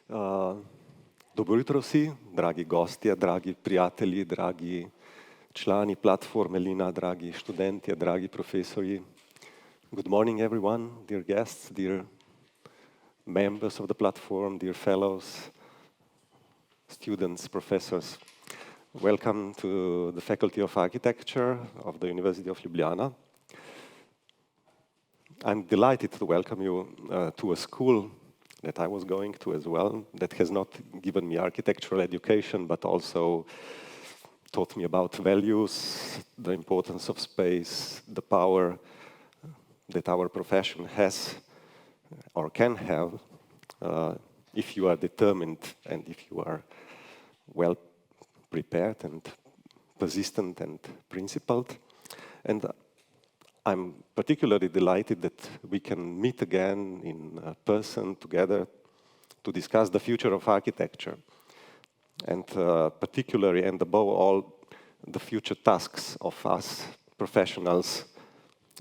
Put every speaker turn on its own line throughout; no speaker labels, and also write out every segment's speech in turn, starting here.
Dobro jutro vsi, dragi gostje, dragi prijatelji, dragi člani platforme LINA, dragi študentje, dragi profesorji. Good morning everyone, dear guests, dear members of the platform, dear fellows, students, professors. Welcome to the Faculty of Architecture of the University of Ljubljana. I'm delighted to welcome you to a school that I was going to as well, that has not given me architectural education, but also taught me about values, the importance of space, the power that our profession has or can have if you are determined and if you are well prepared and persistent and principled. And I'm particularly delighted that we can meet again in person together to discuss the future of architecture and particularly and above all the future tasks of us professionals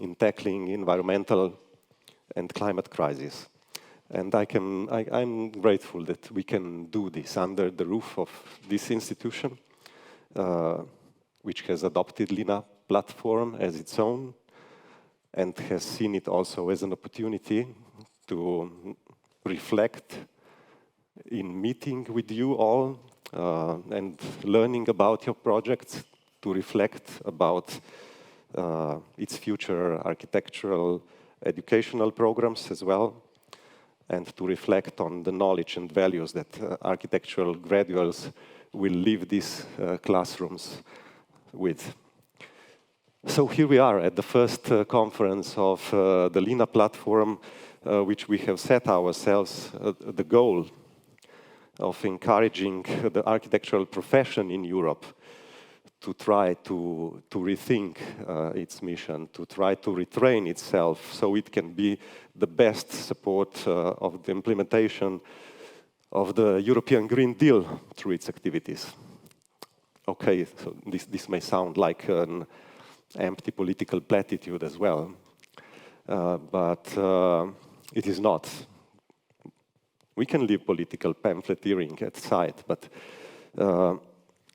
in tackling environmental and climate crisis. And I'm grateful that we can do this under the roof of this institution, which has adopted LINA platform as its own and has seen it also as an opportunity to reflect in meeting with you all and learning about your projects, to reflect about its future architectural educational programs as well, and to reflect on the knowledge and values that architectural graduates will leave these classrooms with. So here we are at the first conference of the LINA platform, which we have set ourselves the goal of encouraging the architectural profession in Europe to try to rethink its mission, to try to retrain itself so it can be the best support of the implementation of the European Green Deal through its activities. Okay, so this may sound like an empty political platitude as well, but it is not. We can leave political pamphleteering at side, but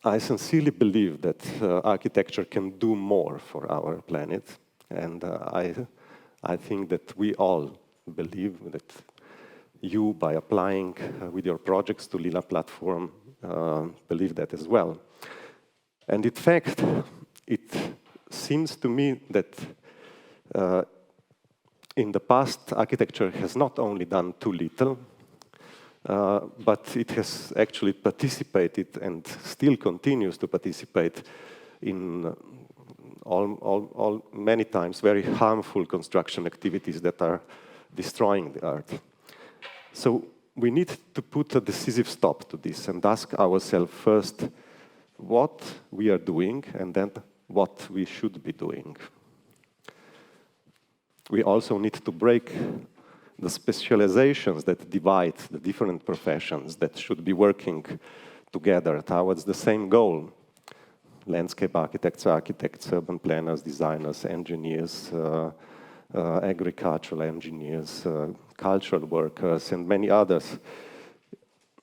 I sincerely believe that architecture can do more for our planet, and I think that we all believe that you, by applying with your projects to LINA platform, believe that as well. And in fact, it seems to me that in the past, architecture has not only done too little, but it has actually participated and still continues to participate in many times very harmful construction activities that are destroying the earth. So we need to put a decisive stop to this and ask ourselves first what we are doing and then what we should be doing. We also need to break the specializations that divide the different professions that should be working together towards the same goal. Landscape architects, urban planners, designers, engineers, agricultural engineers, cultural workers, and many others.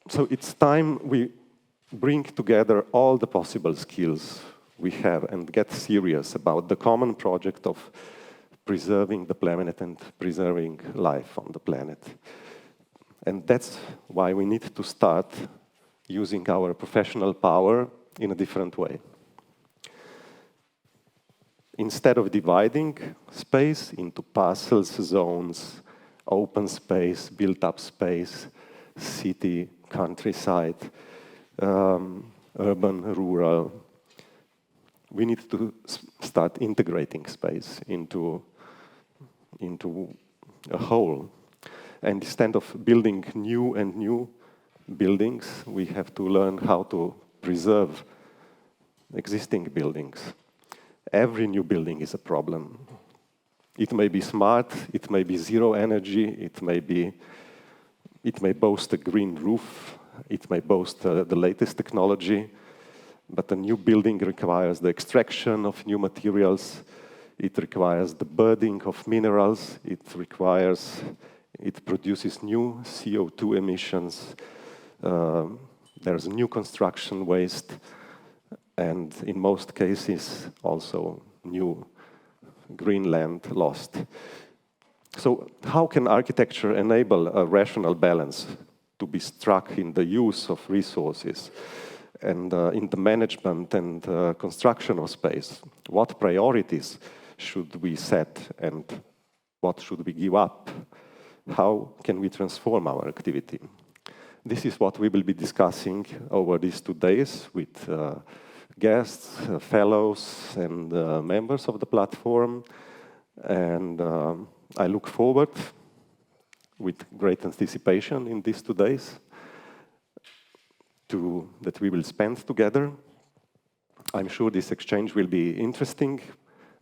So it's time we bring together all the possible skills we have and get serious about the common project of preserving the planet and preserving life on the planet. And that's why we need to start using our professional power in a different way. Instead of dividing space into parcels, zones, open space, built-up space, city, countryside, urban, rural, we need to start integrating space into a whole. And instead of building new buildings, we have to learn how to preserve existing buildings. Every new building is a problem. It may be smart, it may be zero energy, it may boast a green roof, it may boast the latest technology, but a new building requires the extraction of new materials, it requires the burning of minerals, it produces new CO2 emissions, there's new construction waste, and in most cases also new green land lost. So how can architecture enable a rational balance to be struck in the use of resources and in the management and construction of space? What priorities should we set and what should we give up? How can we transform our activity? This is what we will be discussing over these 2 days with guests, fellows, and members of the platform. And I look forward with great anticipation in these 2 days that we will spend together. I'm sure this exchange will be interesting,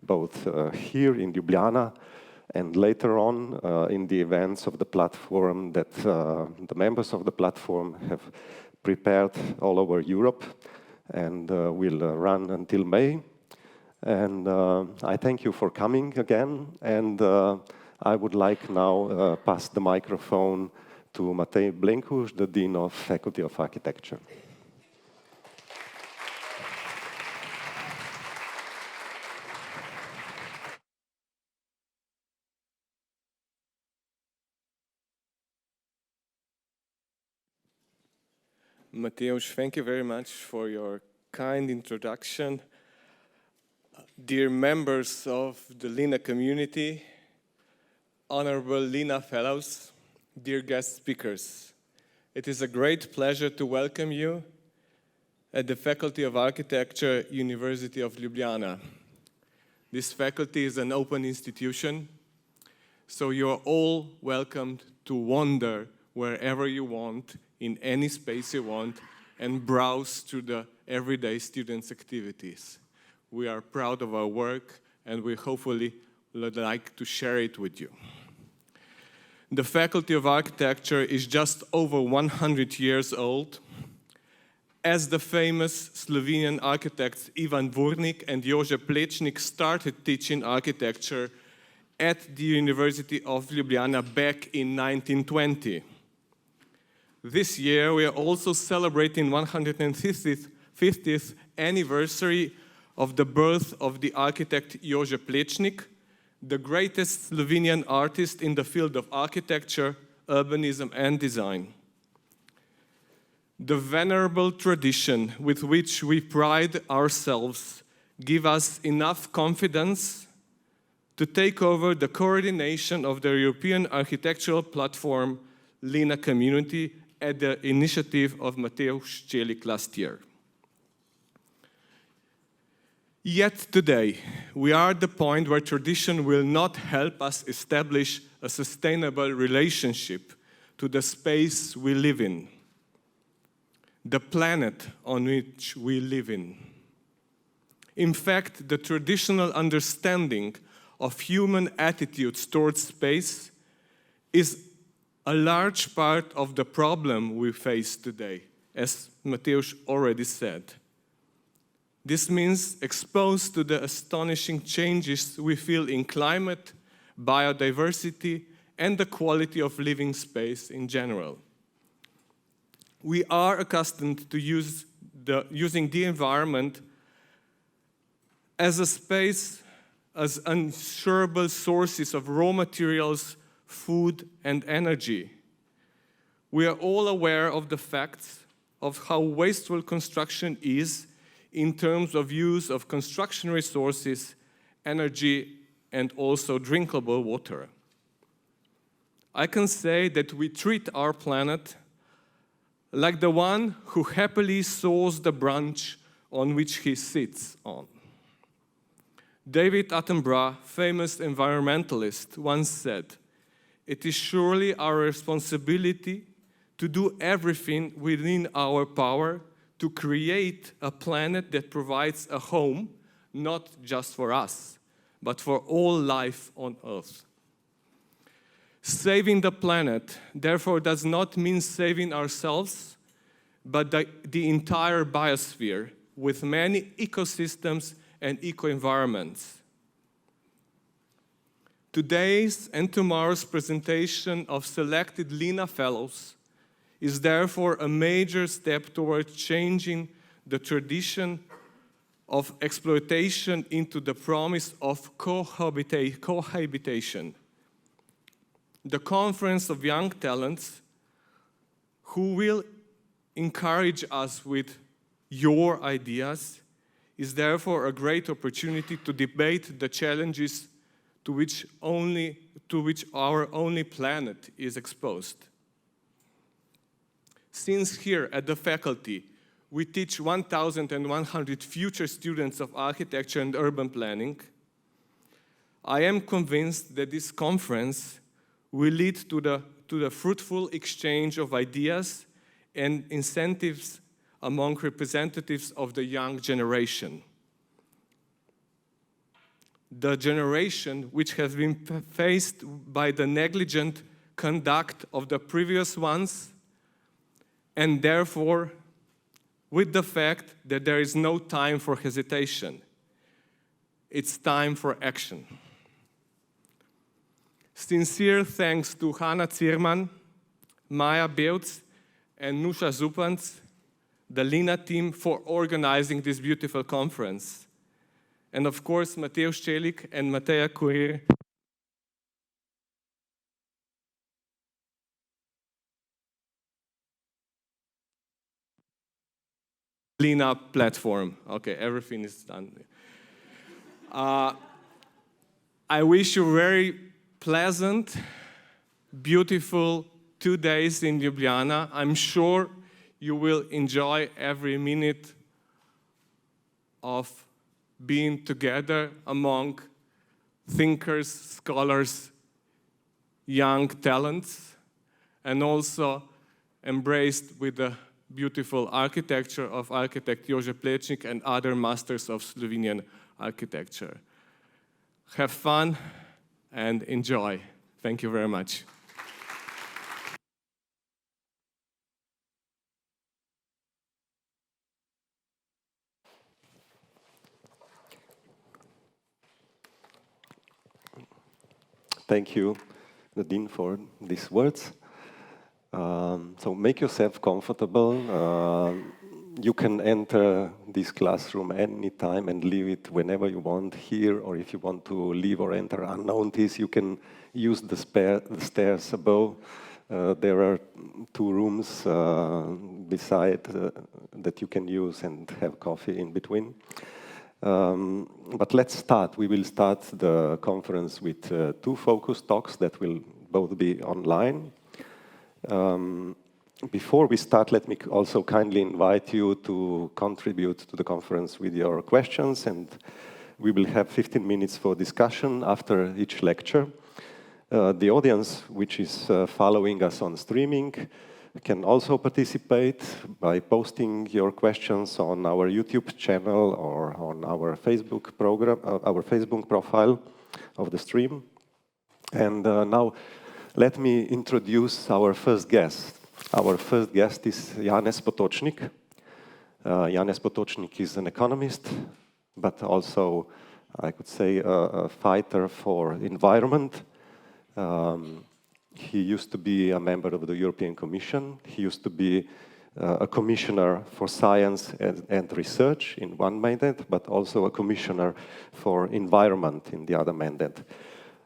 both here in Ljubljana and later on in the events of the platform that the members of the platform have prepared all over Europe and will run until May. And I thank you for coming again, and I would like now pass the microphone to Matej Blenkuš, the Dean of Faculty of Architecture.
Matevž, thank you very much for your kind introduction. Dear members of the LINA community, honorable LINA fellows, dear guest speakers, it is a great pleasure to welcome you at the Faculty of Architecture, University of Ljubljana. This faculty is an open institution, so you are all welcomed to wander wherever you want, in any space you want, and browse through the everyday students' activities. We are proud of our work, and we hopefully would like to share it with you. The Faculty of Architecture is just over 100 years old. As the famous Slovenian architects Ivan Vurnik and Jože Plečnik started teaching architecture at the University of Ljubljana back in 1920. This year, we are also celebrating 150th anniversary of the birth of the architect Jože Plečnik, the greatest Slovenian artist in the field of architecture, urbanism, and design. The venerable tradition with which we pride ourselves gives us enough confidence to take over the coordination of the European architectural platform LINA Community at the initiative of Matevž Čelik last year. Yet today, we are at the point where tradition will not help us establish a sustainable relationship to the space we live in, the planet on which we live in. In fact, the traditional understanding of human attitudes towards space is a large part of the problem we face today, as Matevž already said. This means exposed to the astonishing changes we feel in climate, biodiversity, and the quality of living space in general. We are accustomed to using the environment as a space, as unshareable sources of raw materials, food, and energy. We are all aware of the facts of how wasteful construction is in terms of use of construction resources, energy, and also drinkable water. I can say that we treat our planet like the one who happily saws the branch on which he sits on. David Attenborough, famous environmentalist, once said, "It is surely our responsibility to do everything within our power to create a planet that provides a home, not just for us, but for all life on Earth." Saving the planet, therefore, does not mean saving ourselves, but the entire biosphere with many ecosystems and eco-environments. Today's and tomorrow's presentation of selected LINA fellows is therefore a major step towards changing the tradition of exploitation into the promise of cohabitation. The Conference of Young Talents, who will encourage us with your ideas, is therefore a great opportunity to debate the challenges to which our only planet is exposed. Since here at the faculty, we teach 1,100 future students of architecture and urban planning, I am convinced that this conference will lead to the fruitful exchange of ideas and incentives among representatives of the young generation. The generation which has been faced by the negligent conduct of the previous ones, and therefore with the fact that there is no time for hesitation. It's time for action. Sincere thanks to Hanna Zierman, Maja Beutz, and Nusha Zupans, the LINA team, for organizing this beautiful conference. And of course, Matevž Čelik and Mateja Kurir, LINA platform. Okay, everything is done. I wish you very pleasant, beautiful 2 days in Ljubljana. I'm sure you will enjoy every minute of being together among thinkers, scholars, young talents, and also embraced with the beautiful architecture of architect Jože Plečnik and other masters of Slovenian architecture. Have fun and enjoy. Thank you very much.
Thank you, Nadine, for these words. So make yourself comfortable. You can enter this classroom anytime and leave it whenever you want here, or if you want to leave or enter unnoticed, you can use the stairs above. There are 2 rooms beside that you can use and have coffee in between. But let's start. We will start the conference with 2 focus talks that will both be online. Before we start, let me also kindly invite you to contribute to the conference with your questions, and we will have 15 minutes for discussion after each lecture. The audience which is following us on streaming can also participate by posting your questions on our YouTube channel or on our Facebook program, our Facebook profile of the stream. And now let me introduce our first guest. Our first guest is Janez Potočnik. Janez Potočnik is an economist, but also, I could say, a fighter for environment. He used to be a member of the European Commission. He used to be a commissioner for science and research in one mandate, but also a commissioner for environment in the other mandate.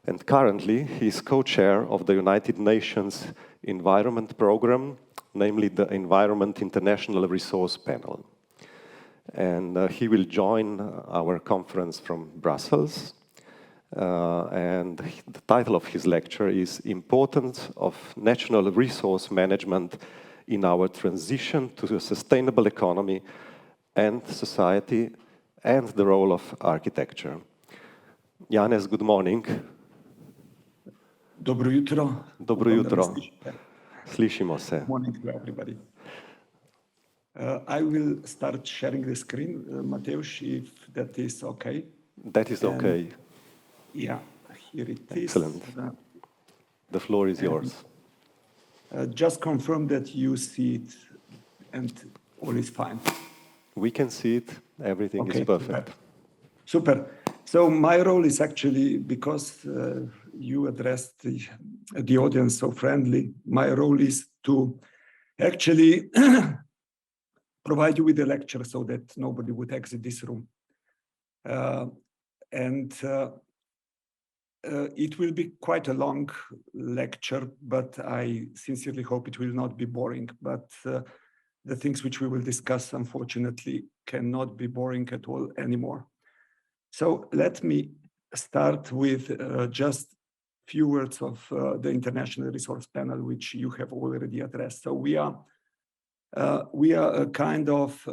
And currently, he is co-chair of the United Nations Environment Program, namely the Environment International Resource Panel. And he will join our conference from Brussels. And the title of his lecture is Importance of National Resource Management in Our Transition to a Sustainable Economy and Society and the Role of Architecture. Janez, good morning.
Dobro jutro.
Dobro jutro. Slišimo se.
Good morning to everybody. I will start sharing the screen, Matevž, if that is okay.
That is okay.
Yeah, here it is.
Excellent. The floor is yours.
Just confirm that you see it and all is fine.
We can see it. Everything is perfect.
Super. So my role is actually, because you addressed the audience so friendly, my role is to actually provide you with a lecture so that nobody would exit this room. It will be quite a long lecture, but I sincerely hope it will not be boring. But the things which we will discuss, unfortunately, cannot be boring at all anymore. So let me start with just few words of the International Resource Panel, which you have already addressed. So we are a kind of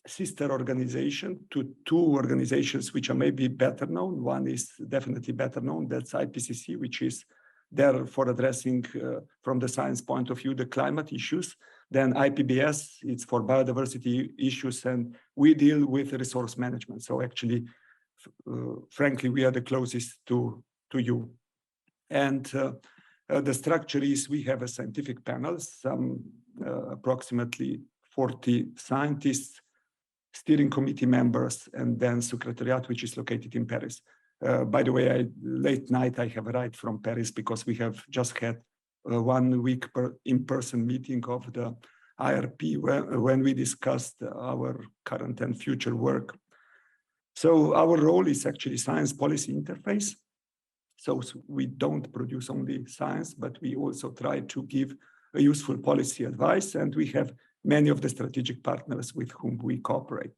sister organization to two organizations which are maybe better known. One is definitely better known, that's IPCC, which is there for addressing from the science point of view the climate issues. Then IPBES, it's for biodiversity issues, and we deal with resource management. So actually, frankly, we are the closest to you. And the structure is we have a scientific panel, some approximately 40 scientists, steering committee members, and then secretariat, which is located in Paris. By the way, late night I have arrived from Paris because we have just had 1 week in-person meeting of the IRP when we discussed our current and future work. So our role is actually science policy interface. So we don't produce only science, but we also try to give a useful policy advice, and we have many of the strategic partners with whom we cooperate.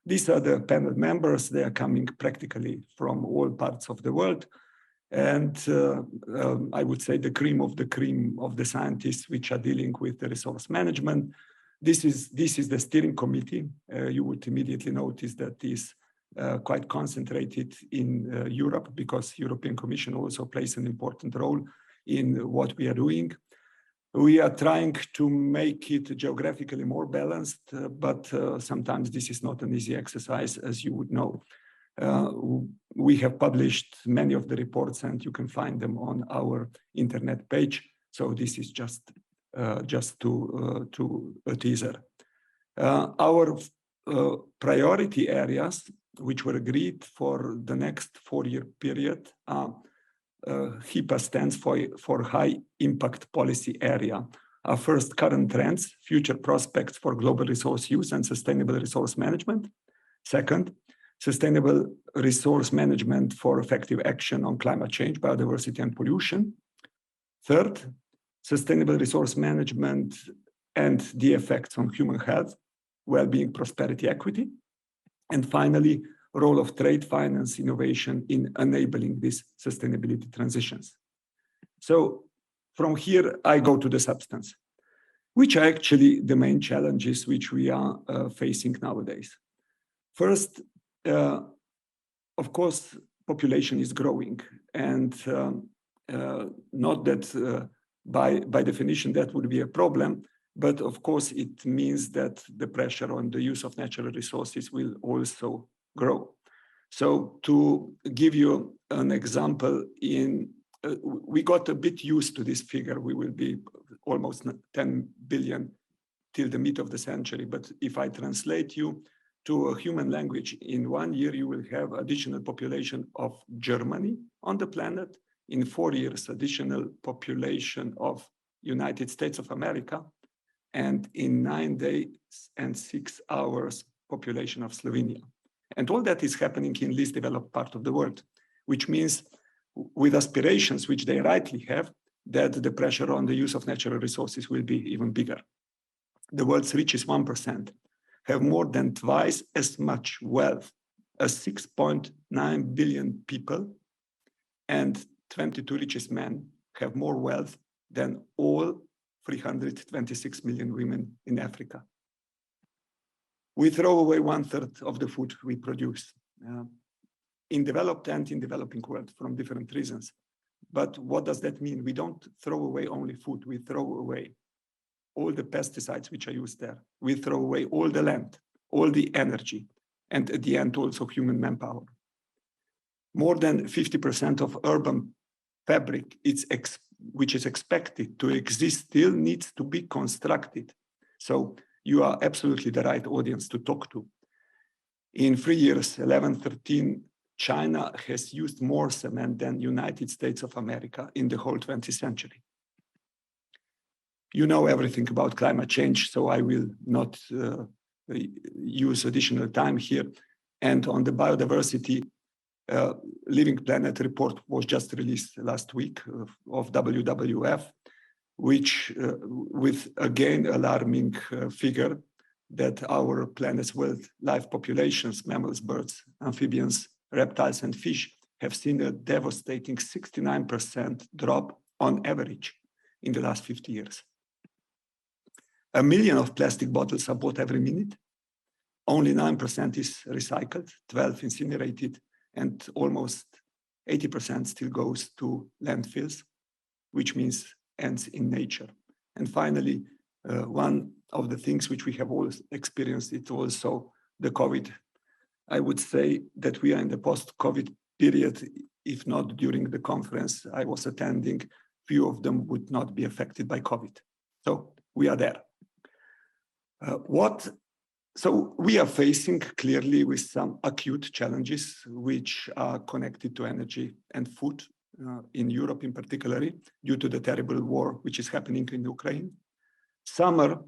These are the panel members. They are coming practically from all parts of the world. And I would say the cream of the scientists which are dealing with the resource management. This is the steering committee. You would immediately notice that is quite concentrated in Europe, because European Commission also plays an important role in what we are doing. We are trying to make it geographically more balanced, but sometimes this is not an easy exercise, as you would know. We have published many of the reports, and you can find them on our internet page. So this is just to a teaser. Our priority areas, which were agreed for the next 4-year period, are HIPAA stands for High Impact Policy Area. First, current trends, future prospects for global resource use and sustainable resource management. Second, sustainable resource management for effective action on climate change, biodiversity, and pollution. Third, sustainable resource management and the effects on human health, well-being, prosperity, equity. And finally, role of trade, finance, innovation in enabling these sustainability transitions. So from here, I go to the substance, which are actually the main challenges which we are facing nowadays. First, of course, population is growing, and not that by definition that would be a problem, but of course it means that the pressure on the use of natural resources will also grow. So to give you an example, we got a bit used to this figure. We will be almost 10 billion till the mid of the century. But if I translate you to a human language, in 1 year, you will have additional population of Germany on the planet. In 4 years, additional population of United States of America. And in 9 days and 6 hours, population of Slovenia. And all that is happening in least developed part of the world, which means with aspirations, which they rightly have, that the pressure on the use of natural resources will be even bigger. The world's richest 1% have more than twice as much wealth as 6.9 billion people, and 22 richest men have more wealth than all 326 million women in Africa. We throw away 1/3 of the food we produce in developed and in developing world from different reasons. But what does that mean? We don't throw away only food. We throw away all the pesticides which are used there. We throw away all the land, all the energy, and at the end also human manpower. More than 50% of urban fabric which is expected to exist still needs to be constructed. So you are absolutely the right audience to talk to. In 3 years, 11-13, China has used more cement than United States of America in the whole 20th century. You know everything about climate change, so I will not use additional time here. And on the biodiversity, Living Planet report was just released last week of WWF, which with again alarming figure that our planet's wildlife populations, mammals, birds, amphibians, reptiles, and fish have seen a devastating 69% drop on average in the last 50 years. 1 million of plastic bottles are bought every minute. Only 9% is recycled, 12 incinerated, and almost 80% still goes to landfills, which means ends in nature. And finally, one of the things which we have all experienced is also the COVID. I would say that we are in the post-COVID period, if not during the conference I was attending, few of them would not be affected by COVID. So we are there. So we are facing clearly with some acute challenges which are connected to energy and food in Europe in particular, due to the terrible war which is happening in Ukraine. Summer,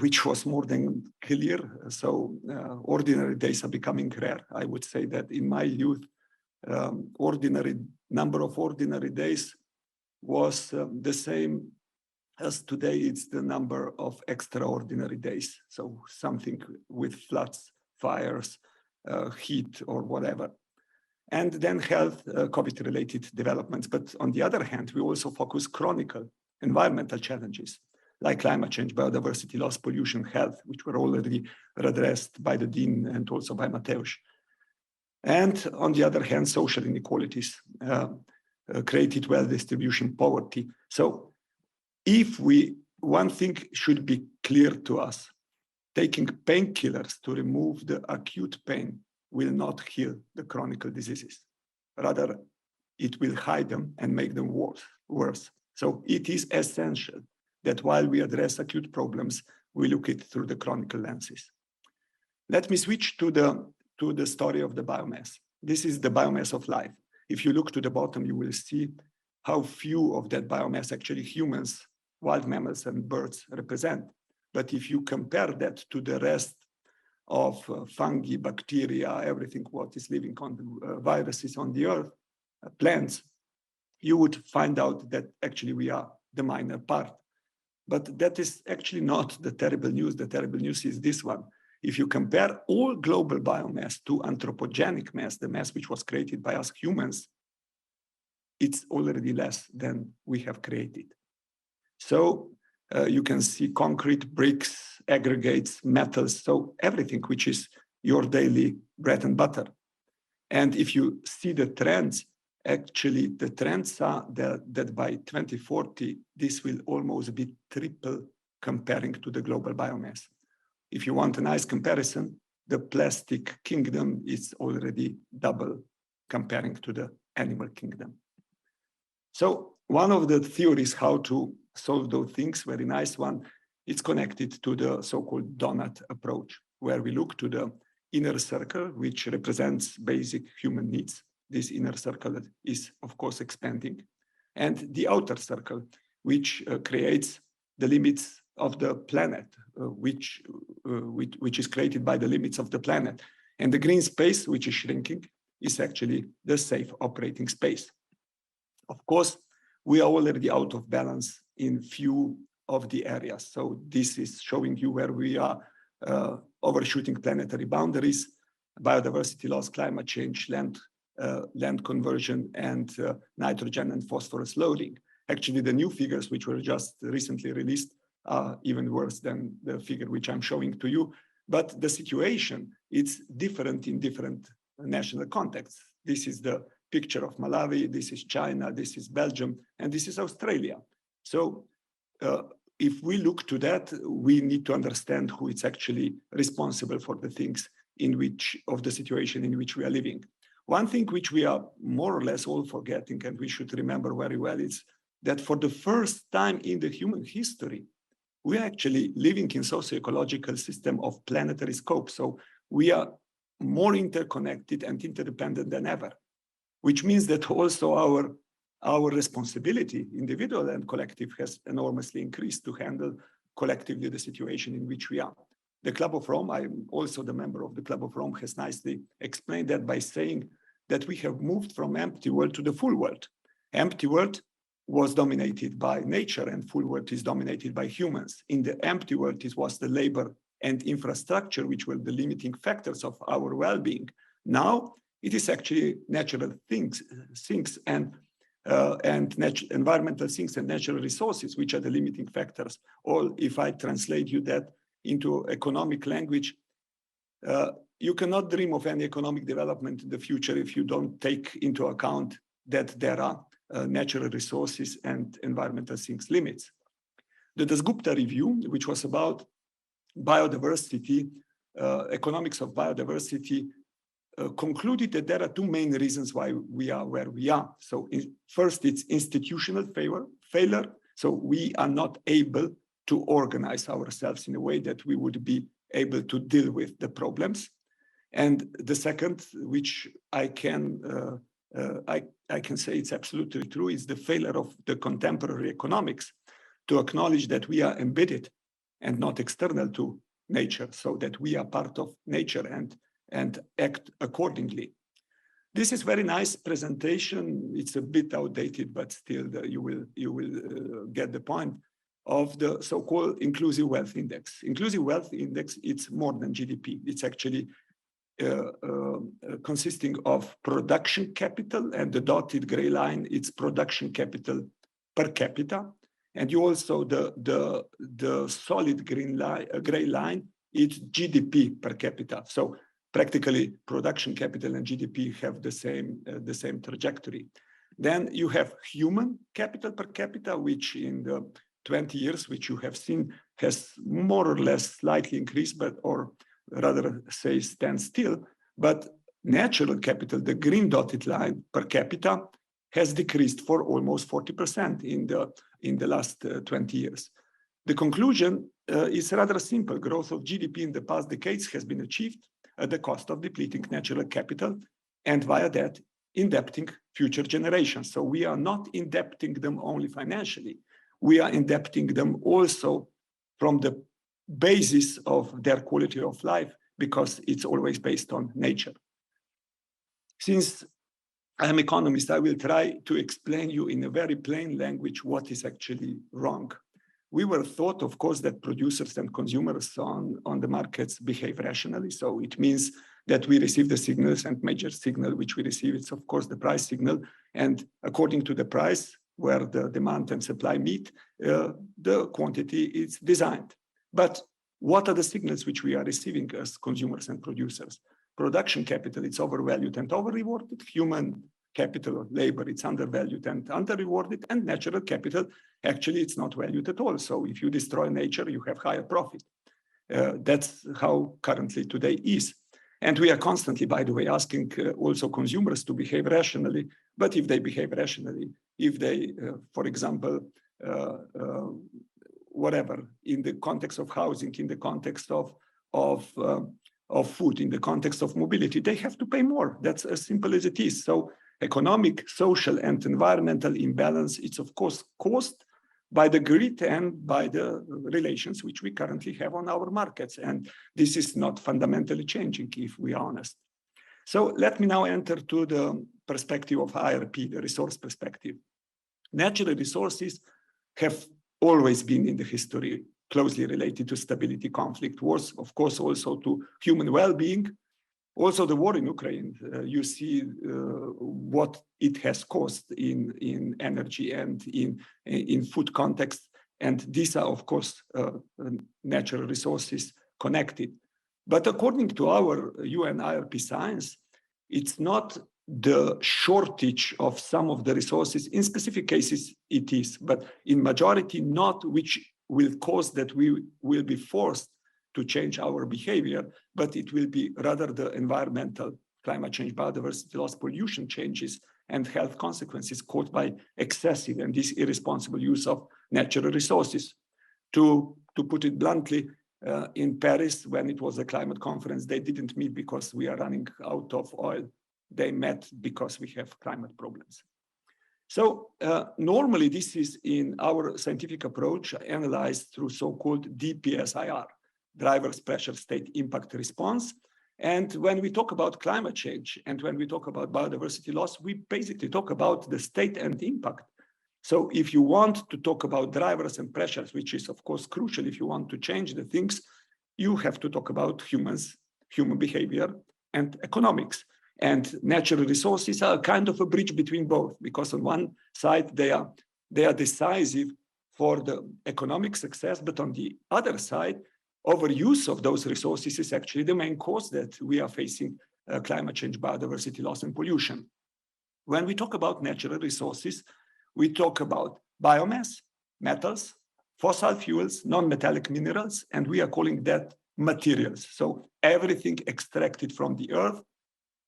which was more than clear, so ordinary days are becoming rare. I would say that in my youth, number of ordinary days was the same as today. It's the number of extraordinary days. So something with floods, fires, heat, or whatever. And then health, COVID-related developments. But on the other hand, we also focus chronic environmental challenges like climate change, biodiversity loss, pollution, health, which were already addressed by the Dean and also by Matevž. And on the other hand, social inequalities, created wealth distribution, poverty. So one thing should be clear to us, taking painkillers to remove the acute pain will not heal the chronic diseases. Rather, it will hide them and make them worse. So it is essential that while we address acute problems, we look it through the chronic lenses. Let me switch to the story of the biomass. This is the biomass of life. If you look to the bottom, you will see how few of that biomass actually humans, wild mammals, and birds represent. But if you compare that to the rest of fungi, bacteria, everything what is living on the viruses on the earth, plants, you would find out that actually we are the minor part. But that is actually not the terrible news. The terrible news is this one. If you compare all global biomass to anthropogenic mass, the mass which was created by us humans, it's already less than we have created. So you can see concrete, bricks, aggregates, metals, so everything which is your daily bread and butter. And if you see the trends, actually the trends are that by 2040, this will almost be triple comparing to the global biomass. If you want a nice comparison, the plastic kingdom is already double comparing to the animal kingdom. So one of the theories how to solve those things, very nice one, it's connected to the so-called donut approach, where we look to the inner circle, which represents basic human needs. This inner circle is, of course, expanding. And the outer circle, which creates the limits of the planet, which is created by the limits of the planet. And the green space, which is shrinking, is actually the safe operating space. Of course, we are already out of balance in few of the areas. So this is showing you where we are overshooting planetary boundaries, biodiversity loss, climate change, land conversion, and nitrogen and phosphorus loading. Actually, the new figures which were just recently released are even worse than the figure which I'm showing to you. But the situation, it's different in different national contexts. This is the picture of Malawi, this is China, this is Belgium, and this is Australia. So if we look to that, we need to understand who is actually responsible for the things of the situation in which we are living. One thing which we are more or less all forgetting, and we should remember very well, is that for the first time in the human history, we are actually living in socio-ecological system of planetary scope. So we are more interconnected and interdependent than ever, which means that also our our responsibility, individual and collective, has enormously increased to handle collectively the situation in which we are. The Club of Rome, I'm also the member of the Club of Rome, has nicely explained that by saying that we have moved from empty world to the full world. Empty world was dominated by nature and full world is dominated by humans. In the empty world, it was the labor and infrastructure which were the limiting factors of our well-being. Now, it is actually natural things and environmental things and natural resources which are the limiting factors. Or if I translate you that into economic language, you cannot dream of any economic development in the future if you don't take into account that there are natural resources and environmental things limits. The Dasgupta review, which was about biodiversity, economics of biodiversity, concluded that there are two main reasons why we are where we are. So first, it's institutional failure. So we are not able to organize ourselves in a way that we would be able to deal with the problems. And the second, which I can say it's absolutely true, is the failure of the contemporary economics to acknowledge that we are embedded and not external to nature, so that we are part of nature and act accordingly. This is very nice presentation. It's a bit outdated, but still you will get the point of the so-called inclusive wealth index. Inclusive wealth index, it's more than GDP. It's actually consisting of production capital, and the dotted gray line, it's production capital per capita. And you also, the solid gray line, it's GDP per capita. So practically production capital and GDP have the same trajectory. Then you have human capital per capita, which in the 20 years, which you have seen, has more or less slightly increased, or rather say stand still. But natural capital, the green dotted line per capita, has decreased for almost 40% in the last 20 years. The conclusion is rather simple. Growth of GDP in the past decades has been achieved at the cost of depleting natural capital, and via that, indebting future generations. So we are not indebting them only financially. We are indebting them also from the basis of their quality of life, because it's always based on nature. Since I'm an economist, I will try to explain you in a very plain language what is actually wrong. We were taught, of course, that producers and consumers on the markets behave rationally. So it means that we receive the signals, and major signal which we receive, it's of course the price signal. And according to the price, where the demand and supply meet, the quantity is designed. But what are the signals which we are receiving as consumers and producers? Production capital, it's overvalued and over-rewarded. Human capital or labor, it's undervalued and under-rewarded. And natural capital, actually, it's not valued at all. So if you destroy nature, you have higher profit. That's how currently today is. And we are constantly, by the way, asking also consumers to behave rationally. But if they behave rationally, if they, for example, whatever, in the context of housing, in the context of food, in the context of mobility, they have to pay more. That's as simple as it is. So economic, social, and environmental imbalance, it's of course caused by the greed and by the relations which we currently have on our markets. And this is not fundamentally changing, if we are honest. So let me now enter to the perspective of IRP, the resource perspective. Natural resources have always been in the history closely related to stability, conflict, wars, of course, also to human well-being. Also, the war in Ukraine, you see what it has caused in energy and in food context. And these are, of course, natural resources connected. But according to our UN IRP science, it's not the shortage of some of the resources. In specific cases, it is, but in majority, not, which will cause that we will be forced to change our behavior, but it will be rather the environmental, climate change, biodiversity loss, pollution changes, and health consequences caused by excessive and this irresponsible use of natural resources. To put it bluntly, in Paris, when it was a climate conference, they didn't meet because we are running out of oil. They met because we have climate problems. So normally this is in our scientific approach analyzed through so-called DPSIR, drivers, pressure, state, impact, response. And when we talk about climate change and when we talk about biodiversity loss, we basically talk about the state and impact. So if you want to talk about drivers and pressures, which is of course crucial if you want to change the things, you have to talk about humans, human behavior, and economics. And natural resources are kind of a bridge between both, because on one side they are decisive for the economic success, but on the other side, overuse of those resources is actually the main cause that we are facing climate change, biodiversity loss, and pollution. When we talk about natural resources, we talk about biomass, metals, fossil fuels, non-metallic minerals, and we are calling that materials. So everything extracted from the earth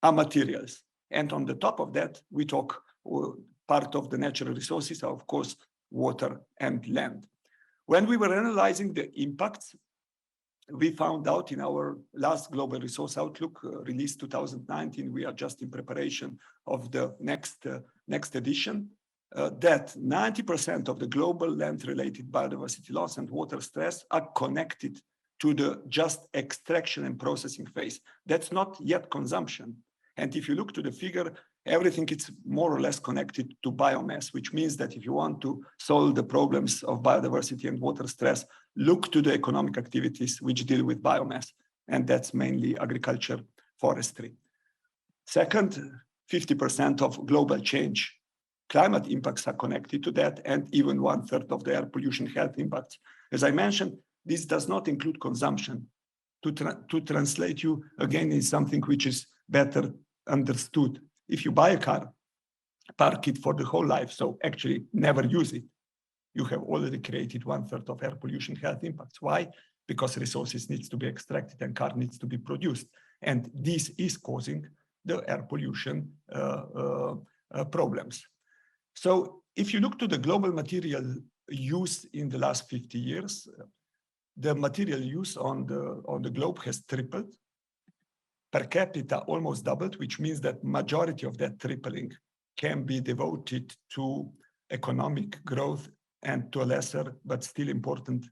are materials. And on the top of that, we talk part of the natural resources are, of course, water and land. When we were analyzing the impacts, we found out in our last Global Resource Outlook released 2019, we are just in preparation of the next edition, that 90% of the global land-related biodiversity loss and water stress are connected to the just extraction and processing phase. That's not yet consumption. And if you look to the figure, everything is more or less connected to biomass, which means that if you want to solve the problems of biodiversity and water stress, look to the economic activities which deal with biomass. And that's mainly agriculture, forestry. Second, 50% of global change climate impacts are connected to that, and even 1/3 of the air pollution health impacts. As I mentioned, this does not include consumption. To translate you again in something which is better understood. If you buy a car, park it for the whole life, so actually never use it, you have already created 1/3 of air pollution health impacts. Why? Because resources needs to be extracted and car needs to be produced. And this is causing the air pollution problems. So if you look to the global material use in the last 50 years, the material use on the globe has tripled. Per capita almost doubled, which means that majority of that tripling can be devoted to economic growth and to a lesser, but still important,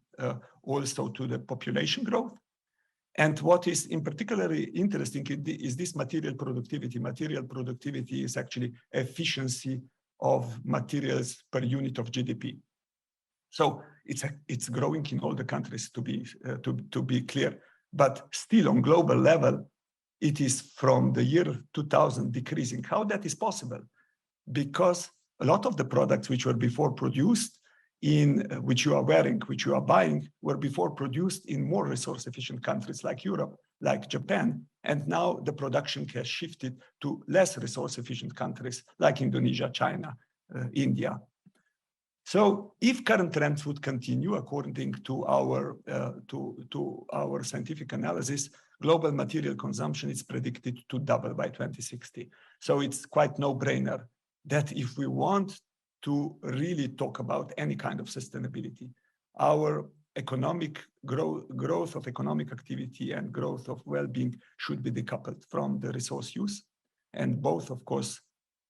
also to the population growth. And what is in particularly interesting is this material productivity. Material productivity is actually efficiency of materials per unit of GDP. So it's growing in all the countries, to be clear, but still on global level, it is from the year 2000 decreasing. How that is possible? Because a lot of the products which were before produced which you are wearing, which you are buying, were before produced in more resource efficient countries like Europe, like Japan. And now the production has shifted to less resource efficient countries like Indonesia, China, India. So if current trends would continue according to our scientific analysis, global material consumption is predicted to double by 2060. So it's quite no-brainer that if we want to really talk about any kind of sustainability, our economic growth of economic activity and growth of well-being should be decoupled from the resource use. And both, of course,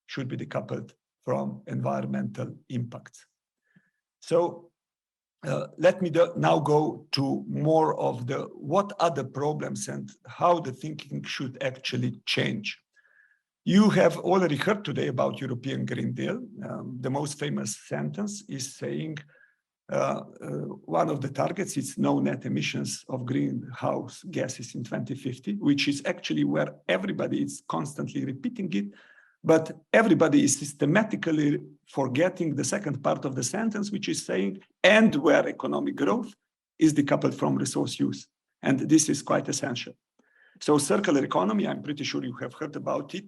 should be decoupled from environmental impacts. So let me now go to more of what are the problems and how the thinking should actually change. You have already heard today about European Green Deal. The most famous sentence is saying one of the targets is no net emissions of greenhouse gases in 2050, which is actually where everybody is constantly repeating it, but everybody is systematically forgetting the second part of the sentence, which is saying, and where economic growth is decoupled from resource use. And this is quite essential. So circular economy, I'm pretty sure you have heard about it,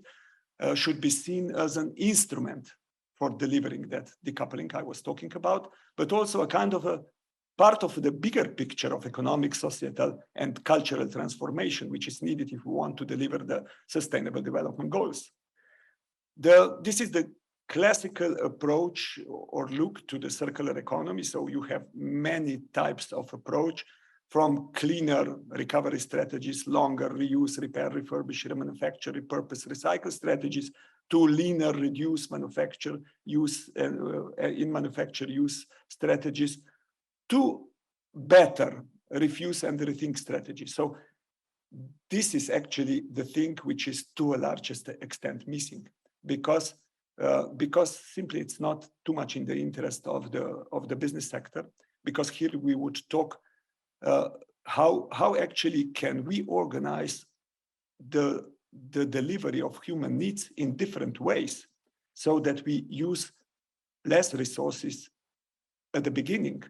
should be seen as an instrument for delivering that decoupling I was talking about, but also a kind of a part of the bigger picture of economic, societal, and cultural transformation, which is needed if we want to deliver the Sustainable Development Goals. This is the classical approach or look to the circular economy. So you have many types of approach, from cleaner recovery strategies, longer reuse, repair, refurbish, remanufacture, repurpose, recycle strategies, to leaner, reduce manufacture use strategies, to better refuse and rethink strategies. So this is actually the thing which is to a largest extent missing, because simply it's not too much in the interest of the business sector, because here we would talk how actually can we organize the delivery of human needs in different ways, so that we use less resources at the beginning.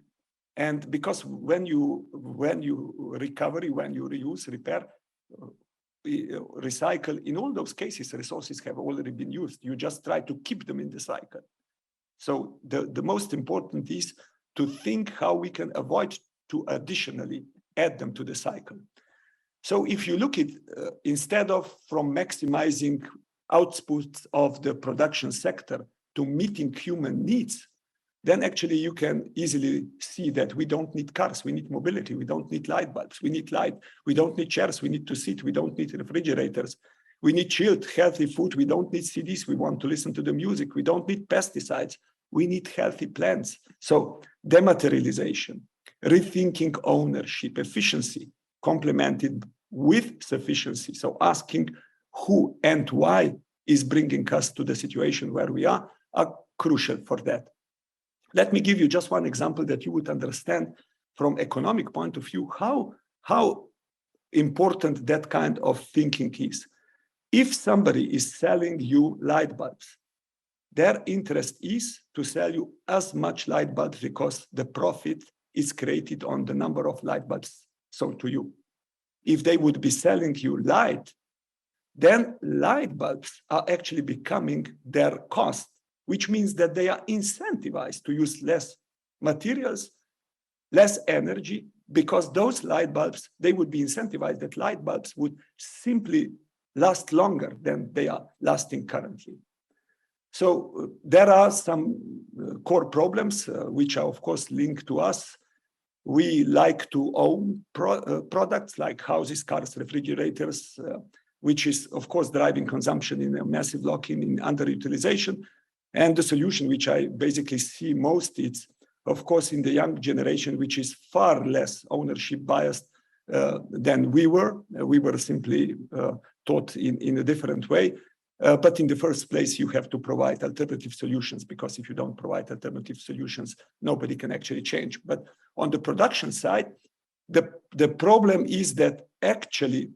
And because when you recover, when you reuse, repair, recycle, in all those cases, resources have already been used. You just try to keep them in the cycle. So the most important is to think how we can avoid to additionally add them to the cycle. So if you look at, instead of from maximizing output of the production sector to meeting human needs, then actually you can easily see that we don't need cars, we need mobility, we don't need light bulbs, we need light, we don't need chairs, we need to sit, we don't need refrigerators, we need chilled, healthy food, we don't need CDs, we want to listen to the music, we don't need pesticides, we need healthy plants. So dematerialization, rethinking ownership, efficiency, complemented with sufficiency. So asking who and why is bringing us to the situation where we are crucial for that. Let me give you just one example that you would understand from economic point of view how important that kind of thinking is. If somebody is selling you light bulbs, their interest is to sell you as much light bulbs because the profit is created on the number of light bulbs sold to you. If they would be selling you light, then light bulbs are actually becoming their cost, which means that they are incentivized to use less materials, less energy, because those light bulbs, they would be incentivized that light bulbs would simply last longer than they are lasting currently. So there are some core problems which are of course linked to us. We like to own products like houses, cars, refrigerators, which is of course driving consumption in a massive lock-in, in underutilization. And the solution which I basically see most, it's of course in the young generation, which is far less ownership biased than we were. We were simply taught in a different way. But in the first place, you have to provide alternative solutions, because if you don't provide alternative solutions, nobody can actually change. But on the production side, the problem is that actually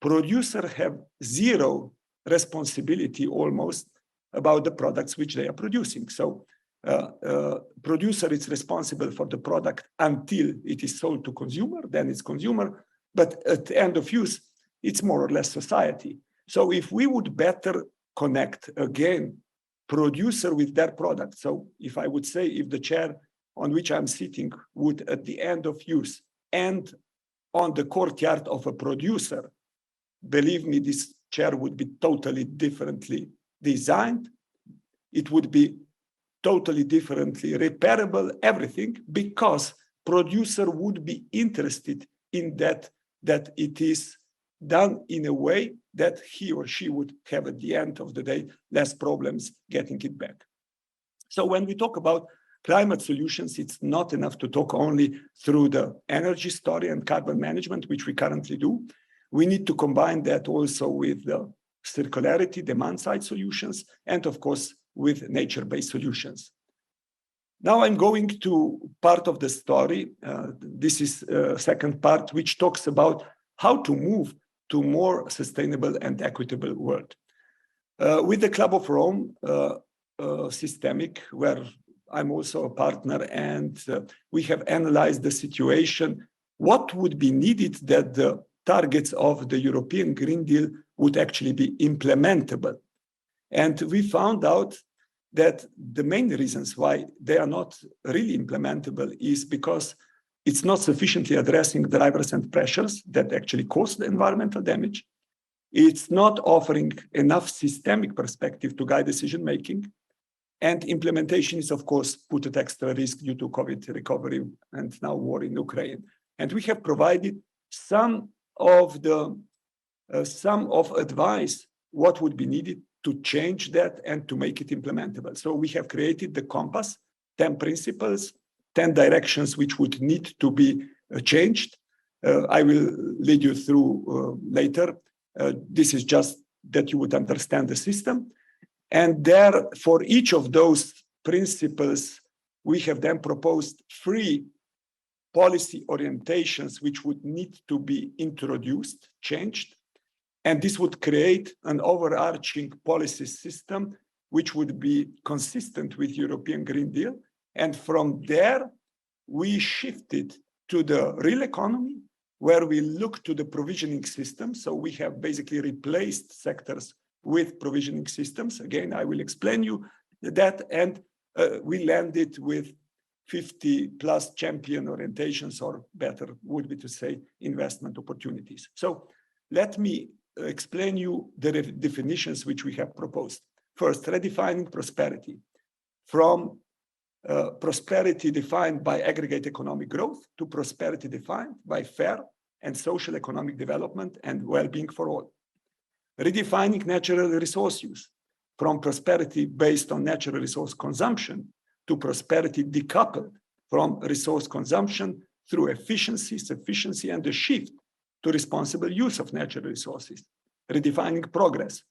producers have zero responsibility almost about the products which they are producing. So producer is responsible for the product until it is sold to consumer, then it's consumer, but at the end of use, it's more or less society. So if we would better connect again producer with their product. So if I would say, if the chair on which I'm sitting would at the end of use end on the courtyard of a producer, believe me, this chair would be totally differently designed. It would be totally differently repairable, everything, because producer would be interested in that it is done in a way that he or she would have at the end of the day less problems getting it back. So when we talk about climate solutions, it's not enough to talk only through the energy story and carbon management, which we currently do. We need to combine that also with the circularity, demand-side solutions, and of course, with nature-based solutions. Now I'm going to part of the story. This is second part, which talks about how to move to more sustainable and equitable world. With the Club of Rome systemic, where I'm also a partner, and we have analyzed the situation, what would be needed that the targets of the European Green Deal would actually be implementable. And we found out that the main reasons why they are not really implementable is because it's not sufficiently addressing drivers and pressures that actually cause the environmental damage. It's not offering enough systemic perspective to guide decision-making. And implementation is, of course, put at extra risk due to COVID recovery and now war in Ukraine. And we have provided some of advice what would be needed to change that and to make it implementable. So we have created the compass, 10 principles, 10 directions which would need to be changed. I will lead you through later. This is just that you would understand the system. And there, for each of those principles, we have then proposed 3 policy orientations which would need to be introduced, changed. And this would create an overarching policy system which would be consistent with European Green Deal. And from there, we shifted to the real economy, where we look to the provisioning system. So we have basically replaced sectors with provisioning systems. Again, I will explain you that. And we landed with 50 plus champion orientations, or better would be to say investment opportunities. So let me explain you the definitions which we have proposed. First, redefining prosperity from prosperity defined by aggregate economic growth to prosperity defined by fair and social economic development and well-being for all. Redefining natural resource use from prosperity based on natural resource consumption to prosperity decoupled from resource consumption through efficiency, sufficiency, and a shift to responsible use of natural resources. Redefining progress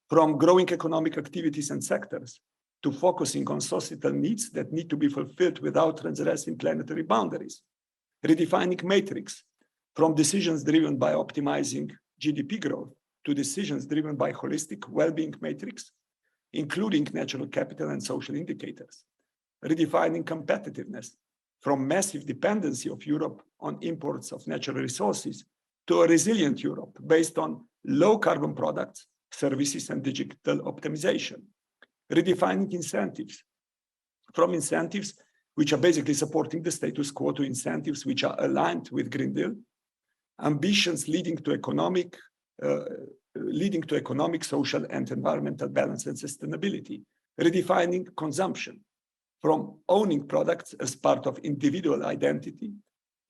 from growing economic activities and sectors to focusing on societal needs that need to be fulfilled without transgressing planetary boundaries. Redefining matrix from decisions driven by optimizing GDP growth to decisions driven by holistic well-being matrix, including natural capital and social indicators. Redefining competitiveness from massive dependency of Europe on imports of natural resources to a resilient Europe based on low carbon products, services, and digital optimization. Redefining incentives from incentives which are basically supporting the status quo to incentives which are aligned with Green Deal, ambitions leading to economic, social, and environmental balance and sustainability. Redefining consumption from owning products as part of individual identity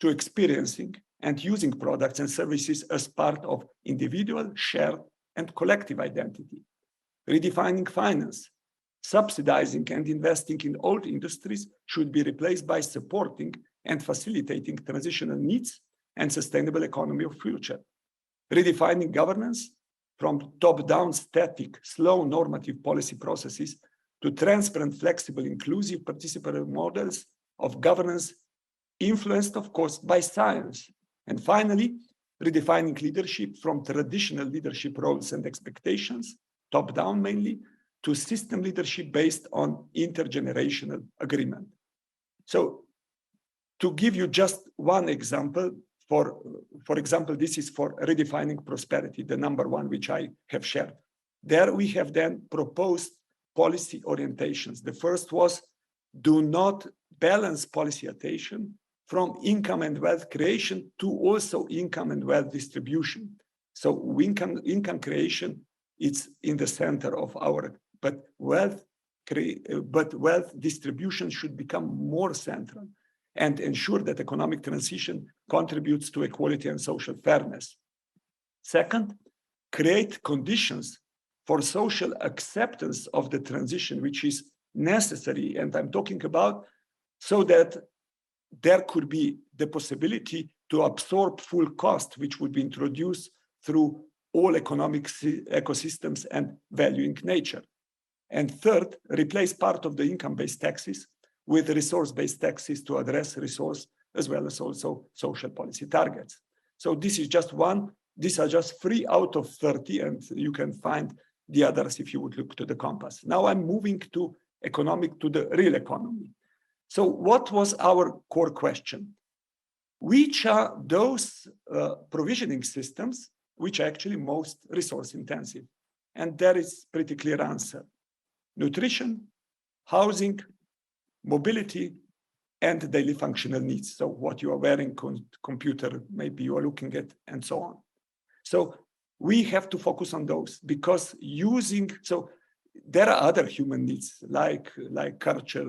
to experiencing and using products and services as part of individual, shared, and collective identity. Redefining finance. Subsidizing and investing in old industries should be replaced by supporting and facilitating transitional needs and sustainable economy of future. Redefining governance from top-down static, slow normative policy processes to transparent, flexible, inclusive, participatory models of governance influenced, of course, by science. And finally, redefining leadership from traditional leadership roles and expectations, top-down mainly, to system leadership based on intergenerational agreement. So to give you just one example, for example, this is for redefining prosperity, the number one which I have shared. There we have then proposed policy orientations. The first was do not balance policy attention from income and wealth creation to also income and wealth distribution. So income creation is in the center of our, but wealth distribution should become more central and ensure that economic transition contributes to equality and social fairness. Second, create conditions for social acceptance of the transition, which is necessary, and I'm talking about, so that there could be the possibility to absorb full cost, which would be introduced through all economic ecosystems and valuing nature. And third, replace part of the income-based taxes with resource-based taxes to address resource as well as also social policy targets. So this is just one. These are just 3 out of 30, and you can find the others if you would look to the compass. Now I'm moving to the real economy. So what was our core question? Which are those provisioning systems which are actually most resource intensive? And there is pretty clear answer. Nutrition, housing, mobility, and daily functional needs. So what you are wearing, computer, maybe you are looking at, and so on. So we have to focus on those because so there are other human needs like culture,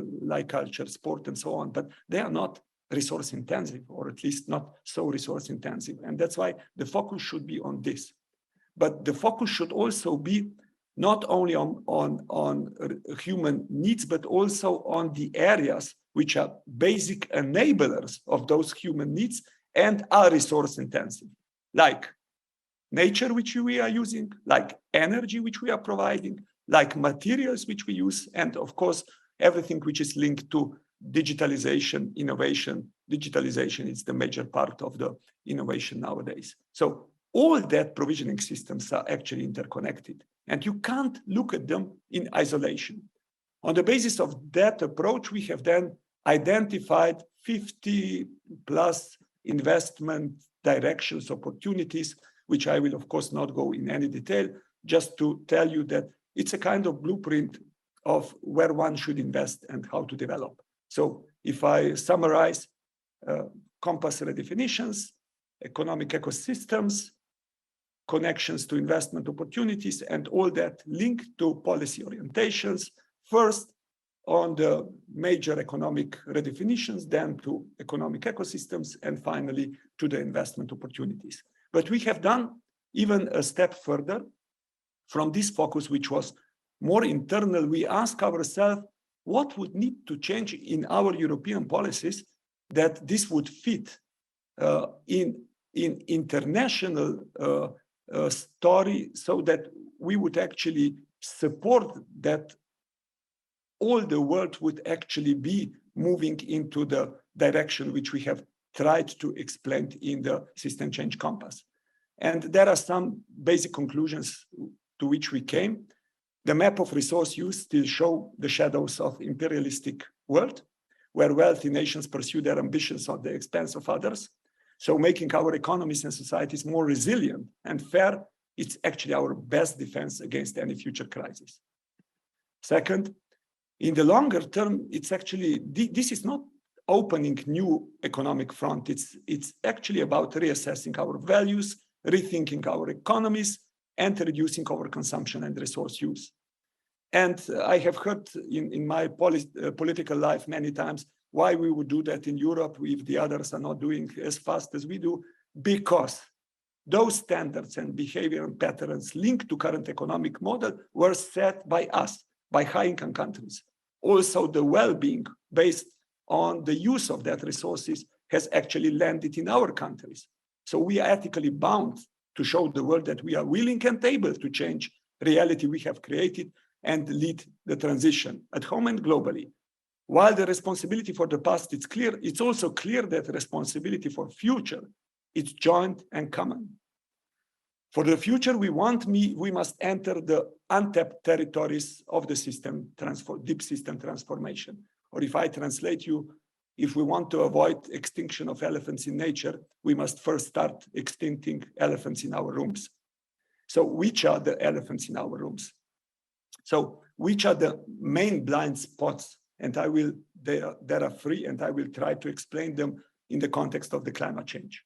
sport, and so on, but they are not resource intensive, or at least not so resource intensive. And that's why the focus should be on this. But the focus should also be not only on human needs, but also on the areas which are basic enablers of those human needs and are resource intensive, like nature, which we are using, like energy, which we are providing, like materials, which we use, and of course, everything which is linked to digitalization, innovation. Digitalization is the major part of the innovation nowadays. So all that provisioning systems are actually interconnected, and you can't look at them in isolation. On the basis of that approach, we have then identified 50 plus investment directions, opportunities, which I will of course not go in any detail, just to tell you that it's a kind of blueprint of where one should invest and how to develop. So if I summarize, compass redefinitions, economic ecosystems, connections to investment opportunities, and all that linked to policy orientations, first on the major economic redefinitions, then to economic ecosystems, and finally to the investment opportunities. But we have done even a step further from this focus, which was more internal. We ask ourselves, what would need to change in our European policies that this would fit in international story, so that we would actually support that all the world would actually be moving into the direction which we have tried to explain in the system change compass. And there are some basic conclusions to which we came. The map of resource use still show the shadows of imperialistic world, where wealthy nations pursue their ambitions at the expense of others. So making our economies and societies more resilient and fair, it's actually our best defense against any future crisis. Second, in the longer term, it's actually, this is not opening new economic front. It's actually about reassessing our values, rethinking our economies, and reducing our consumption and resource use. And I have heard in my political life many times why we would do that in Europe if the others are not doing as fast as we do, because those standards and behavioral patterns linked to current economic model were set by us, by high-income countries. Also, the well-being based on the use of that resources has actually landed in our countries. So we are ethically bound to show the world that we are willing and able to change reality we have created and lead the transition at home and globally. While the responsibility for the past is clear, it's also clear that responsibility for future is joint and common. For the future we must enter the untapped territories of the deep system transformation. Or if I translate you, if we want to avoid extinction of elephants in nature, we must first start extincting elephants in our rooms. So which are the elephants in our rooms? So which are the main blind spots? And there are three, and I will try to explain them in the context of the climate change.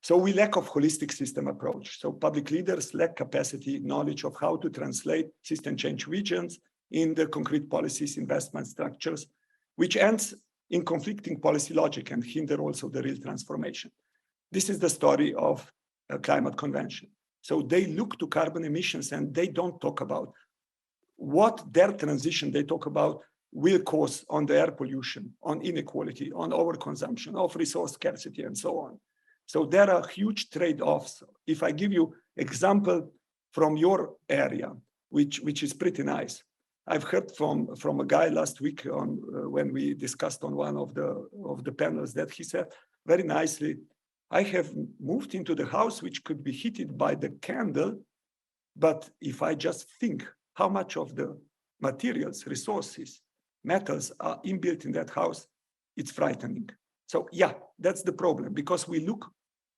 So we lack of holistic system approach. So public leaders lack capacity, knowledge of how to translate system change visions in the concrete policies, investment structures, which ends in conflicting policy logic and hinder also the real transformation. This is the story of a climate convention. So they look to carbon emissions and they don't talk about what their transition they talk about will cause on the air pollution, on inequality, on overconsumption, of resource scarcity, and so on. So there are huge trade-offs. If I give you example from your area, which is pretty nice. I've heard from a guy last week when we discussed on one of the panels that he said very nicely, I have moved into the house which could be heated by the candle, but if I just think how much of the materials, resources, metals are inbuilt in that house, it's frightening. So yeah, that's the problem, because we look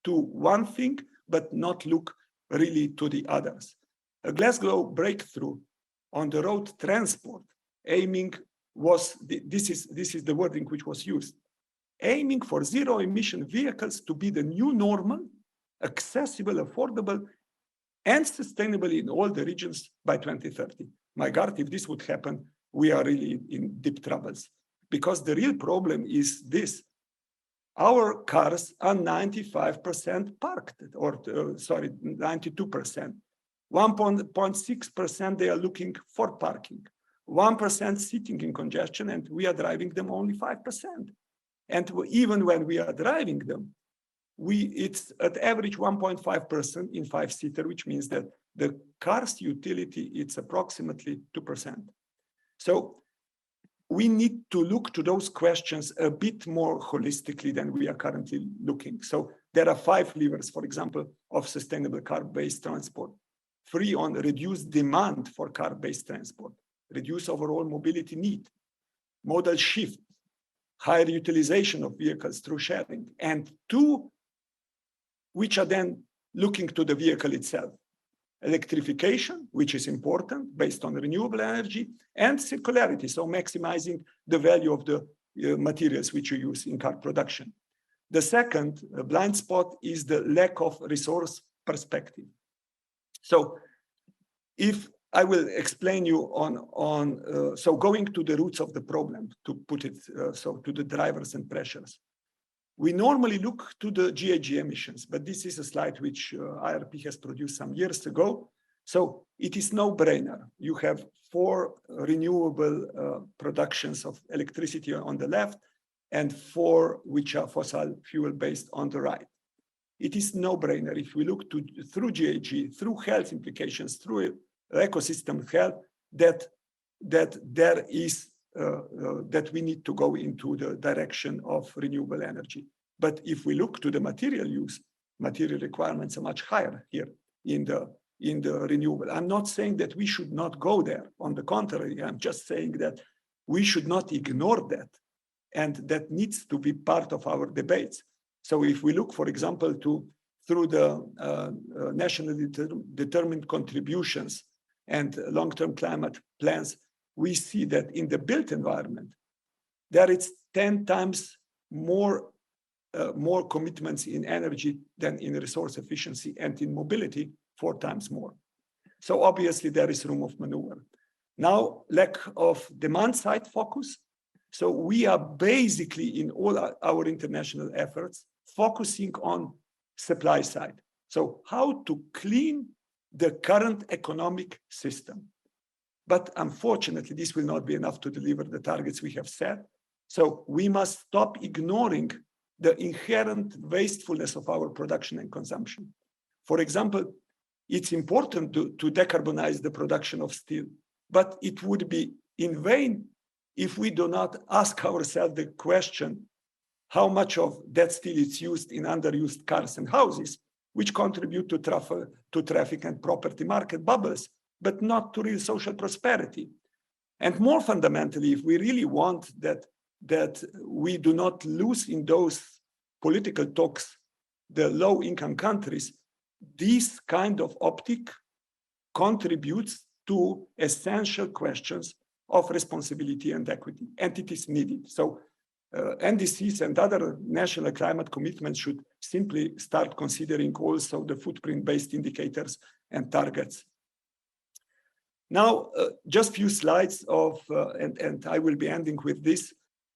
to one thing, but not look really to the others. A Glasgow breakthrough on the road transport, aiming was, this is the wording which was used, aiming for zero emission vehicles to be the new normal, accessible, affordable, and sustainable in all the regions by 2030. My God, if this would happen, we are really in deep troubles, because the real problem is this. Our cars are 95% parked, or 92%. 1.6% they are looking for parking, 1% sitting in congestion, and we are driving them only 5%. And even when we are driving them, it's at average 1.5% in 5-seater, which means that the car's utility, it's approximately 2%. So we need to look to those questions a bit more holistically than we are currently looking. So there are 5 levers, for example, of sustainable car-based transport. 3 on reduced demand for car-based transport, reduce overall mobility need, modal shift, higher utilization of vehicles through sharing, and 2, which are then looking to the vehicle itself. Electrification, which is important based on renewable energy, and circularity, so maximizing the value of the materials which you use in car production. The second blind spot is the lack of resource perspective. So if I will explain you so going to the roots of the problem, to put it so to the drivers and pressures. We normally look to the GHG emissions, but this is a slide which IRP has produced some years ago. So it is no-brainer. You have 4 renewable productions of electricity on the left and 4 which are fossil fuel-based on the right. It is no-brainer if we look through GHG, through health implications, through ecosystem health, that there is that we need to go into the direction of renewable energy. But if we look to the material use, material requirements are much higher here in the renewable. I'm not saying that we should not go there. On the contrary, I'm just saying that we should not ignore that, and that needs to be part of our debates. So if we look, for example, through the nationally determined contributions and long-term climate plans, we see that in the built environment, there is 10 times more commitments in energy than in resource efficiency, and in mobility, 4 times more. So obviously there is room of maneuver. Now, lack of demand side focus. So we are basically in all our international efforts focusing on supply side. So how to clean the current economic system. But unfortunately, this will not be enough to deliver the targets we have set. So we must stop ignoring the inherent wastefulness of our production and consumption. For example, it's important to decarbonize the production of steel, but it would be in vain if we do not ask ourselves the question, how much of that steel is used in underused cars and houses, which contribute to traffic and property market bubbles, but not to real social prosperity. And more fundamentally, if we really want that we do not lose in those political talks the low-income countries, this kind of optic contributes to essential questions of responsibility and equity, and it is needed. So NDCs and other national climate commitments should simply start considering also the footprint-based indicators and targets. Now, just a few slides of, and I will be ending with this,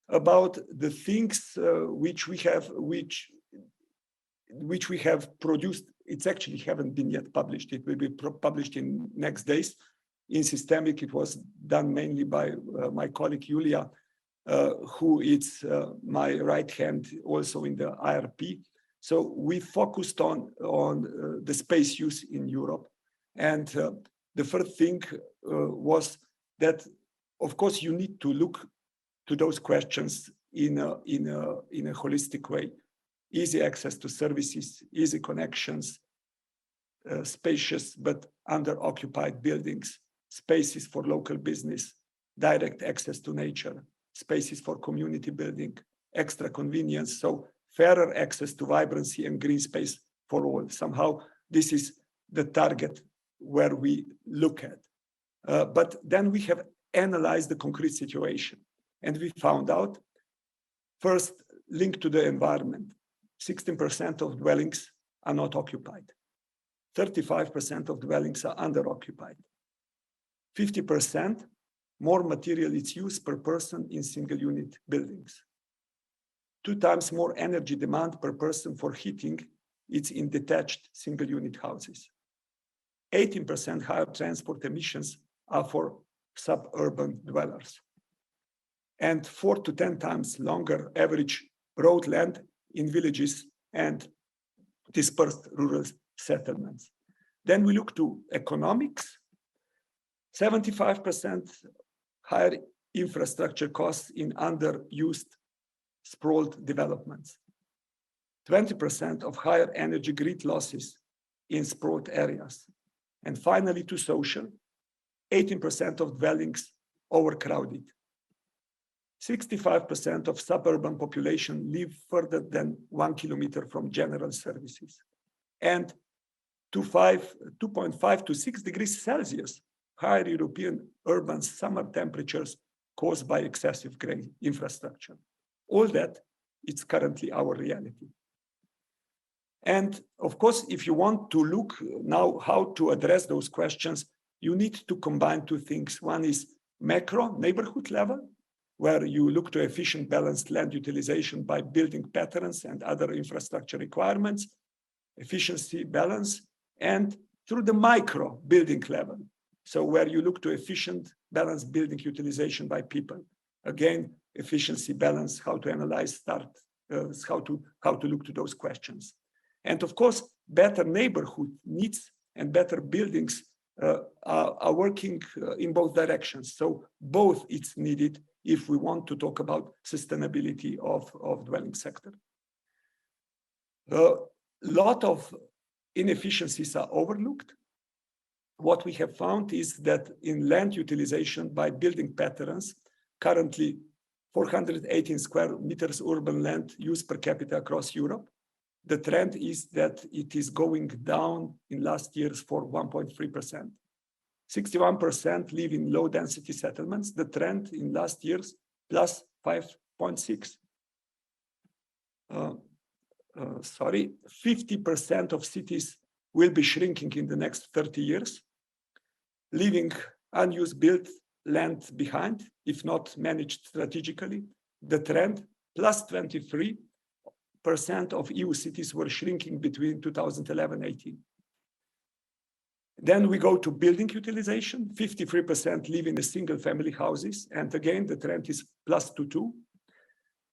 about the things which we have produced. It's actually haven't been yet published. It will be published in next days. In Systemic, it was done mainly by my colleague Julia, who is my right hand also in the IRP. So we focused on the space use in Europe. And the first thing was that, of course, you need to look to those questions in a holistic way. Easy access to services, easy connections, spacious but under-occupied buildings, spaces for local business, direct access to nature, spaces for community building, extra convenience, so fairer access to vibrancy and green space for all. Somehow, this is the target where we look at. But then we have analyzed the concrete situation, and we found out, first, linked to the environment, 16% of dwellings are not occupied. 35% of dwellings are under-occupied. 50% more material is used per person in single-unit buildings. 2 times more energy demand per person for heating is in detached single-unit houses. 18% higher transport emissions are for suburban dwellers, and 4 to 10 times longer average road length in villages and dispersed rural settlements. Then we look to economics, 75% higher infrastructure costs in underused, sprawled developments, 20% of higher energy grid losses in sprawled areas. And finally, to social, 18% of dwellings overcrowded. 65% of suburban population live further than 1 kilometer from general services. And 2.5 to 6 degrees Celsius, higher European urban summer temperatures caused by excessive grey infrastructure. All that is currently our reality. And of course, if you want to look now how to address those questions, you need to combine two things. One is macro neighborhood level, where you look to efficient balanced land utilization by building patterns and other infrastructure requirements, efficiency balance, and through the micro building level. So where you look to efficient balanced building utilization by people. Again, efficiency balance, how to analyze, how to look to those questions. And of course, better neighborhood needs and better buildings are working in both directions. So both it's needed if we want to talk about sustainability of dwelling sector. A lot of inefficiencies are overlooked. What we have found is that in land utilization by building patterns, currently 418 square meters urban land use per capita across Europe. The trend is that it is going down in last years for 1.3%. 61% live in low density settlements. The trend in last years plus 5.6. 50% of cities will be shrinking in the next 30 years, leaving unused built land behind, if not managed strategically. The trend plus 23% of EU cities were shrinking between 2011 and 18. Then we go to building utilization. 53% live in single family houses. And again, the trend is plus 2.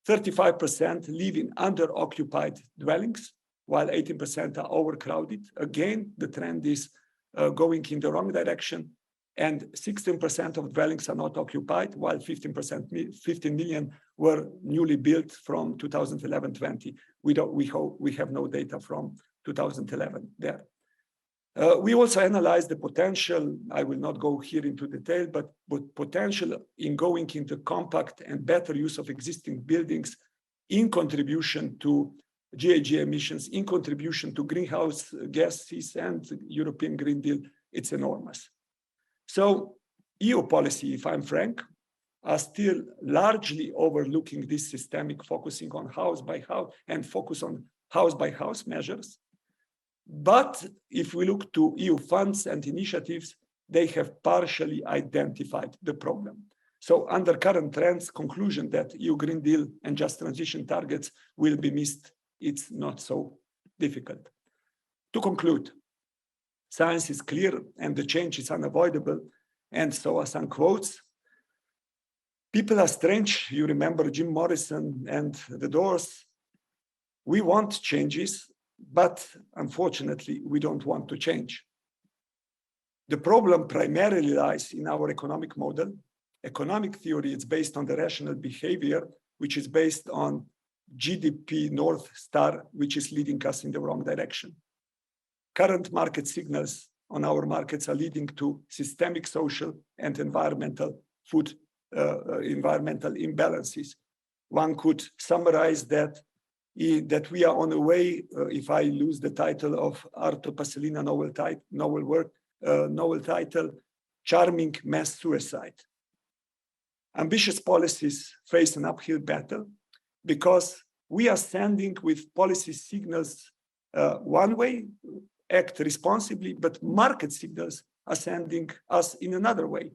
35% live in under-occupied dwellings, while 18% are overcrowded. Again, the trend is going in the wrong direction. And 16% of dwellings are not occupied, while 15 million were newly built from 2011-20. We have no data from 2011 there. We also analyzed the potential, I will not go here into detail, but potential in going into compact and better use of existing buildings in contribution to GHG emissions, in contribution to greenhouse gases and European Green Deal, it's enormous. So EU policy, if I'm frank, are still largely overlooking this systemic focusing on house by house and focus on house by house measures. But if we look to EU funds and initiatives, they have partially identified the problem. So under current trends, conclusion that EU Green Deal and just transition targets will be missed, it's not so difficult. To conclude, science is clear and the change is unavoidable. And so are some quotes. People are strange. You remember Jim Morrison and the Doors. We want changes, but unfortunately, we don't want to change. The problem primarily lies in our economic model. Economic theory is based on the rational behavior, which is based on GDP North Star, which is leading us in the wrong direction. Current market signals on our markets are leading to systemic social and environmental imbalances. One could summarize that we are on the way, if I lose the title of Arto Pasolina novel title, Charming Mass Suicide. Ambitious policies face an uphill battle because we are sending with policy signals one way, act responsibly, but market signals are sending us in another way.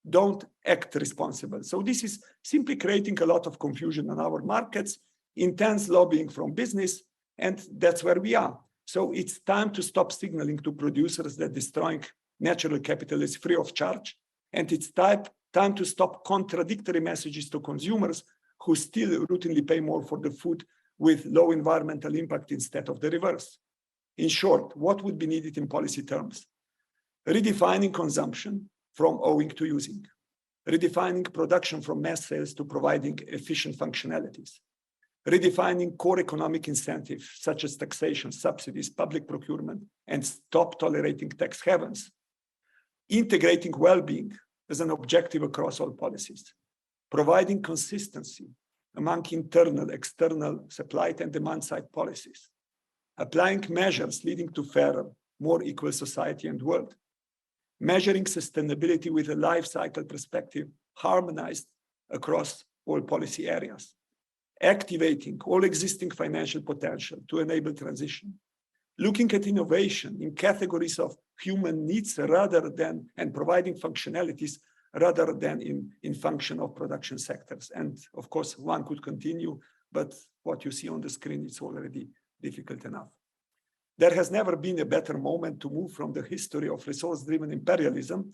Don't act responsible. So this is simply creating a lot of confusion on our markets, intense lobbying from business, and that's where we are. So it's time to stop signaling to producers that destroying natural capital is free of charge. And it's time to stop contradictory messages to consumers who still routinely pay more for the food with low environmental impact instead of the reverse. In short, what would be needed in policy terms? Redefining consumption from owing to using. Redefining production from mass sales to providing efficient functionalities. Redefining core economic incentives such as taxation, subsidies, public procurement, and stop tolerating tax havens. Integrating well-being as an objective across all policies. Providing consistency among internal, external, supply and demand side policies. Applying measures leading to fairer, more equal society and world. Measuring sustainability with a life cycle perspective harmonized across all policy areas. Activating all existing financial potential to enable transition. Looking at innovation in categories of human needs rather than, and providing functionalities rather than in function of production sectors. And of course, one could continue, but what you see on the screen is already difficult enough. There has never been a better moment to move from the history of resource-driven imperialism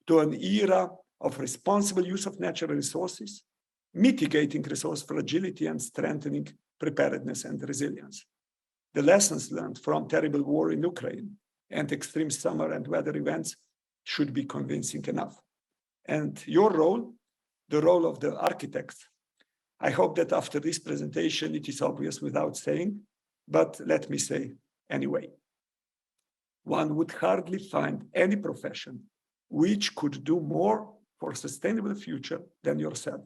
to an era of responsible use of natural resources, mitigating resource fragility and strengthening preparedness and resilience. The lessons learned from terrible war in Ukraine and extreme summer and weather events should be convincing enough. And your role, the role of the architects, I hope that after this presentation, it is obvious without saying, but let me say anyway. One would hardly find any profession which could do more for a sustainable future than yourself.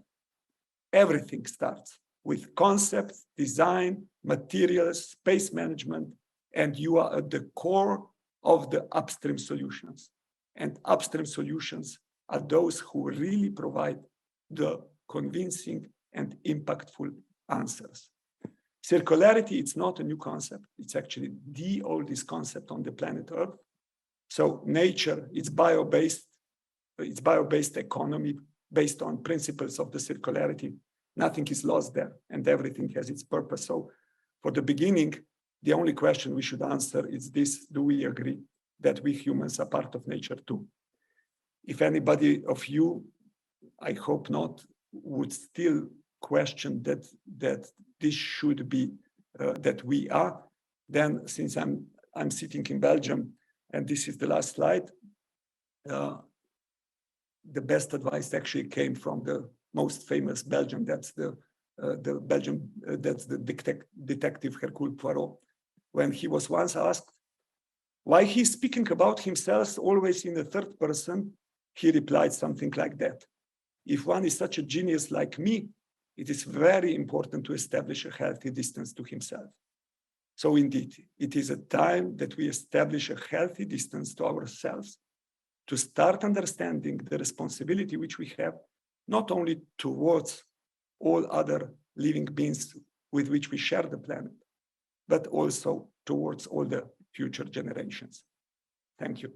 Everything starts with concepts, design, materials, space management, and you are at the core of the upstream solutions. And upstream solutions are those who really provide the convincing and impactful answers. Circularity, it's not a new concept. It's actually the oldest concept on the planet Earth. So nature, it's bio-based economy based on principles of the circularity. Nothing is lost there and everything has its purpose. So for the beginning, the only question we should answer is this: do we agree that we humans are part of nature too? If anybody of you, I hope not, would still question that this should be, that we are, then since I'm sitting in Belgium, and this is the last slide, the best advice actually came from the most famous Belgian, that's the detective Hercule Poirot, when he was once asked why he's speaking about himself always in the third person. He replied something like that: if one is such a genius like me, it is very important to establish a healthy distance to himself. So indeed, it is a time that we establish a healthy distance to ourselves, to start understanding the responsibility which we have, not only towards all other living beings with which we share the planet, but also towards all the future generations. Thank you.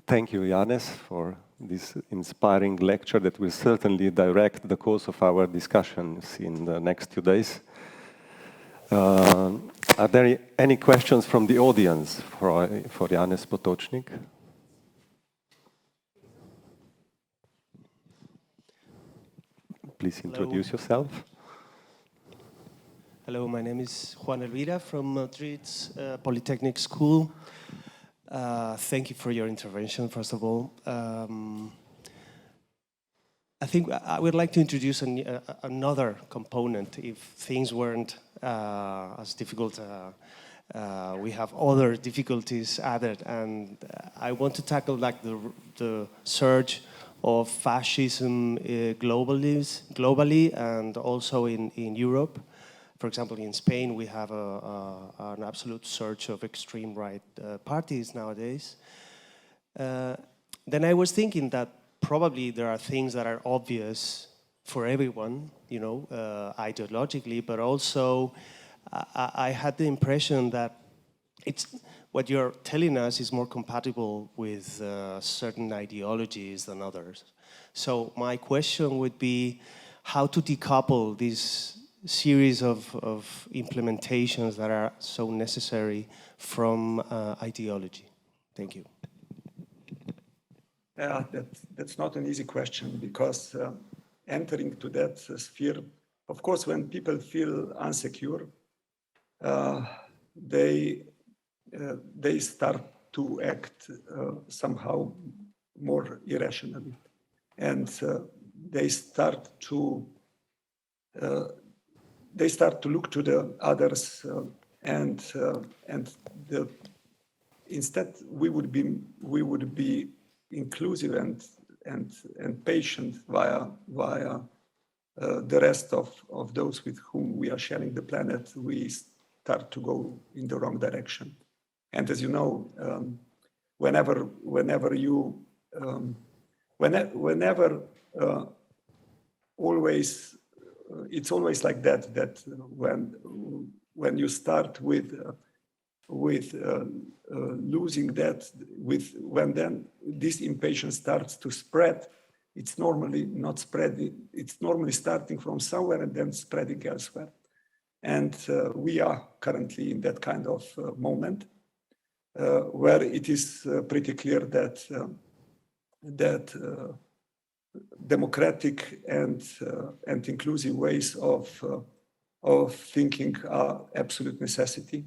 Thank you, Janez, for this inspiring lecture that will certainly direct the course of our discussions in the next 2 days. Are there any questions from the audience for Janez Potočnik? Please introduce yourself.
Hello, my name is Juan Elvira from Madrid's Polytechnic School. Thank you for your intervention, first of all. I think I would like to introduce another component. If things weren't as difficult, we have other difficulties added, and I want to tackle like the surge of fascism globally and also in Europe. For example, in Spain, we have an absolute surge of extreme right parties nowadays. Then I was thinking that probably there are things that are obvious for everyone, you know, ideologically, but also I had the impression that what you're telling us is more compatible with certain ideologies than others. So my question would be how to decouple this series of implementations that are so necessary from ideology. Thank you.
Yeah, that's not an easy question, because entering to that sphere, of course, when people feel insecure, they start to act somehow more irrationally, and they start to look to the others, and instead we would be inclusive and patient via the rest of those with whom we are sharing the planet. We start to go in the wrong direction. And as you know, it's always like that when you start with losing that, when then this impatience starts to spread, it's normally not spreading, it's normally starting from somewhere and then spreading elsewhere. And we are currently in that kind of moment where it is pretty clear that democratic and inclusive ways of thinking are absolute necessity.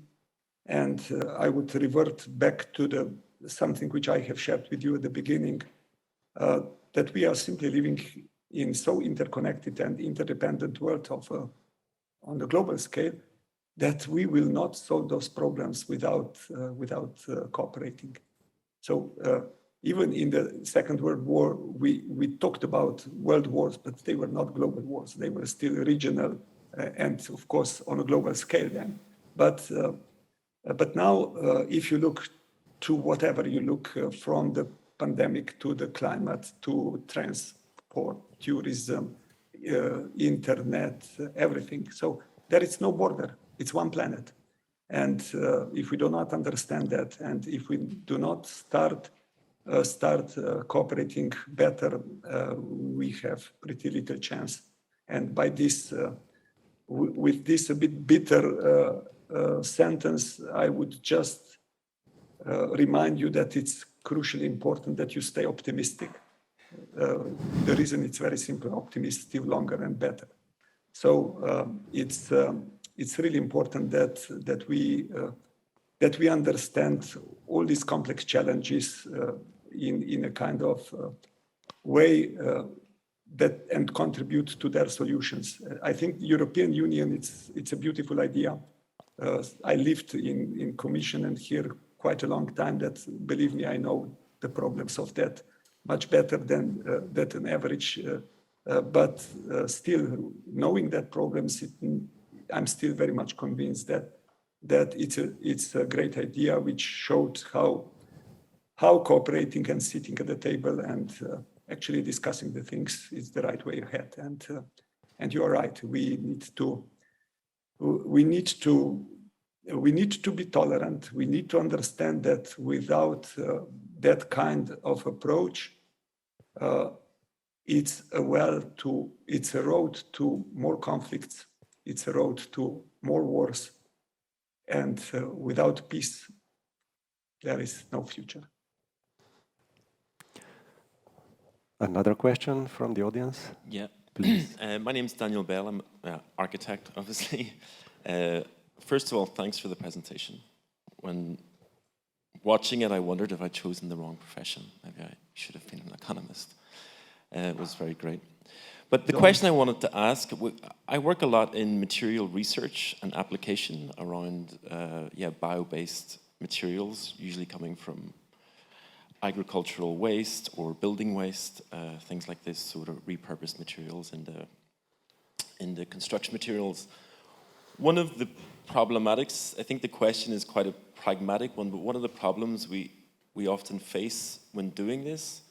And I would revert back to something which I have shared with you at the beginning, that we are simply living in so interconnected and interdependent world on the global scale that we will not solve those problems without cooperating. So even in the Second World War, we talked about world wars, but they were not global wars. They were still regional and, of course, on a global scale then. But now, if you look to whatever you look, from the pandemic to the climate to transport, tourism, internet, everything. So there is no border. It's one planet. And if we do not understand that, and if we do not start cooperating better, we have pretty little chance. And by this, with this a bit bitter sentence, I would just remind you that it's crucially important that you stay optimistic. The reason it's very simple: optimists live longer and better. So it's really important that we understand all these complex challenges in a kind of way that and contribute to their solutions. I think the European Union, it's a beautiful idea. I lived in Commission and here quite a long time. That, believe me, I know the problems of that much better than an average. But still, knowing that problems, I'm still very much convinced that it's a great idea, which showed how cooperating and sitting at the table and actually discussing the things is the right way ahead. And you are right. We need to be tolerant. We need to understand that without that kind of approach, it's a road to more conflicts. It's a road to more wars. And without peace, there is no future.
Another question from the audience?
Yeah,
please.
My name is Daniel Bell. I'm an architect, obviously. First of all, thanks for the presentation. When watching it, I wondered if I'd chosen the wrong profession. Maybe I should have been an economist. It was very great. But the question I wanted to ask, I work a lot in material research and application around bio-based materials, usually coming from agricultural waste or building waste, things like this, sort of repurposed materials in the construction materials. One of the problematics, I think the question is quite a pragmatic one, but one of the problems we often face when doing this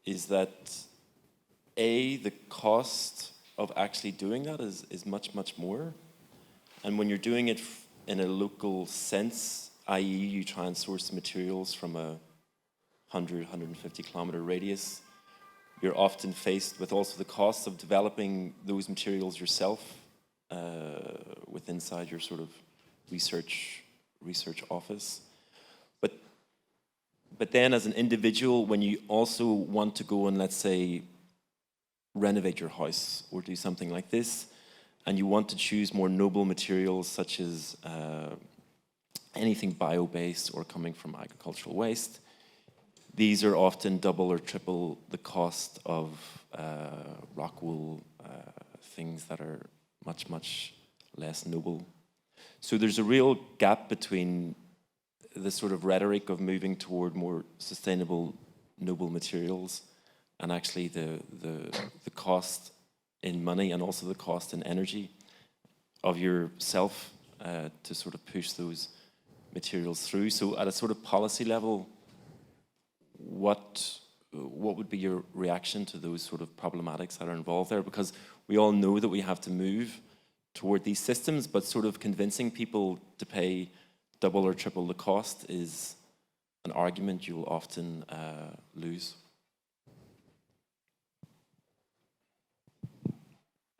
is that the cost of actually doing that is much, much more. And when you're doing it in a local sense, i.e. you try and source the materials from a 100, 150 kilometer radius, you're often faced with also the costs of developing those materials yourself with inside your sort of research office. But then as an individual, when you also want to go and, let's say, renovate your house or do something like this, and you want to choose more noble materials such as anything bio-based or coming from agricultural waste, these are often double or triple the cost of rock wool, things that are much, much less noble. So there's a real gap between the sort of rhetoric of moving toward more sustainable, noble materials and actually the cost in money and also the cost in energy of yourself to sort of push those materials through. So at a sort of policy level, what would be your reaction to those sort of problematics that are involved there? Because we all know that we have to move toward these systems, but sort of convincing people to pay double or triple the cost is an argument you will often lose.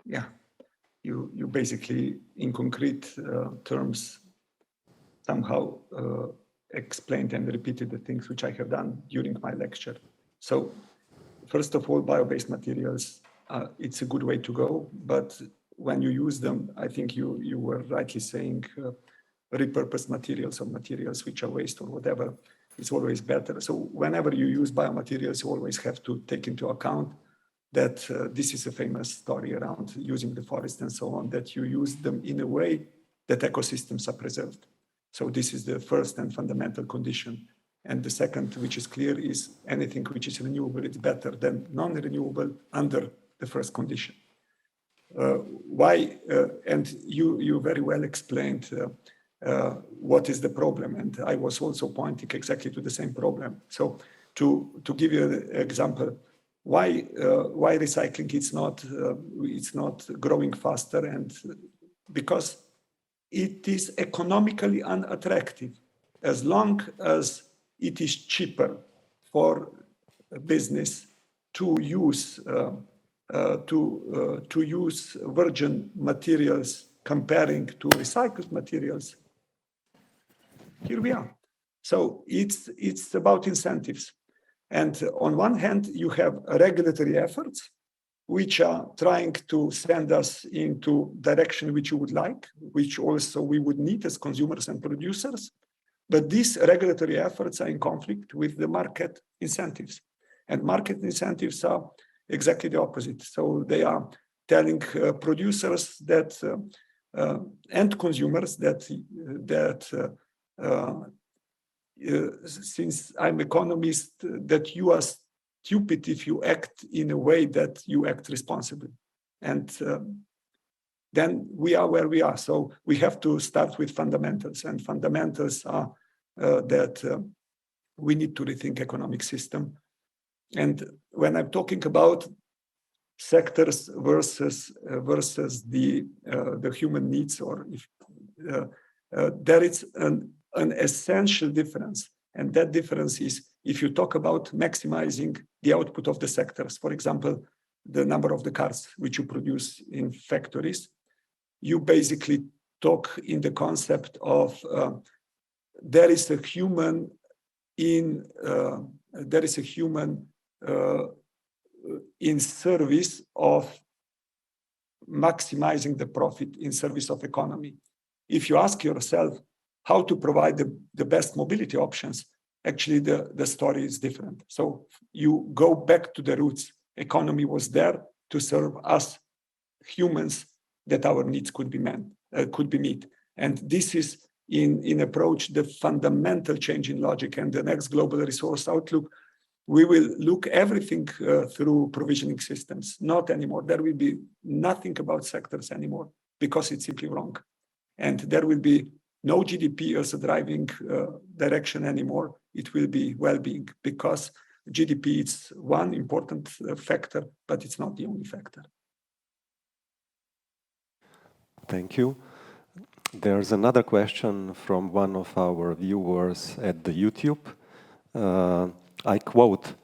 Yeah, you basically, in concrete terms, somehow explained and repeated the things which I have done during my lecture. So, first of all, bio-based materials, it's a good way to go, but when you use them, I think you were rightly saying, repurposed materials or materials which are waste or whatever, is always better. So whenever you use biomaterials, you always have to take into account that this is a famous story around using the forest and so on, that you use them in a way that ecosystems are preserved. So this is the first and fundamental condition. And the second, which is clear, is anything which is renewable, it's better than non-renewable under the first condition. Why? And you very well explained what is the problem, and I was also pointing exactly to the same problem. So to give you an example, why recycling it's not growing faster, and because it is economically unattractive. As long as it is cheaper for a business to use virgin materials comparing to recycled materials, here we are. So it's about incentives. And on one hand, you have regulatory efforts, which are trying to send us into direction which you would like, which also we would need as consumers and producers. But these regulatory efforts are in conflict with the market incentives. And market incentives are exactly the opposite. So they are telling producers that and consumers that since I'm economist, that you are stupid if you act in a way that you act responsibly. And then we are where we are. So we have to start with fundamentals, and fundamentals are that we need to rethink economic system. And when I'm talking about sectors versus the human needs, or if there is an essential difference, and that difference is if you talk about maximizing the output of the sectors, for example, the number of the cars which you produce in factories, you basically talk in the concept of there is a human in service of maximizing the profit in service of economy. If you ask yourself how to provide the best mobility options, actually the story is different. So you go back to the roots. Economy was there to serve us humans that our needs could be met. And this is in approach the fundamental change in logic. And the next global resource outlook, we will look everything through provisioning systems. Not anymore. There will be nothing about sectors anymore because it's simply wrong. And there will be no GDP as a driving direction anymore. It will be well-being, because GDP is one important factor, but it's not the only factor.
Thank you. There's another question from one of our viewers at the YouTube. I quote,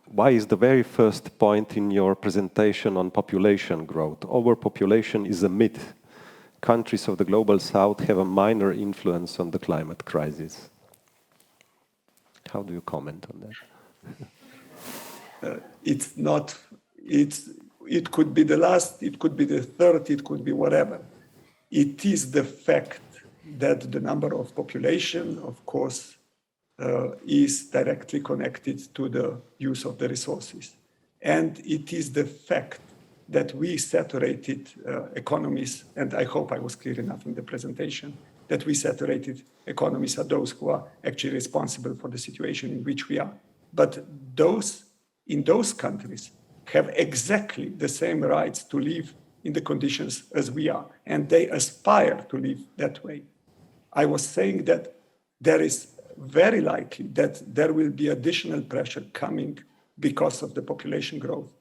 "Why is the very first point in your presentation on population growth? Overpopulation is a myth. Countries of the global south have a minor influence on the climate crisis." How do you comment on that?
It's not, it could be the last, it could be the third, it could be whatever. It is the fact that the number of population, of course, is directly connected to the use of the resources. And it is the fact that we saturated economies, and I hope I was clear enough in the presentation, that we saturated economies are those who are actually responsible for the situation in which we are. But those in those countries have exactly the same rights to live in the conditions as we are, and they aspire to live that way. I was saying that there is very likely that there will be additional pressure coming because of the population growth.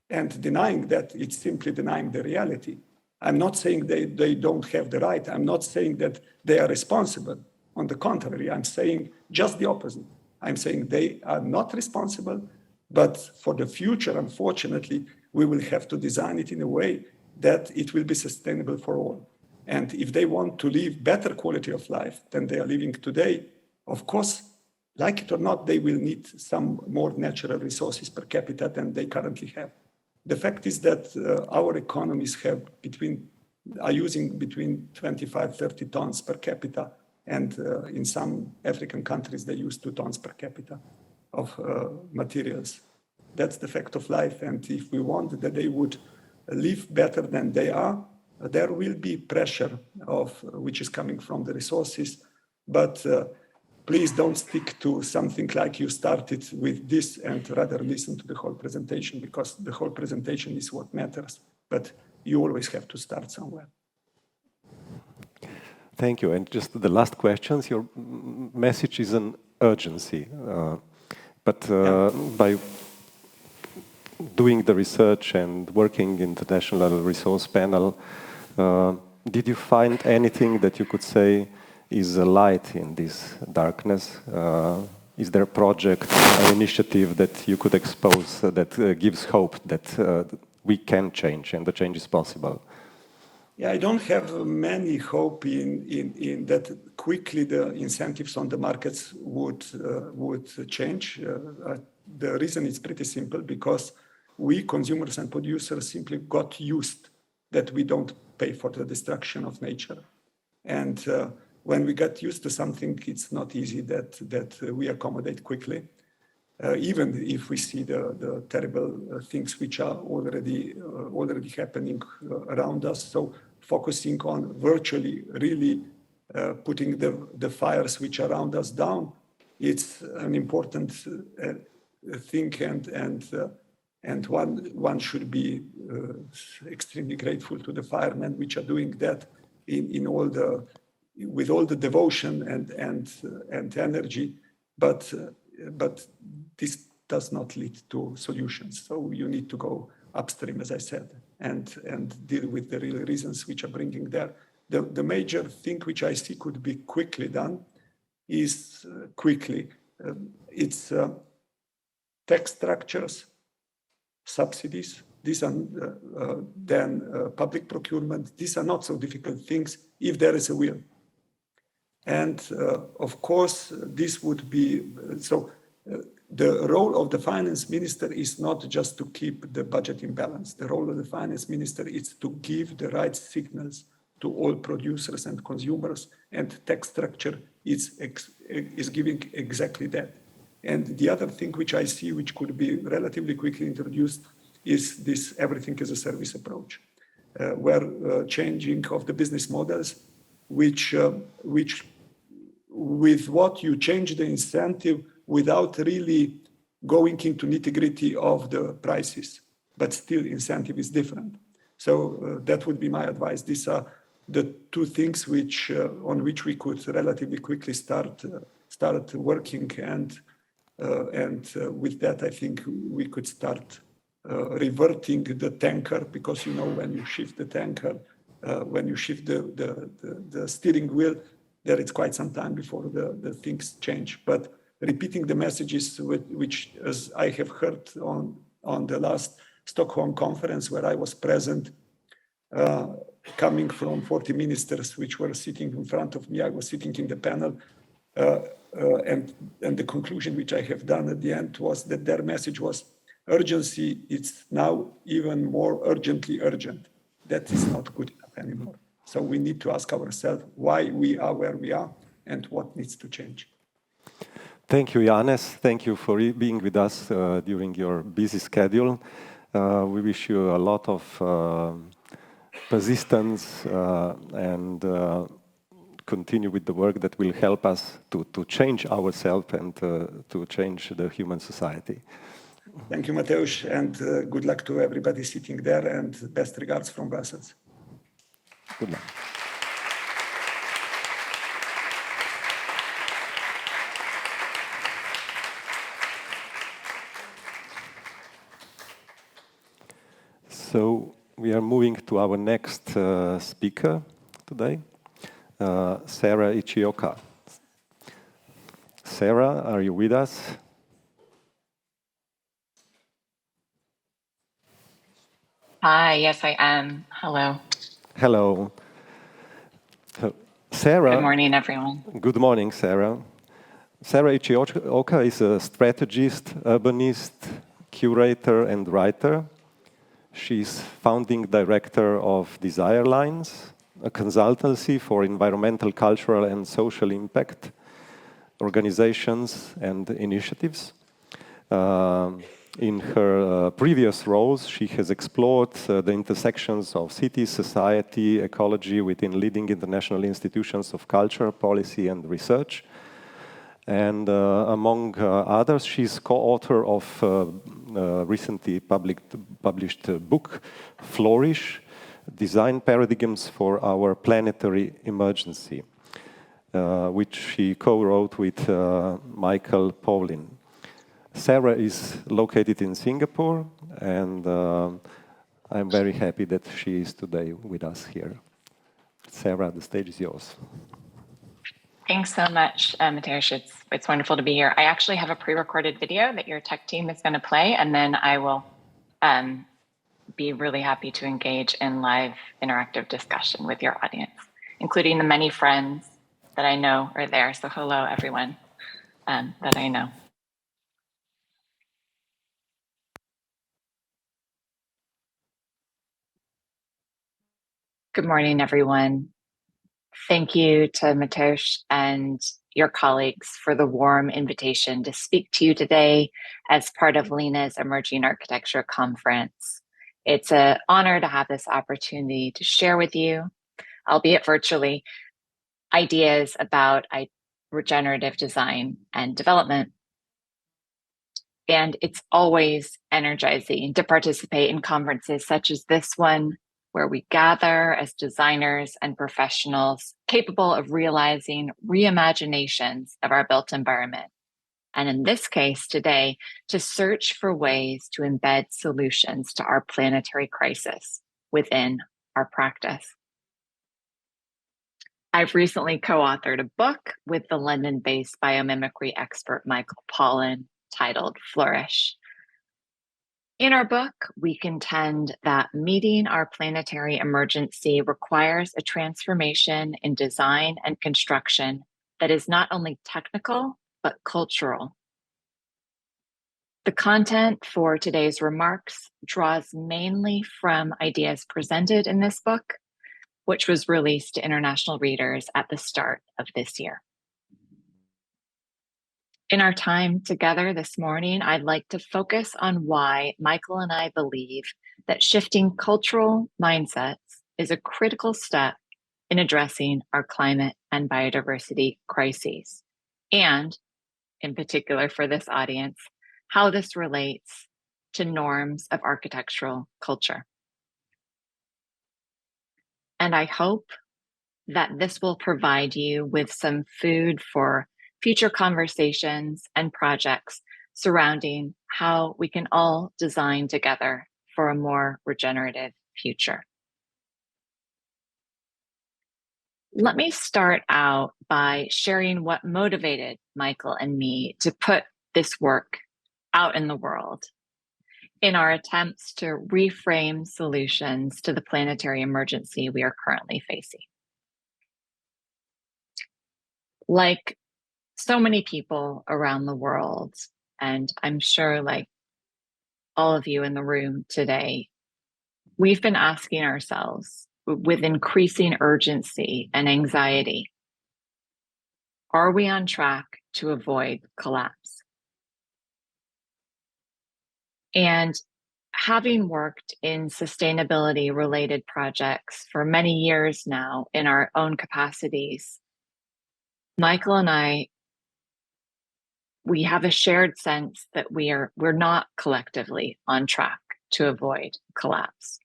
And denying that, it's simply denying the reality. I'm not saying they don't have the right. I'm not saying that they are responsible. On the contrary, I'm saying just the opposite. I'm saying they are not responsible, but for the future, unfortunately, we will have to design it in a way that it will be sustainable for all. And if they want to live better quality of life than they are living today, of course, like it or not, they will need some more natural resources per capita than they currently have. The fact is that our economies are using between 25, 30 tons per capita, and in some African countries, they use 2 tons per capita of materials. That's the fact of life. And if we want that they would live better than they are, there will be pressure which is coming from the resources. But please don't stick to something like you started with this and rather listen to the whole presentation, because the whole presentation is what matters. But you always have to start somewhere.
Thank you. And just the last questions. Your message is an urgency. By doing the research and working in the National Resource Panel, did you find anything that you could say is a light in this darkness? Is there a project, an initiative that you could expose that gives hope that we can change and the change is possible?
Yeah, I don't have many hope in that quickly the incentives on the markets would change. The reason is pretty simple, because we consumers and producers simply got used that we don't pay for the destruction of nature. And when we get used to something, it's not easy that we accommodate quickly, even if we see the terrible things which are already happening around us. So focusing on virtually really putting the fires which are around us down, it's an important thing, and one should be extremely grateful to the firemen which are doing that with all the devotion and energy, but this does not lead to solutions. So you need to go upstream, as I said, and deal with the real reasons which are bringing there. The major thing which I see could be quickly done is it's tax structures, subsidies. These are then public procurement. These are not so difficult things if there is a will. And of course, this would be so. The role of the finance minister is not just to keep the budget in balance. The role of the finance minister is to give the right signals to all producers and consumers, and tax structure is giving exactly that. And the other thing which I see, which could be relatively quickly introduced, is this everything as a service approach, where changing of the business models, which with what you change the incentive without really going into nitty-gritty of the prices, but still incentive is different. So that would be my advice. These are the two things on which we could relatively quickly start working, and with that, I think we could start reverting the tanker, because when you shift the tanker, when you shift the steering wheel, there it's quite some time before the things change. But repeating the messages which as I have heard on the last Stockholm conference where I was present, coming from 40 ministers which were sitting in front of me, I was sitting in the panel, and the conclusion which I have done at the end was that their message was urgency, it's now even more urgently urgent. That is not good enough anymore. So we need to ask ourselves why we are where we are and what needs to change.
Thank you, Janez. Thank you for being with us during your busy schedule. We wish you a lot of persistence and continue with the work that will help us to change ourselves and to change the human society.
Thank you, Matevž, and good luck to everybody sitting there, and best regards from Brussels.
Good luck. So we are moving to our next speaker today, Sarah Ichioka. Sarah, are you with us?
Hi, yes, I am. Hello.
Hello. Sarah.
Good morning, everyone.
Good morning, Sarah. Sarah Ichioka is a strategist, urbanist, curator, and writer. She's founding director of Desire Lines, a consultancy for environmental, cultural, and social impact organizations and initiatives. In her previous roles, she has explored the intersections of city, society, ecology within leading international institutions of culture, policy, and research. And among others, she's co-author of recently published book, Flourish, Design Paradigms for Our Planetary Emergency, which she co-wrote with Michael Paulin. Sarah is located in Singapore, and I'm very happy that she is today with us here. Sarah, the stage is yours.
Thanks so much, Matej. It's wonderful to be here. I actually have a pre-recorded video that your tech team is going to play, and then I will be really happy to engage in live interactive discussion with your audience, including the many friends that I know are there. So hello, everyone that I know. Good morning, everyone. Thank you to Matej and your colleagues for the warm invitation to speak to you today as part of LINA's Emerging Architecture Conference. It's an honor to have this opportunity to share with you, albeit virtually, ideas about regenerative design and development. And it's always energizing to participate in conferences such as this one, where we gather as designers and professionals capable of realizing reimaginations of our built environment. And in this case today, to search for ways to embed solutions to our planetary crisis within our practice. I've recently co-authored a book with the London-based biomimicry expert Michael Paulin titled Flourish. In our book, we contend that meeting our planetary emergency requires a transformation in design and construction that is not only technical, but cultural. The content for today's remarks draws mainly from ideas presented in this book, which was released to international readers at the start of this year. In our time together this morning, I'd like to focus on why Michael and I believe that shifting cultural mindsets is a critical step in addressing our climate and biodiversity crises, and in particular for this audience, how this relates to norms of architectural culture. And I hope that this will provide you with some food for future conversations and projects surrounding how we can all design together for a more regenerative future. Let me start out by sharing what motivated Michael and me to put this work out in the world in our attempts to reframe solutions to the planetary emergency we are currently facing. Like so many people around the world, and I'm sure like all of you in the room today, we've been asking ourselves with increasing urgency and anxiety, are we on track to avoid collapse? And having worked in sustainability-related projects for many years now in our own capacities, Michael and I, we have a shared sense that we're not collectively on track to avoid collapse.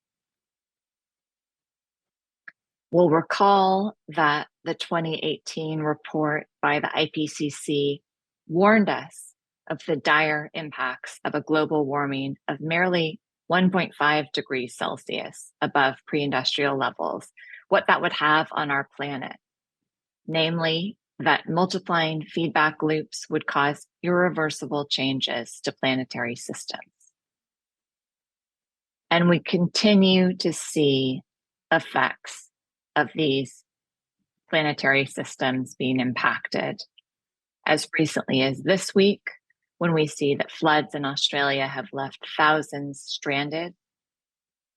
We'll recall that the 2018 report by the IPCC warned us of the dire impacts of a global warming of merely 1.5 degrees Celsius above pre-industrial levels, what that would have on our planet. Namely, that multiplying feedback loops would cause irreversible changes to planetary systems. And we continue to see effects of these planetary systems being impacted. As recently as this week, when we see that floods in Australia have left thousands stranded,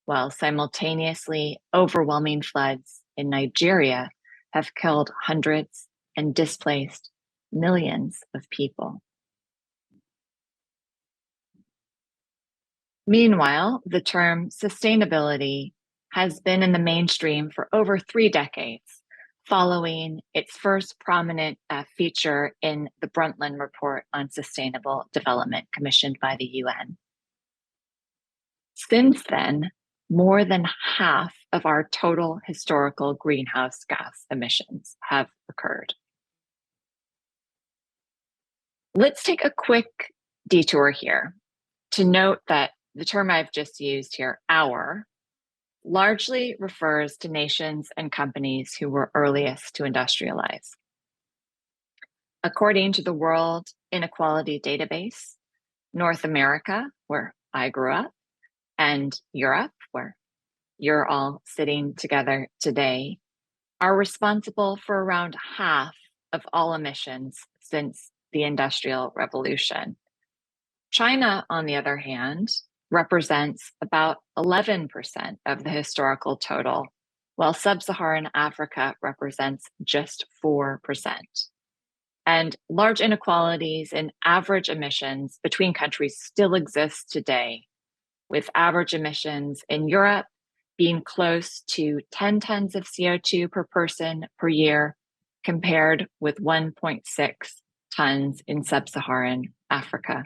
while simultaneously overwhelming floods in Nigeria have killed hundreds and displaced millions of people. Meanwhile, the term sustainability has been in the mainstream for over 3 decades, following its first prominent feature in the Brundtland Report on Sustainable Development commissioned by the UN. Since then, more than half of our total historical greenhouse gas emissions have occurred. Let's take a quick detour here to note that the term I've just used here, our, largely refers to nations and companies who were earliest to industrialize. According to the World Inequality Database, North America, where I grew up, and Europe, where you're all sitting together today, are responsible for around half of all emissions since the Industrial Revolution. China, on the other hand, represents about 11% of the historical total, while sub-Saharan Africa represents just 4%. And large inequalities in average emissions between countries still exist today, with average emissions in Europe being close to 10 tons of CO2 per person per year, compared with 1.6 tons in sub-Saharan Africa.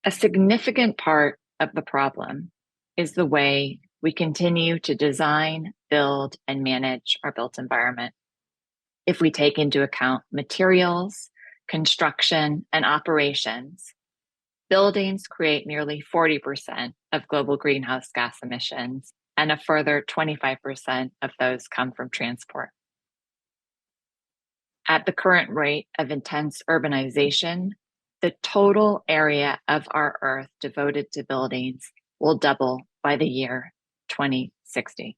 A significant part of the problem is the way we continue to design, build, and manage our built environment. If we take into account materials, construction, and operations, buildings create nearly 40% of global greenhouse gas emissions, and a further 25% of those come from transport. At the current rate of intense urbanization, the total area of our Earth devoted to buildings will double by the year 2060.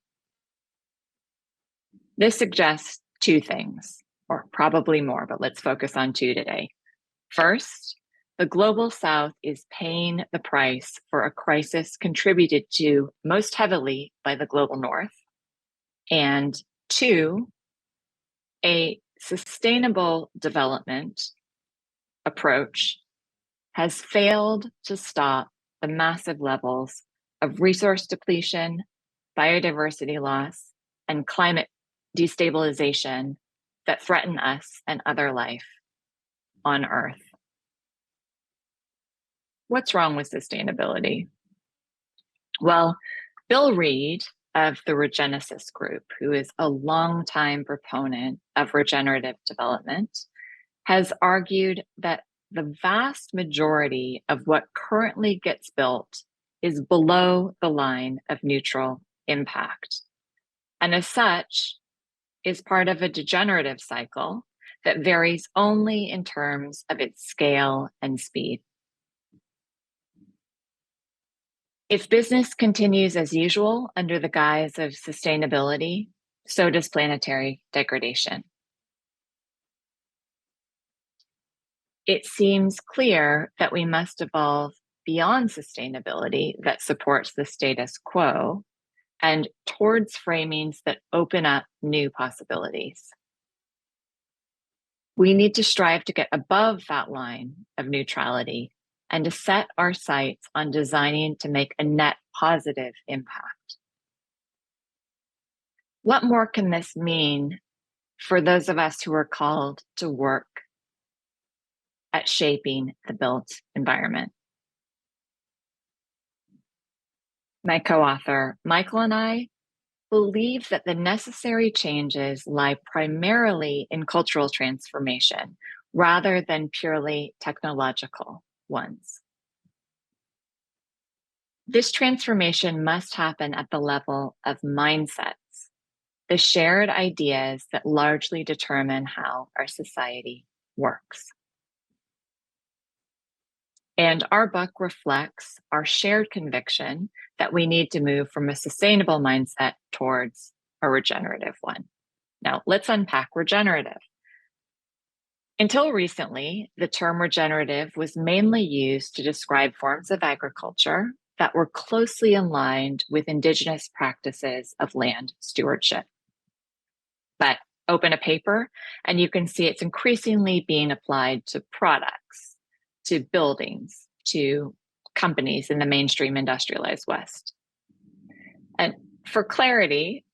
This suggests 2 things, or probably more, but let's focus on 2 today. First, the global South is paying the price for a crisis contributed to most heavily by the global North. And 2, a sustainable development approach has failed to stop the massive levels of resource depletion, biodiversity loss, and climate destabilization that threaten us and other life on Earth. What's wrong with sustainability? Well, Bill Reed of the Regenesis Group, who is a longtime proponent of regenerative development, has argued that the vast majority of what currently gets built is below the line of neutral impact, and as such is part of a degenerative cycle that varies only in terms of its scale and speed. If business continues as usual under the guise of sustainability, so does planetary degradation. It seems clear that we must evolve beyond sustainability that supports the status quo and towards framings that open up new possibilities. We need to strive to get above that line of neutrality and to set our sights on designing to make a net positive impact. What more can this mean for those of us who are called to work at shaping the built environment? My co-author, Michael, and I believe that the necessary changes lie primarily in cultural transformation rather than purely technological ones. This transformation must happen at the level of mindsets, the shared ideas that largely determine how our society works. And our book reflects our shared conviction that we need to move from a sustainable mindset towards a regenerative one. Now, let's unpack regenerative. Until recently, the term regenerative was mainly used to describe forms of agriculture that were closely aligned with indigenous practices of land stewardship. But open a paper and you can see it's increasingly being applied to products, to buildings, to companies in the mainstream industrialized West. And for clarity,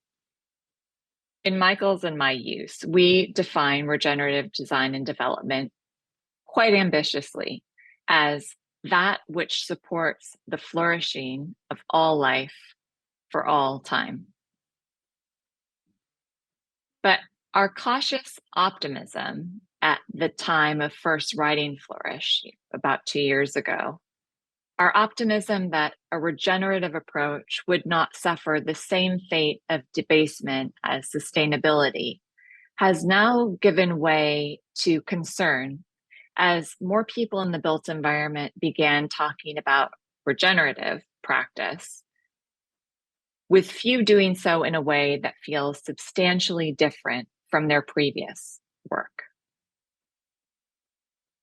in Michael's and my use, we define regenerative design and development quite ambitiously as that which supports the flourishing of all life for all time. But our cautious optimism at the time of first writing Flourish, about 2 years ago, our optimism that a regenerative approach would not suffer the same fate of debasement as sustainability has now given way to concern as more people in the built environment began talking about regenerative practice, with few doing so in a way that feels substantially different from their previous work.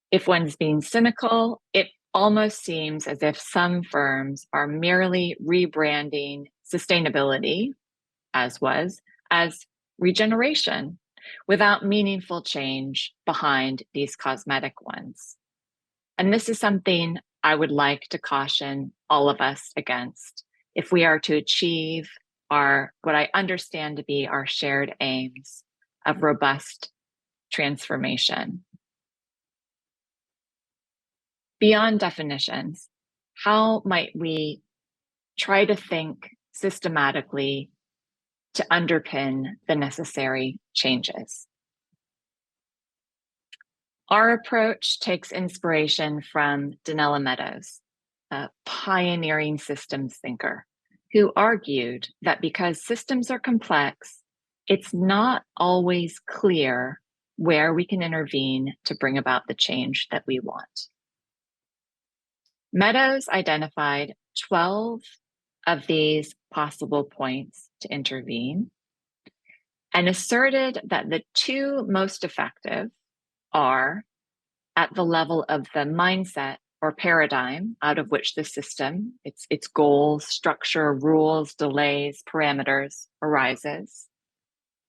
If one's being cynical, it almost seems as if some firms are merely rebranding sustainability, as regeneration, without meaningful change behind these cosmetic ones. And this is something I would like to caution all of us against if we are to achieve what I understand to be our shared aims of robust transformation. Beyond definitions, how might we try to think systematically to underpin the necessary changes? Our approach takes inspiration from Donella Meadows, a pioneering systems thinker, who argued that because systems are complex, it's not always clear where we can intervene to bring about the change that we want. Meadows identified 12 of these possible points to intervene and asserted that the two most effective are at the level of the mindset or paradigm out of which the system, its goals, structure, rules, delays, parameters arises,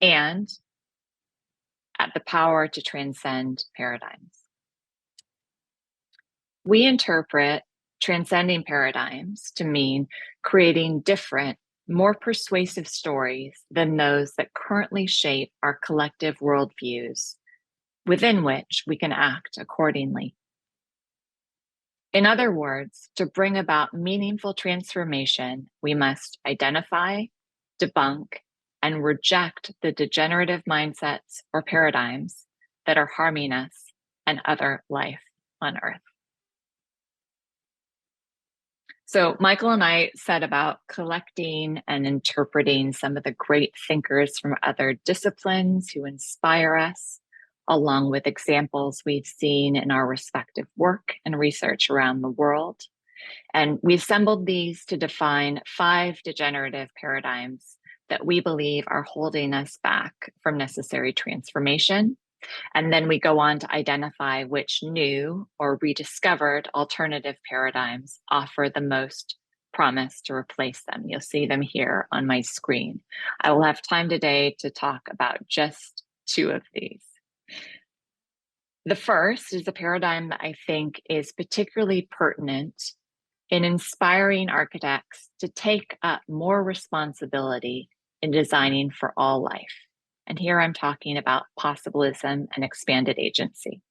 and at the power to transcend paradigms. We interpret transcending paradigms to mean creating different, more persuasive stories than those that currently shape our collective worldviews, within which we can act accordingly. In other words, to bring about meaningful transformation, we must identify, debunk, and reject the degenerative mindsets or paradigms that are harming us and other life on Earth. So Michael and I set about collecting and interpreting some of the great thinkers from other disciplines who inspire us, along with examples we've seen in our respective work and research around the world. And we assembled these to define 5 degenerative paradigms that we believe are holding us back from necessary transformation. And then we go on to identify which new or rediscovered alternative paradigms offer the most promise to replace them. You'll see them here on my screen. I will have time today to talk about just 2 of these. The first is a paradigm that I think is particularly pertinent in inspiring architects to take up more responsibility in designing for all life. And here I'm talking about possibilism and expanded agency.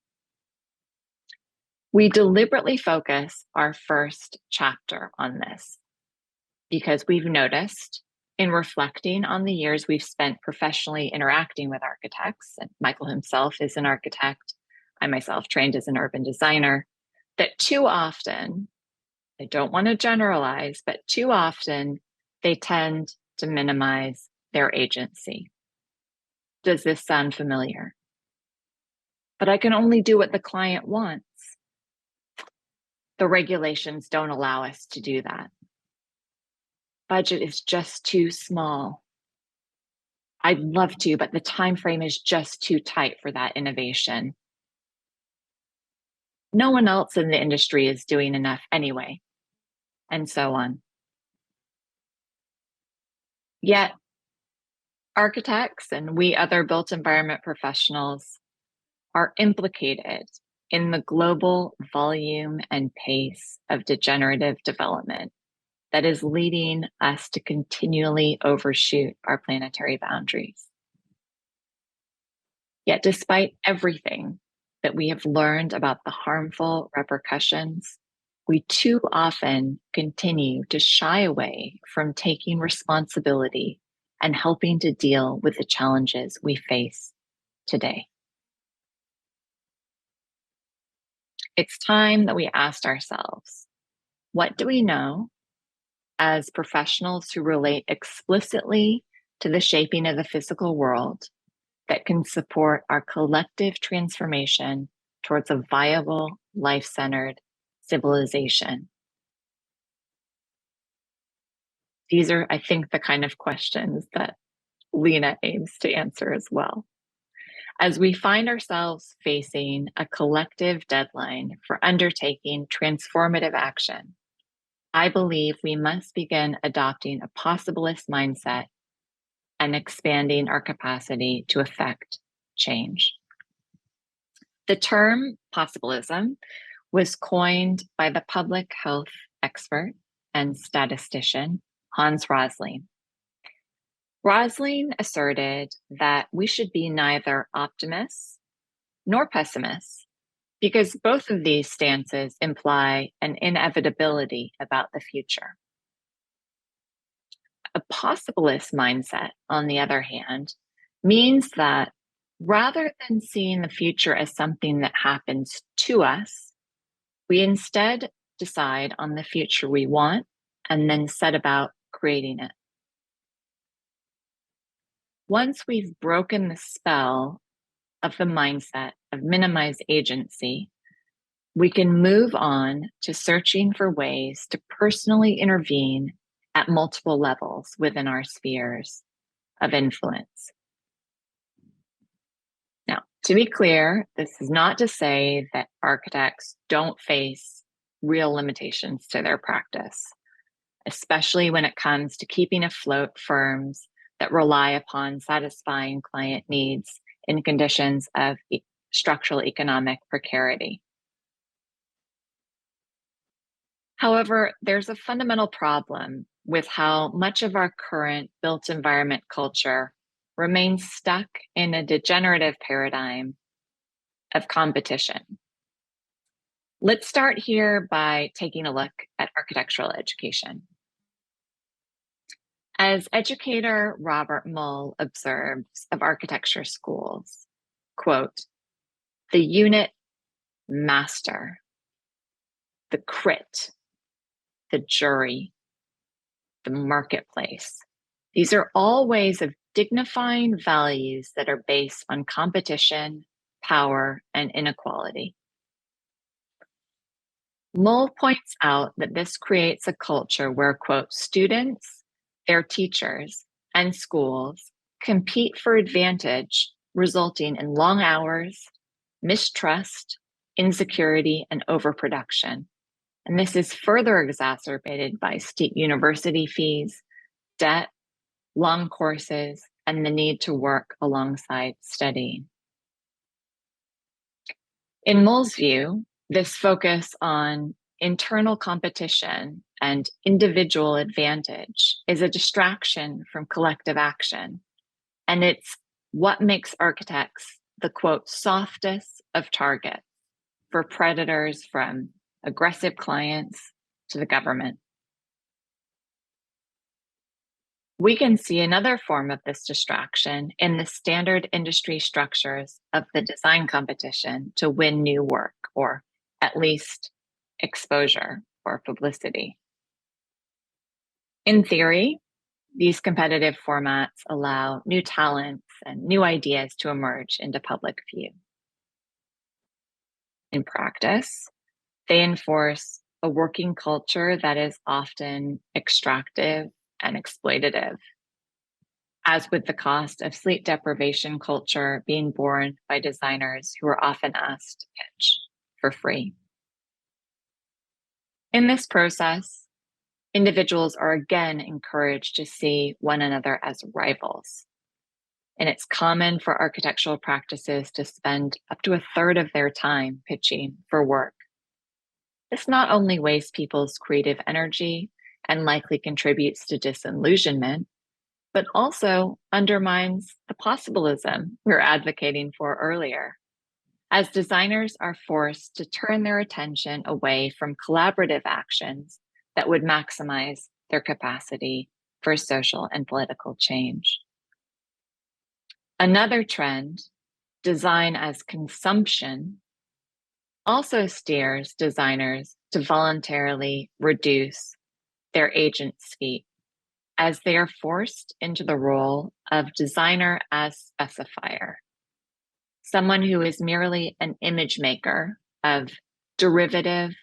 We deliberately focus our first chapter on this because we've noticed in reflecting on the years we've spent professionally interacting with architects, and Michael himself is an architect, I myself trained as an urban designer, that too often, I don't want to generalize, but too often they tend to minimize their agency. Does this sound familiar? But I can only do what the client wants. The regulations don't allow us to do that. Budget is just too small. I'd love to, but the time frame is just too tight for that innovation. No one else in the industry is doing enough anyway, and so on. Yet, architects and we other built environment professionals are implicated in the global volume and pace of degenerative development that is leading us to continually overshoot our planetary boundaries. Yet, despite everything that we have learned about the harmful repercussions, we too often continue to shy away from taking responsibility and helping to deal with the challenges we face today. It's time that we asked ourselves, what do we know as professionals who relate explicitly to the shaping of the physical world that can support our collective transformation towards a viable, life-centered civilization? These are, I think, the kind of questions that LINA aims to answer as well. As we find ourselves facing a collective deadline for undertaking transformative action, I believe we must begin adopting a possibilist mindset and expanding our capacity to affect change. The term possibilism was coined by the public health expert and statistician Hans Rosling. Rosling asserted that we should be neither optimists nor pessimists because both of these stances imply an inevitability about the future. A possibilist mindset, on the other hand, means that rather than seeing the future as something that happens to us, we instead decide on the future we want and then set about creating it. Once we've broken the spell of the mindset of minimized agency, we can move on to searching for ways to personally intervene at multiple levels within our spheres of influence. Now, to be clear, this is not to say that architects don't face real limitations to their practice, especially when it comes to keeping afloat firms that rely upon satisfying client needs in conditions of structural economic precarity. However, there's a fundamental problem with how much of our current built environment culture remains stuck in a degenerative paradigm of competition. Let's start here by taking a look at architectural education. As educator Robert Mull observes of architecture schools, quote, the unit master, the crit, the jury, the marketplace. These are all ways of dignifying values that are based on competition, power, and inequality. Mull points out that this creates a culture where, quote, students, their teachers, and schools compete for advantage, resulting in long hours, mistrust, insecurity, and overproduction. And this is further exacerbated by steep university fees, debt, long courses, and the need to work alongside studying. In Mull's view, this focus on internal competition and individual advantage is a distraction from collective action. And it's what makes architects the, quote, softest of targets for predators from aggressive clients to the government. We can see another form of this distraction in the standard industry structures of the design competition to win new work, or at least exposure or publicity. In theory, these competitive formats allow new talents and new ideas to emerge into public view. In practice, they enforce a working culture that is often extractive and exploitative, as with the cost of sleep deprivation culture being borne by designers who are often asked to pitch for free. In this process, individuals are again encouraged to see one another as rivals. And it's common for architectural practices to spend up to a third of their time pitching for work. This not only wastes people's creative energy and likely contributes to disillusionment, but also undermines the possibilism we were advocating for earlier, as designers are forced to turn their attention away from collaborative actions that would maximize their capacity for social and political change. Another trend, design as consumption, also steers designers to voluntarily reduce their agent's fee, as they are forced into the role of designer as specifier, someone who is merely an image maker of derivative,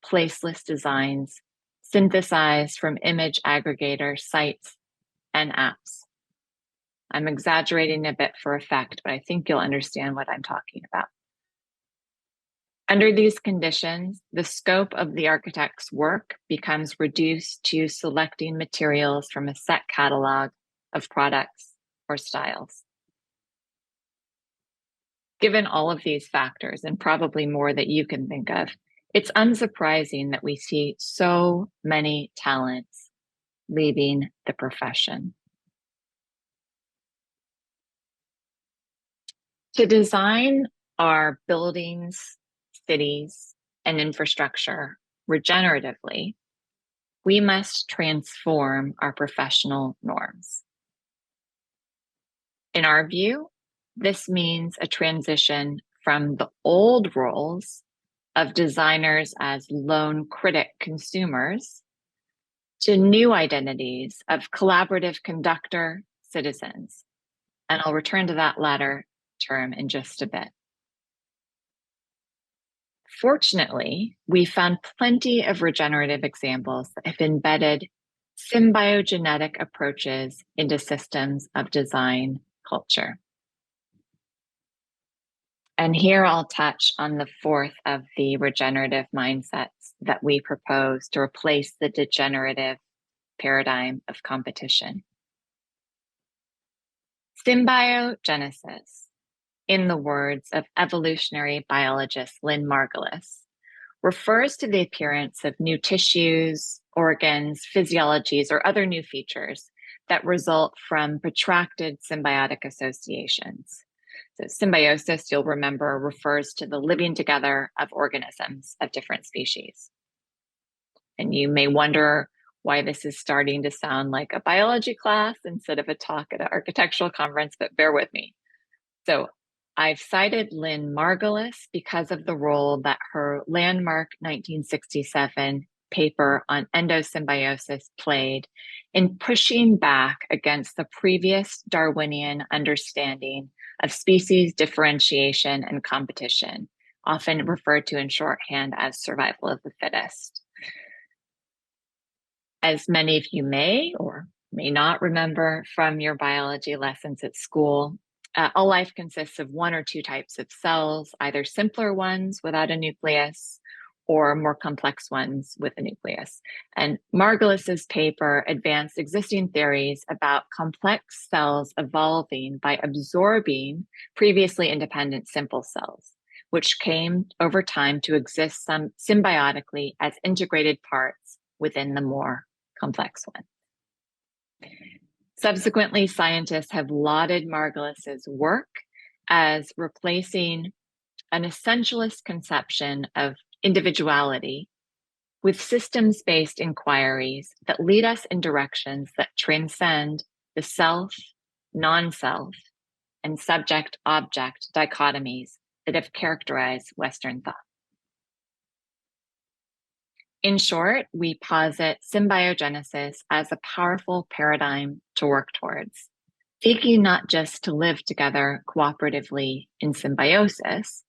placeless designs synthesized from image aggregator sites and apps. I'm exaggerating a bit for effect, but I think you'll understand what I'm talking about. Under these conditions, the scope of the architect's work becomes reduced to selecting materials from a set catalog of products or styles. Given all of these factors, and probably more that you can think of, it's unsurprising that we see so many talents leaving the profession. To design our buildings, cities, and infrastructure regeneratively, we must transform our professional norms. In our view, this means a transition from the old roles of designers as lone critic consumers to new identities of collaborative conductor citizens. And I'll return to that latter term in just a bit. Fortunately, we found plenty of regenerative examples that have embedded symbiogenetic approaches into systems of design culture. And here I'll touch on the fourth of the regenerative mindsets that we propose to replace the degenerative paradigm of competition. Symbiogenesis, in the words of evolutionary biologist LINA Margulis, refers to the appearance of new tissues, organs, physiologies, or other new features that result from protracted symbiotic associations. So symbiosis, you'll remember, refers to the living together of organisms of different species. And you may wonder why this is starting to sound like a biology class instead of a talk at an architectural conference, but bear with me. So I've cited LINA Margulis because of the role that her landmark 1967 paper on endosymbiosis played in pushing back against the previous Darwinian understanding of species differentiation and competition, often referred to in shorthand as survival of the fittest. As many of you may or may not remember from your biology lessons at school, all life consists of one or two types of cells, either simpler ones without a nucleus or more complex ones with a nucleus. And Margulis's paper advanced existing theories about complex cells evolving by absorbing previously independent simple cells, which came over time to exist symbiotically as integrated parts within the more complex one. Subsequently, scientists have lauded Margulis's work as replacing an essentialist conception of individuality with systems-based inquiries that lead us in directions that transcend the self, non-self, and subject-object dichotomies that have characterized Western thought. In short, we posit symbiogenesis as a powerful paradigm to work towards, seeking not just to live together cooperatively in symbiosis,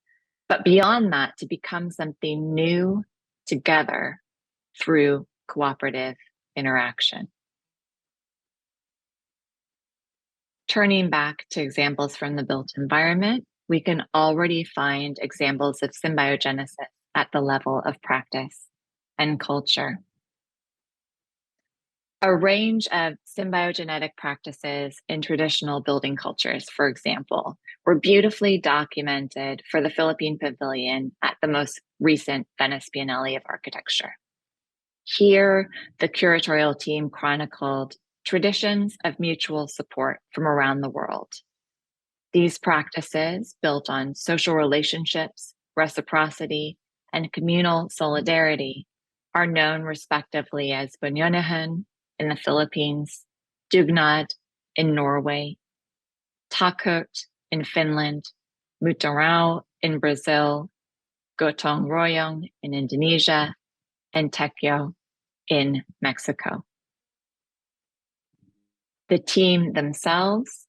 but beyond that, to become something new together through cooperative interaction. Turning back to examples from the built environment, we can already find examples of symbiogenesis at the level of practice and culture. A range of symbiogenetic practices in traditional building cultures, for example, were beautifully documented for the Philippine Pavilion at the most recent Venice Biennale of Architecture. Here, the curatorial team chronicled traditions of mutual support from around the world. These practices, built on social relationships, reciprocity, and communal solidarity, are known respectively as Bunyanahan in the Philippines, Dugnad in Norway, Takot in Finland, Mutarao in Brazil, Gotong Royong in Indonesia, and Tekyo in Mexico. The team themselves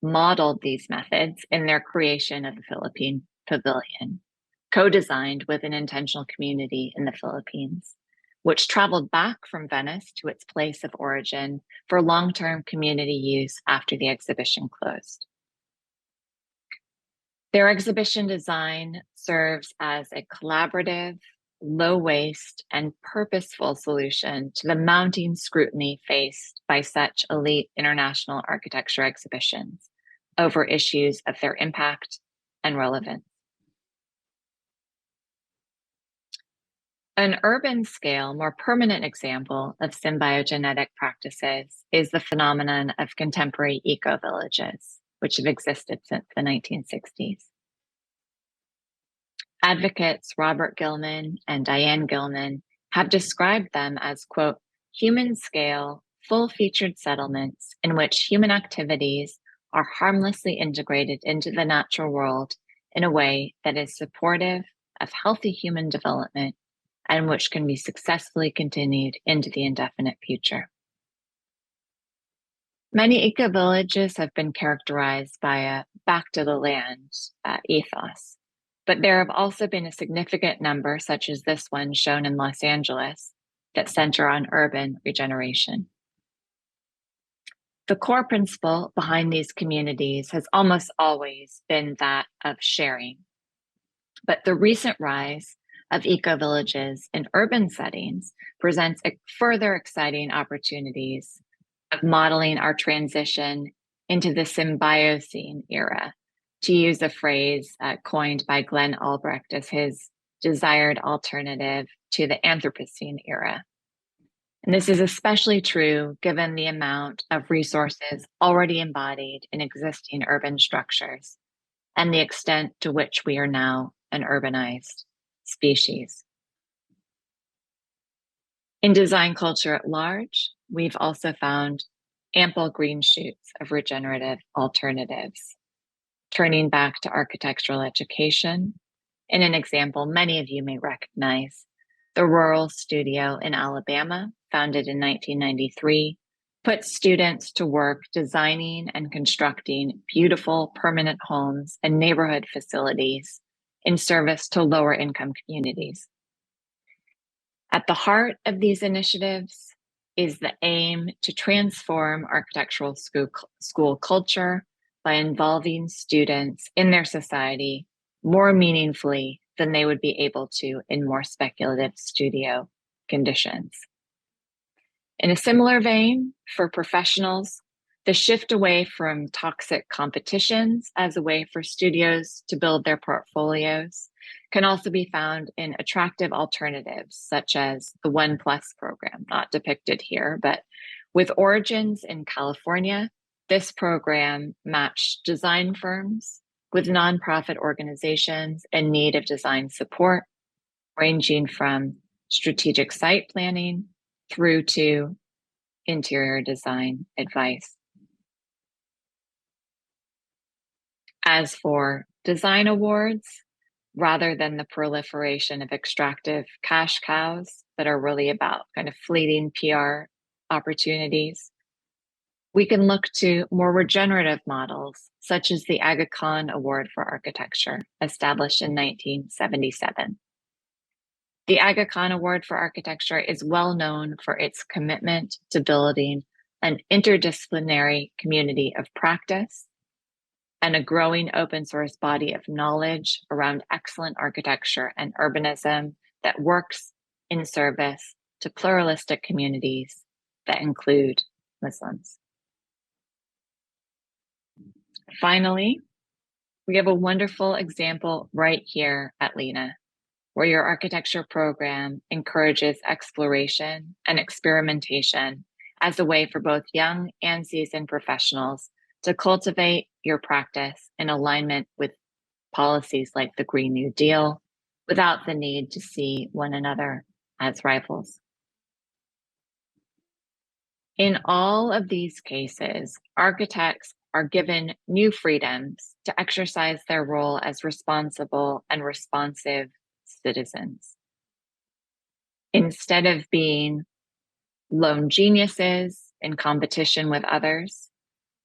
modeled these methods in their creation of the Philippine Pavilion, co-designed with an intentional community in the Philippines, which traveled back from Venice to its place of origin for long-term community use after the exhibition closed. Their exhibition design serves as a collaborative, low-waste, and purposeful solution to the mounting scrutiny faced by such elite international architecture exhibitions over issues of their impact and relevance. An urban scale, more permanent example of symbiogenetic practices is the phenomenon of contemporary eco-villages, which have existed since the 1960s. Advocates Robert Gilman and Diane Gilman have described them as, quote, human-scale, full-featured settlements in which human activities are harmlessly integrated into the natural world in a way that is supportive of healthy human development and which can be successfully continued into the indefinite future. Many eco-villages have been characterized by a back to the land ethos, but there have also been a significant number, such as this one shown in Los Angeles, that center on urban regeneration. The core principle behind these communities has almost always been that of sharing, but the recent rise of eco-villages in urban settings presents further exciting opportunities of modeling our transition into the Symbiocene era, to use a phrase coined by Glenn Albrecht as his desired alternative to the Anthropocene era. And this is especially true given the amount of resources already embodied in existing urban structures and the extent to which we are now an urbanized species. In design culture at large, we've also found ample green shoots of regenerative alternatives. Turning back to architectural education, in an example many of you may recognize, the Rural Studio in Alabama, founded in 1993, puts students to work designing and constructing beautiful permanent homes and neighborhood facilities in service to lower income communities. At the heart of these initiatives is the aim to transform architectural school culture by involving students in their society more meaningfully than they would be able to in more speculative studio conditions. In a similar vein, for professionals, the shift away from toxic competitions as a way for studios to build their portfolios can also be found in attractive alternatives, such as the 1+ program, not depicted here, but with origins in California, this program matched design firms with nonprofit organizations in need of design support, ranging from strategic site planning through to interior design advice. As for design awards, rather than the proliferation of extractive cash cows that are really about kind of fleeting PR opportunities, we can look to more regenerative models, such as the Aga Khan Award for Architecture, established in 1977. The Aga Khan Award for Architecture is well known for its commitment to building an interdisciplinary community of practice and a growing open source body of knowledge around excellent architecture and urbanism that works in service to pluralistic communities that include Muslims. Finally, we have a wonderful example right here at LINA, where your architecture program encourages exploration and experimentation as a way for both young and seasoned professionals to cultivate your practice in alignment with policies like the Green New Deal without the need to see one another as rivals. In all of these cases, architects are given new freedoms to exercise their role as responsible and responsive citizens. Instead of being lone geniuses in competition with others,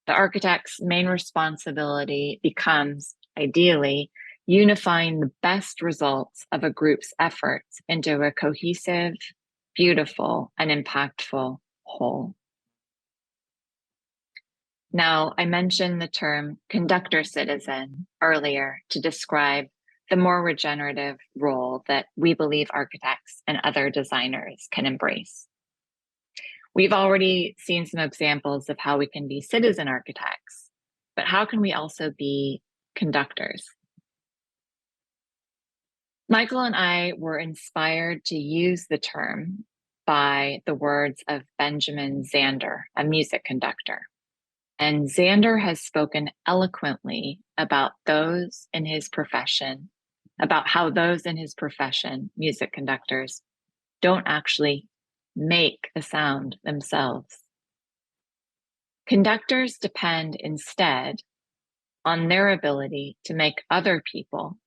the architect's main responsibility becomes, ideally, unifying the best results of a group's efforts into a cohesive, beautiful, and impactful whole. Now, I mentioned the term conductor citizen earlier to describe the more regenerative role that we believe architects and other designers can embrace. We've already seen some examples of how we can be citizen architects, but how can we also be conductors? Michael and I were inspired to use the term by the words of Benjamin Zander, a music conductor. And Zander has spoken eloquently about those in his profession, about how those in his profession, music conductors, don't actually make a sound themselves. Conductors depend instead on their ability to make other people,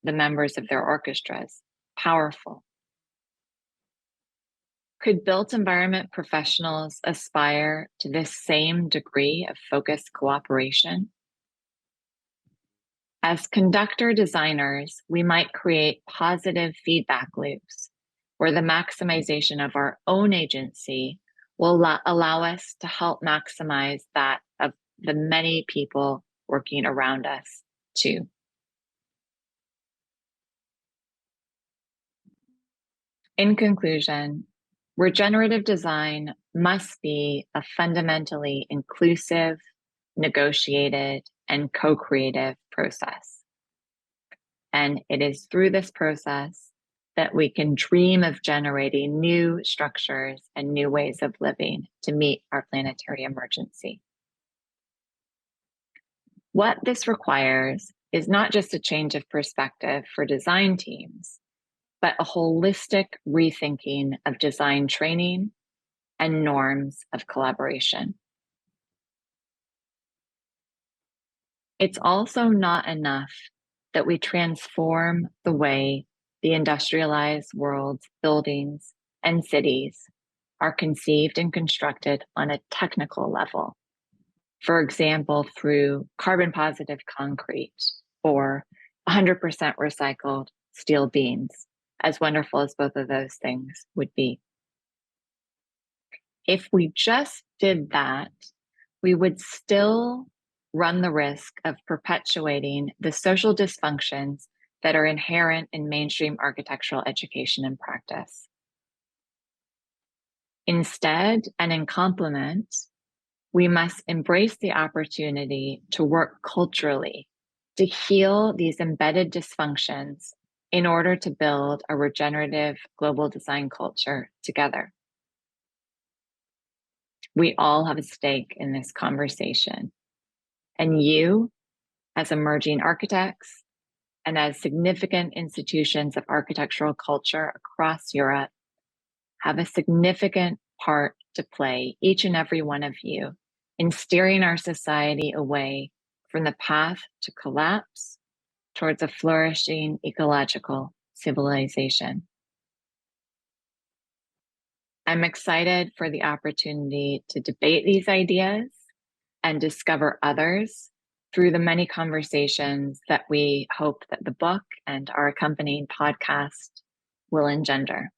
the members of their orchestras, powerful. Could built environment professionals aspire to this same degree of focused cooperation? As conductor designers, we might create positive feedback loops where the maximization of our own agency will allow us to help maximize that of the many people working around us too. In conclusion, regenerative design must be a fundamentally inclusive, negotiated, and co-creative process. And it is through this process that we can dream of generating new structures and new ways of living to meet our planetary emergency. What this requires is not just a change of perspective for design teams, but a holistic rethinking of design training and norms of collaboration. It's also not enough that we transform the way the industrialized world's buildings and cities are conceived and constructed on a technical level. For example, through carbon positive concrete or 100% recycled steel beams, as wonderful as both of those things would be. If we just did that, we would still run the risk of perpetuating the social dysfunctions that are inherent in mainstream architectural education and practice. Instead, and in complement, we must embrace the opportunity to work culturally to heal these embedded dysfunctions in order to build a regenerative global design culture together. We all have a stake in this conversation. And you, as emerging architects and as significant institutions of architectural culture across Europe, have a significant part to play, each and every one of you, in steering our society away from the path to collapse towards a flourishing ecological civilization. I'm excited for the opportunity to debate these ideas and discover others through the many conversations that we hope that the book and our accompanying podcast will engender.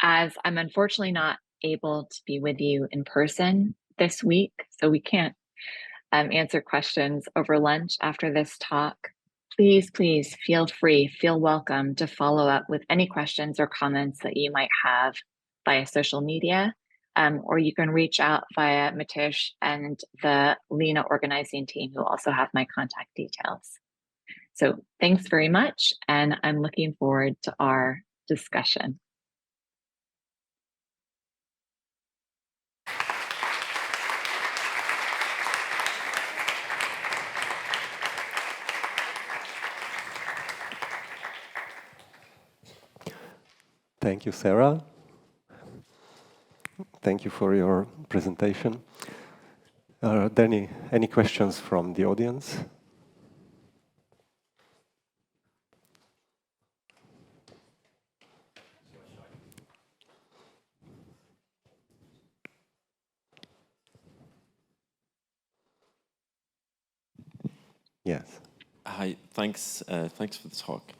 As I'm unfortunately not able to be with you in person this week, so we can't answer questions over lunch after this talk, please feel free, feel welcome to follow up with any questions or comments that you might have via social media, or you can reach out via Matevž and the LINA organizing team, who also have my contact details. So thanks very much, and I'm looking forward to our discussion.
Thank you, Sarah. Thank you for your presentation. Are there any questions from the audience? Yes.
Hi, thanks for the talk.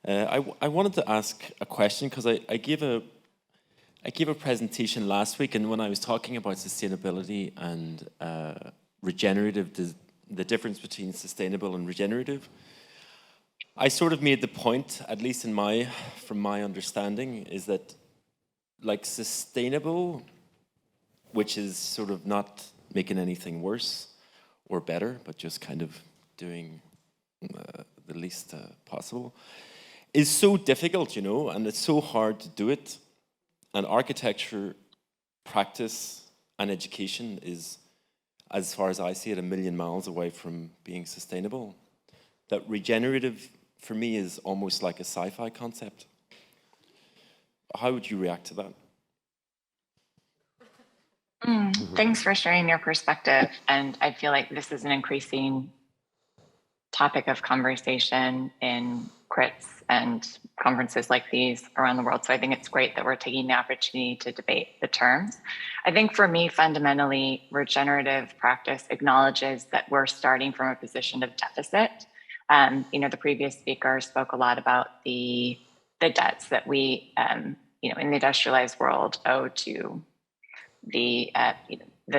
I wanted to ask a question because I gave a presentation last week, and when I was talking about sustainability and regenerative, the difference between sustainable and regenerative, I sort of made the point, at least from my understanding, is that like sustainable, which is sort of not making anything worse or better, but just kind of doing the least possible, is so difficult, you know, and it's so hard to do it. And architecture practice and education is, as far as I see it, 1,000,000 miles away from being sustainable. That regenerative, for me, is almost like a sci-fi concept. How would you react to that?
Thanks for sharing your perspective. And I feel like this is an increasing topic of conversation in crits and conferences like these around the world. So I think it's great that we're taking the opportunity to debate the terms. I think for me, fundamentally, regenerative practice acknowledges that we're starting from a position of deficit. You know, the previous speaker spoke a lot about the debts that we, you know, in the industrialized world owe to the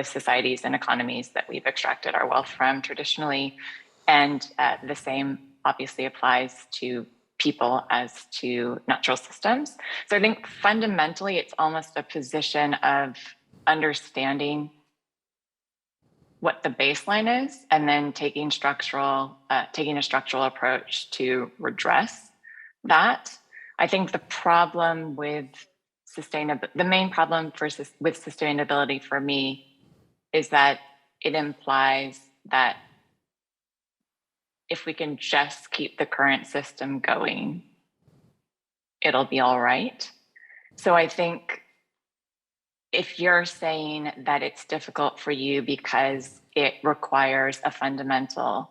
societies and economies that we've extracted our wealth from traditionally. And the same obviously applies to people as to natural systems. So I think fundamentally, it's almost a position of understanding what the baseline is, and then taking a structural approach to redress that. I think the problem with the main problem with sustainability for me is that it implies that if we can just keep the current system going, it'll be all right. So I think if you're saying that it's difficult for you because it requires a fundamental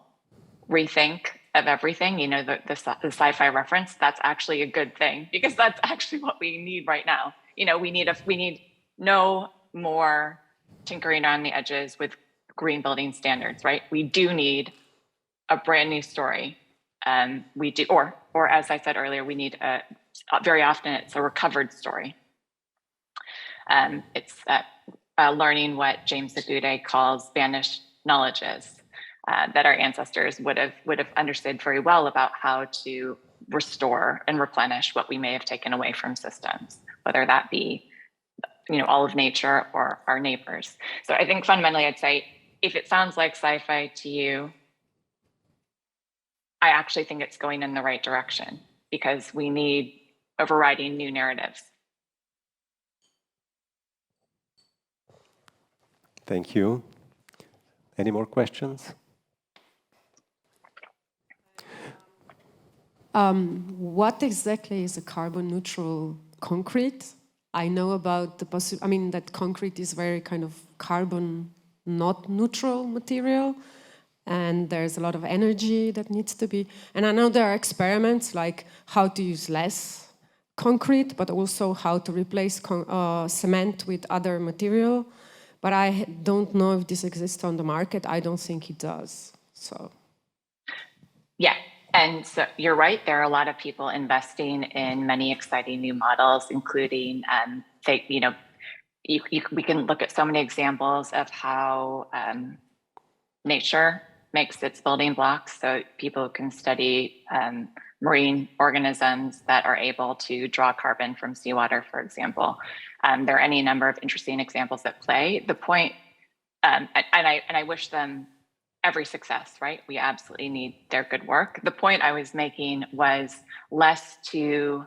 rethink of everything, you know, the sci-fi reference, that's actually a good thing, because that's actually what we need right now. You know, we need no more tinkering around the edges with green building standards, right? We do need a brand new story. We do, or as I said earlier, we need very often it's a recovered story. It's learning what James Agude calls vanished knowledges that our ancestors would have understood very well about how to restore and replenish what we may have taken away from systems, whether that be, you know, all of nature or our neighbors. So I think fundamentally I'd say, if it sounds like sci-fi to you, I actually think it's going in the right direction, because we need overriding new narratives.
Thank you. Any more questions?
What exactly is a carbon neutral concrete? I know about the I mean, that concrete is very kind of carbon not neutral material, and there's a lot of energy that needs to be, and I know there are experiments like how to use less concrete, but also how to replace cement with other material. But I don't know if this exists on the market. I don't think it does. So, yeah.
And so you're right. There are a lot of people investing in many exciting new models, including, you know, we can look at so many examples of how nature makes its building blocks. So people can study marine organisms that are able to draw carbon from seawater, for example. There are any number of interesting examples at play. The point, and I wish them every success, right? We absolutely need their good work. The point I was making was less to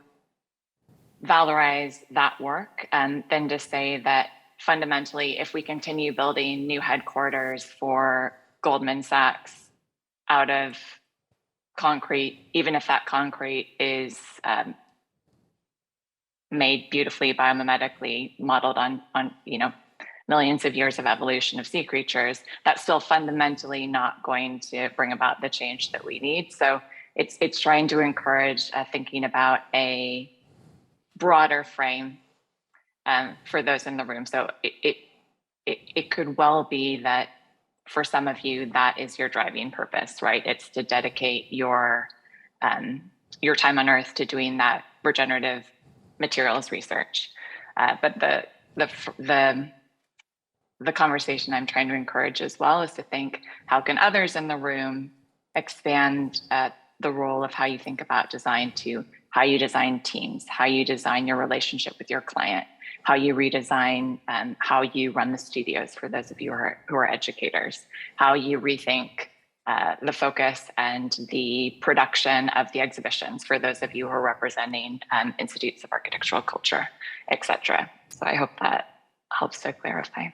valorize that work than to say that fundamentally, if we continue building new headquarters for Goldman Sachs out of concrete, even if that concrete is made beautifully biomimetically, modeled on you know, millions of years of evolution of sea creatures, that's still fundamentally not going to bring about the change that we need. So it's trying to encourage thinking about a broader frame for those in the room. So it could well be that for some of you, that is your driving purpose, right? It's to dedicate your time on Earth to doing that regenerative materials research. But the conversation I'm trying to encourage as well is to think, how can others in the room expand the role of how you think about design to how you design teams, how you design your relationship with your client, how you redesign how you run the studios for those of you who are educators, how you rethink the focus and the production of the exhibitions for those of you who are representing institutes of architectural culture, etc. So I hope that helps to clarify.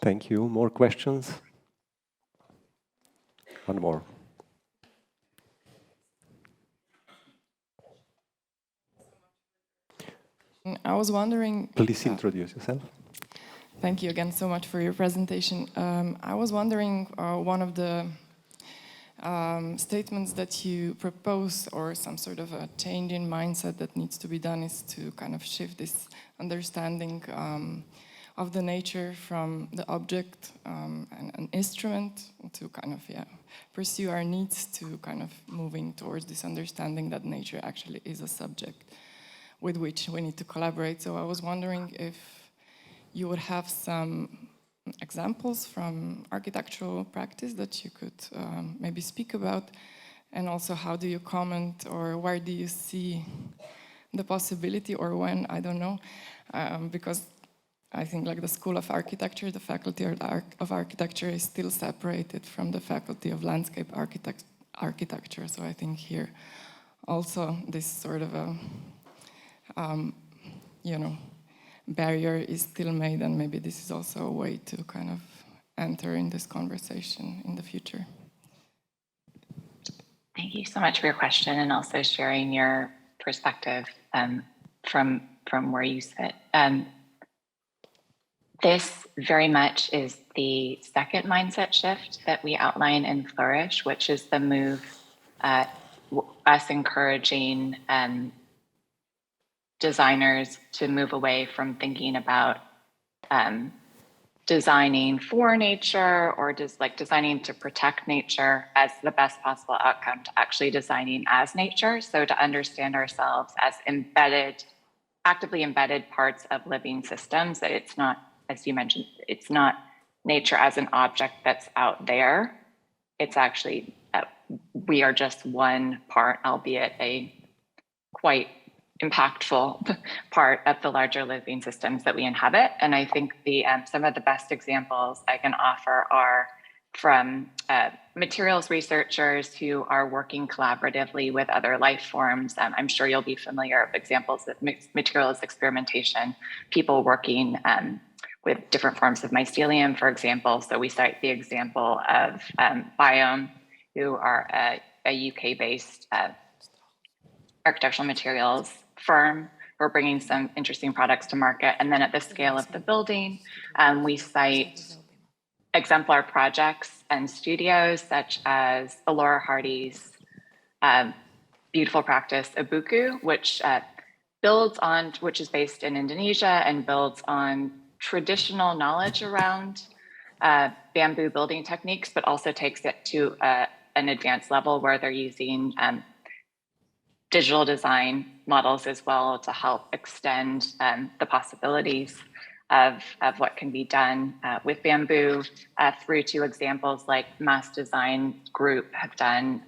Thank you. More questions? One more.
I was wondering...
Please introduce yourself.
Thank you again so much for your presentation. I was wondering, one of the statements that you propose, or some sort of a change in mindset that needs to be done, is to kind of shift this understanding of the nature from the object and an instrument to kind of, pursue our needs, to kind of moving towards this understanding that nature actually is a subject with which we need to collaborate. So I was wondering if you would have some examples from architectural practice that you could maybe speak about, and also how do you comment, or where do you see the possibility, or when, I don't know, because I think like the School of Architecture, the Faculty of Architecture is still separated from the Faculty of Landscape Architecture. So I think here also this sort of a, barrier is still made, and maybe this is also a way to kind of enter in this conversation in the future.
Thank you so much for your question, and also sharing your perspective from where you sit. This very much is the second mindset shift that we outline in Flourish, which is the move, us encouraging designers to move away from thinking about designing for nature or just like designing to protect nature as the best possible outcome to actually designing as nature. So to understand ourselves as embedded, actively embedded parts of living systems, that it's not, as you mentioned, it's not nature as an object that's out there. It's actually, we are just one part, albeit a quite impactful part of the larger living systems that we inhabit. And I think the some of the best examples I can offer are from materials researchers who are working collaboratively with other life forms. I'm sure you'll be familiar with examples of materials experimentation, people working with different forms of mycelium, for example. So we cite the example of Biome, who are a UK-based architectural materials firm. We're bringing some interesting products to market. And then at the scale of the building, we cite exemplar projects and studios such as Alora Hardy's beautiful practice, Ibuku, which which is based in Indonesia and builds on traditional knowledge around bamboo building techniques, but also takes it to an advanced level where they're using digital design models as well to help extend the possibilities of what can be done with bamboo, through to examples like Mass Design Group have done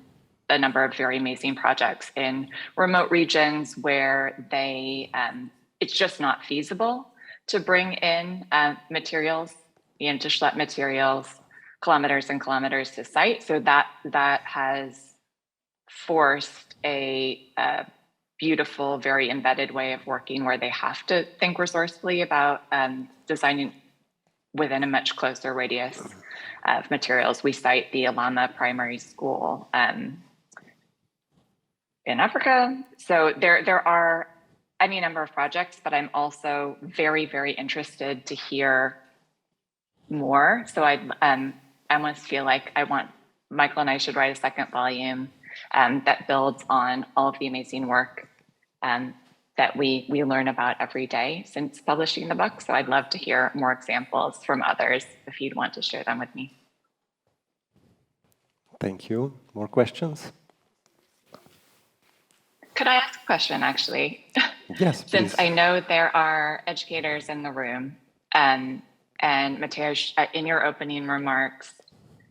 a number of very amazing projects in remote regions where they it's just not feasible to bring in materials, to schlep materials kilometers and kilometers to site. So that has forced a beautiful, very embedded way of working where they have to think resourcefully about designing within a much closer radius of materials. We cite the Alama Primary School in Africa. So there are any number of projects, but I'm also very, very interested to hear more. So I almost feel like Michael and I should write a second volume that builds on all of the amazing work that we learn about every day since publishing the book. So I'd love to hear more examples from others if you'd want to share them with me.
Thank you. More questions?
Could I ask a question, actually?
Yes,
Since
please.
I know there are educators in the room, and Matevž, in your opening remarks,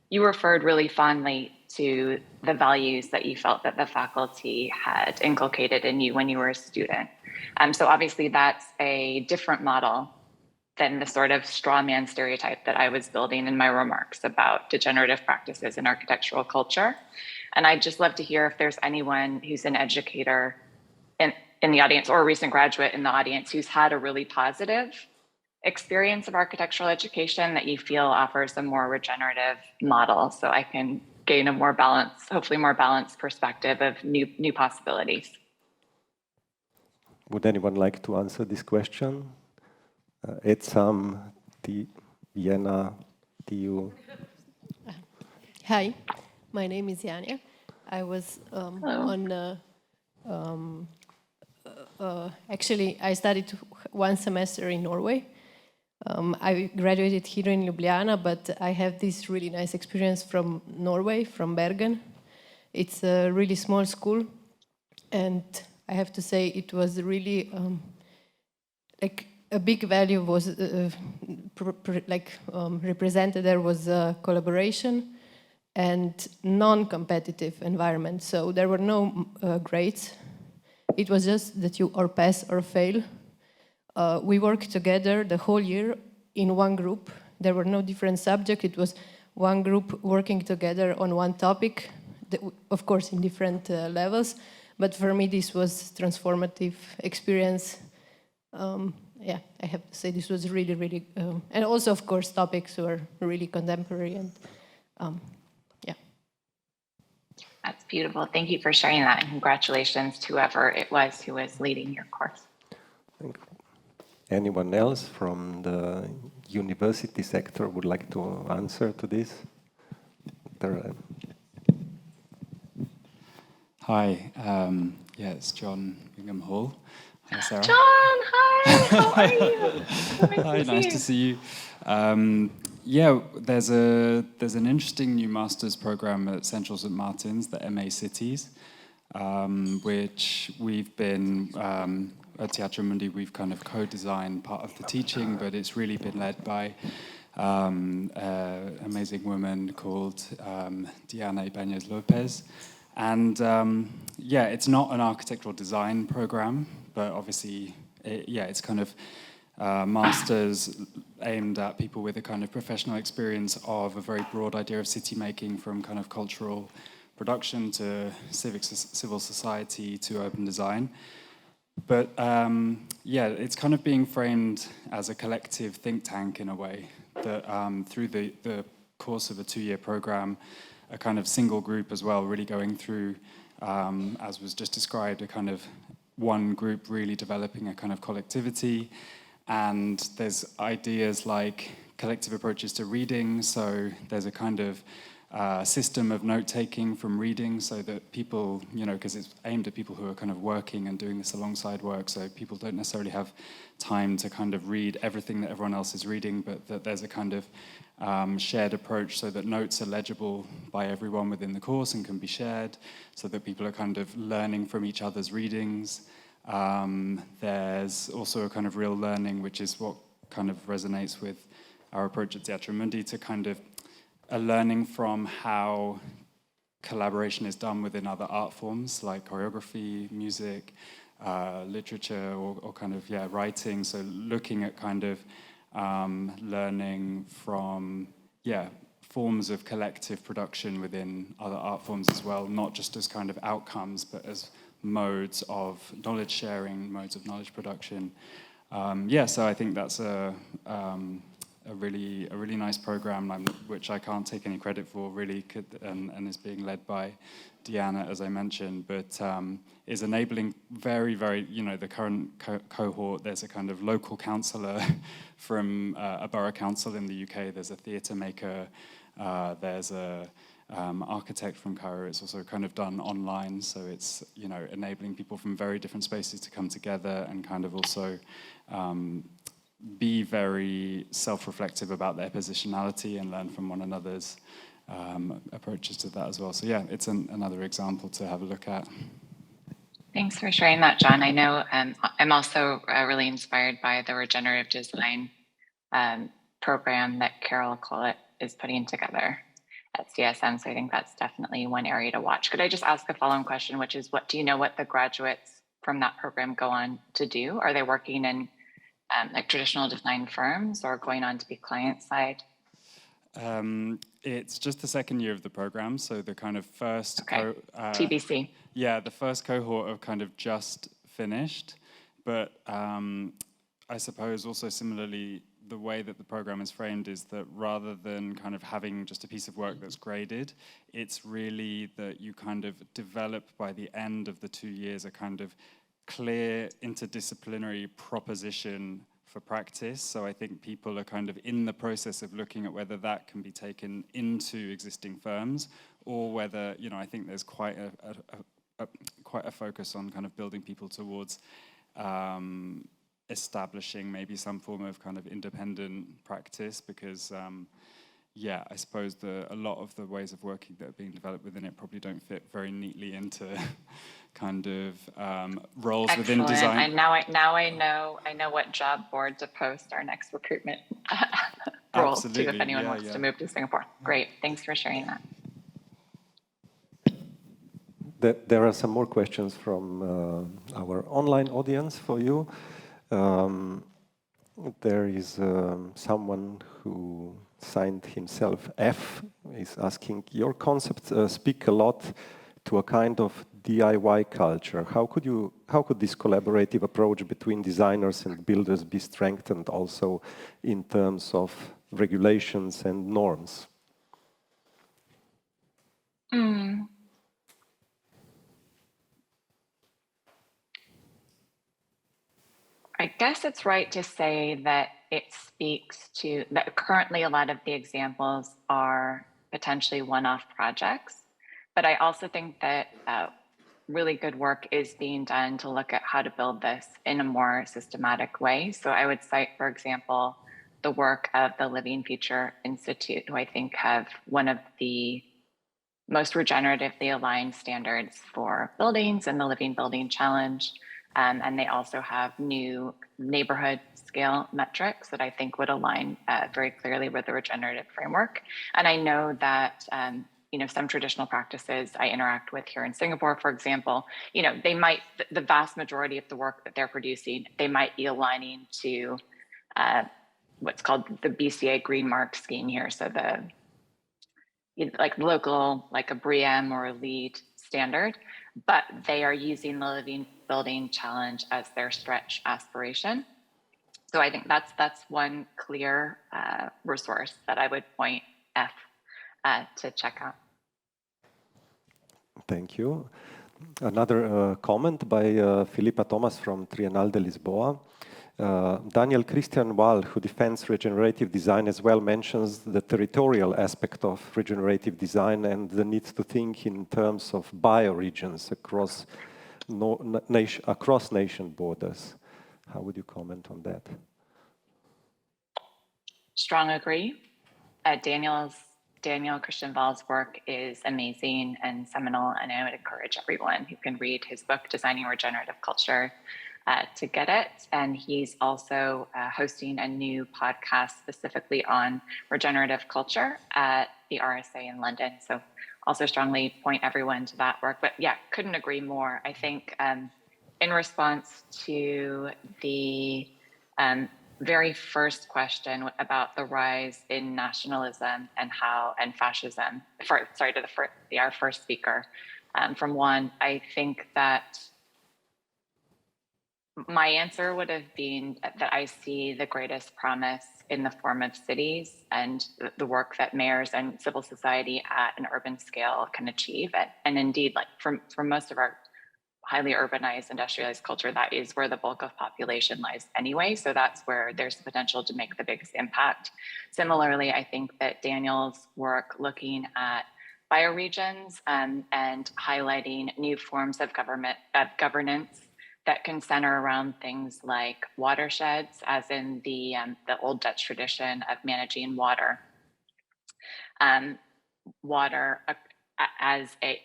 you referred really fondly to the values that you felt that the faculty had inculcated in you when you were a student. So obviously that's a different model than the sort of straw man stereotype that I was building in my remarks about degenerative practices in architectural culture. And I'd just love to hear if there's anyone who's an educator in the audience or a recent graduate in the audience who's had a really positive experience of architectural education that you feel offers a more regenerative model, so I can gain a more balanced, hopefully more balanced perspective of new possibilities.
Would anyone like to answer this question? Vienna, TU.
Hi, my name is Janja. I was actually, I studied one semester in Norway. I graduated here in Ljubljana, but I have this really nice experience from Norway, from Bergen. It's a really small school, and I have to say it was really like a big value was represented. There was collaboration and non-competitive environment. So there were no grades. It was just that you or pass or fail. We worked together the whole year in one group. There were no different subjects. It was one group working together on one topic, of course in different levels. But for me, this was transformative experience. Yeah, I have to say this was really, really, and also of course topics were really contemporary and yeah.
That's beautiful. Thank you for sharing that, and congratulations to whoever it was who was leading your course.
Anyone else from the university sector would like to answer to this?
Hi, it's John Bingham Hall. Hi, Sarah.
John, hi, how are you?
Hi, nice to see you. There's an interesting new master's program at Central St. Martin's, the MA Cities, which we've been, at Teatro Mundi, we've kind of co-designed part of the teaching, but it's really been led by an amazing woman called Diana Ibanez Lopez. And it's not an architectural design program, but obviously, it's kind of masters aimed at people with a kind of professional experience of a very broad idea of city making, from kind of cultural production to civil society to urban design. But it's kind of being framed as a collective think tank in a way, that through the course of a 2-year program, a kind of single group as well, really going through, as was just described, a kind of one group really developing a kind of collectivity. And there's ideas like collective approaches to reading. So there's a kind of system of note-taking from reading, so that people, because it's aimed at people who are kind of working and doing this alongside work, so people don't necessarily have time to kind of read everything that everyone else is reading, but that there's a kind of shared approach so that notes are legible by everyone within the course and can be shared, so that people are kind of learning from each other's readings. There's also a kind of real learning, which is what kind of resonates with our approach at Teatro Mundi, to kind of a learning from how collaboration is done within other art forms like choreography, music, literature, or kind of writing. So looking at kind of learning from forms of collective production within other art forms as well, not just as kind of outcomes, but as modes of knowledge sharing, modes of knowledge production. So I think that's a really nice program, which I can't take any credit for, really, and is being led by Diana, as I mentioned, but is enabling very, very, the current cohort. There's a kind of local councillor from a borough council in the UK. There's a theatre maker. There's a architect from Cairo. It's also kind of done online, so it's enabling people from very different spaces to come together and kind of also be very self-reflective about their positionality and learn from one another's approaches to that as well. So it's another example to have a look at.
Thanks for sharing that, John. I know I'm also really inspired by the regenerative design program that Carol Collett is putting together at CSM. So I think that's definitely one area to watch. Could I just ask a follow-on question, which is, what do you know what the graduates from that program go on to do? Are they working in like traditional design firms or going on to be client side?
It's just the second year of the program, so the kind of first
TBC.
The first cohort have kind of just finished, but I suppose also similarly, the way that the program is framed is that rather than kind of having just a piece of work that's graded, it's really that you kind of develop by the end of the 2 years a kind of clear interdisciplinary proposition for practice. So I think people are kind of in the process of looking at whether that can be taken into existing firms, or whether, I think there's quite a focus on kind of building people towards establishing maybe some form of kind of independent practice, because I suppose a lot of the ways of working that are being developed within it probably don't fit very neatly into kind of roles within design.
And now I know what job board to post our next recruitment roles to, if anyone wants to move to Singapore. Great, thanks for sharing that.
There are some more questions from our online audience for you. There is someone who signed himself F, is asking, your concepts speak a lot to a kind of DIY culture. How could this collaborative approach between designers and builders be strengthened also in terms of regulations and norms?
I guess it's right to say that it speaks to that currently a lot of the examples are potentially one-off projects, but I also think that really good work is being done to look at how to build this in a more systematic way. So I would cite, for example, the work of the Living Future Institute, who I think have one of the most regeneratively aligned standards for buildings and the Living Building Challenge. And they also have new neighborhood scale metrics that I think would align very clearly with the regenerative framework. And I know that some traditional practices I interact with here in Singapore, for example, they might, the vast majority of the work that they're producing, they might be aligning to what's called the BCA Green Mark scheme here. So like local, like a BREEAM or a LEED standard, but they are using the Living Building Challenge as their stretch aspiration. So I think that's one clear resource that I would point F to check out.
Thank you. Another comment by Filipa Thomas from Trienal de Lisboa. Daniel Christian Wall, who defends regenerative design as well, mentions the territorial aspect of regenerative design and the need to think in terms of bioregions across nation borders. How would you comment on that?
Strong agree. Daniel Christian Wall's work is amazing and seminal, and I would encourage everyone who can read his book, Designing Regenerative Culture, to get it. And he's also hosting a new podcast specifically on regenerative culture at the RSA in London. So also strongly point everyone to that work. But yeah, couldn't agree more. I think in response to the very first question about the rise in nationalism and fascism, to our first speaker from Juan, I think that my answer would have been that I see the greatest promise in the form of cities and the work that mayors and civil society at an urban scale can achieve. And indeed, like for most of our highly urbanized, industrialized culture, that is where the bulk of population lies anyway. So that's where there's the potential to make the biggest impact. Similarly, I think that Daniel's work looking at bioregions and highlighting new forms of governance that can center around things like watersheds, as in the old Dutch tradition of managing water.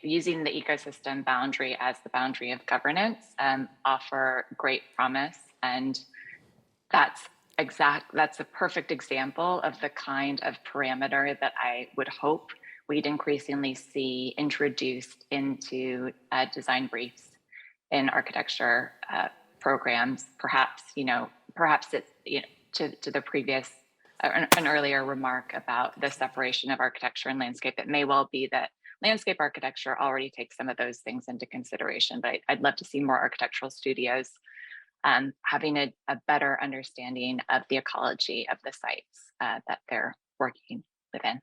Using the ecosystem boundary as the boundary of governance offer great promise, and that's a perfect example of the kind of parameter that I would hope we'd increasingly see introduced into design briefs in architecture programs. Perhaps it's to the previous an earlier remark about the separation of architecture and landscape. It may well be that landscape architecture already takes some of those things into consideration, but I'd love to see more architectural studios having a better understanding of the ecology of the sites that they're working within.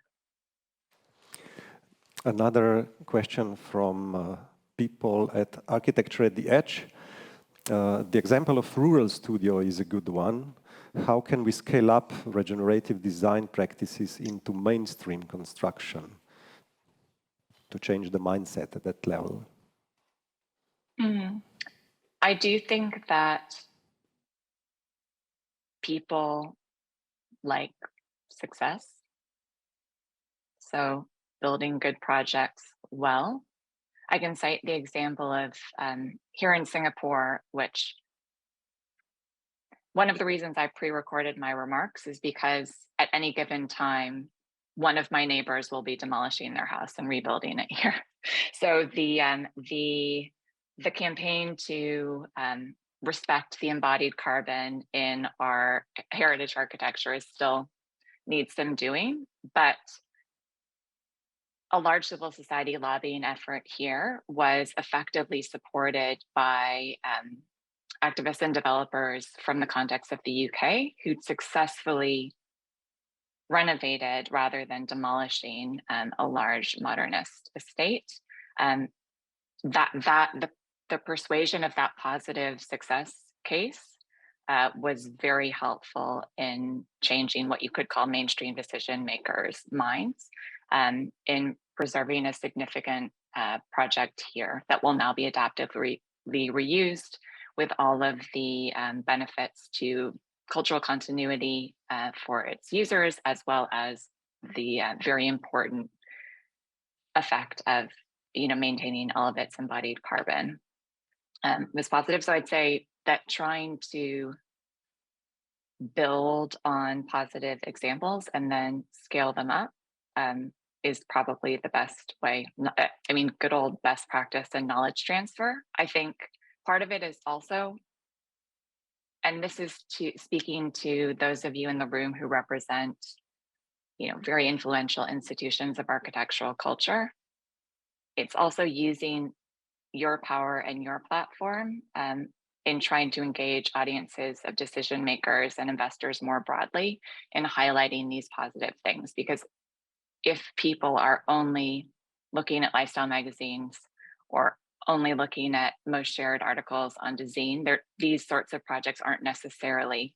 Another question from people at Architecture at the Edge. The example of rural studio is a good one. How can we scale up regenerative design practices into mainstream construction to change the mindset at that level?
I do think that people like success. So building good projects well. I can cite the example of here in Singapore, which one of the reasons I pre-recorded my remarks is because at any given time, one of my neighbors will be demolishing their house and rebuilding it here. So the campaign to respect the embodied carbon in our heritage architecture still needs some doing, but a large civil society lobbying effort here was effectively supported by activists and developers from the context of the UK who'd successfully renovated rather than demolishing a large modernist estate. The persuasion of that positive success case was very helpful in changing what you could call mainstream decision makers' minds, in preserving a significant project here that will now be adaptively reused with all of the benefits to cultural continuity for its users, as well as the very important effect of maintaining all of its embodied carbon. Was positive. So I'd say that trying to build on positive examples and then scale them up is probably the best way. I mean, good old best practice and knowledge transfer. I think part of it is also, and this is speaking to those of you in the room who represent, very influential institutions of architectural culture. It's also using your power and your platform in trying to engage audiences of decision makers and investors more broadly in highlighting these positive things. Because if people are only looking at lifestyle magazines or only looking at most shared articles on Dezeen, these sorts of projects aren't necessarily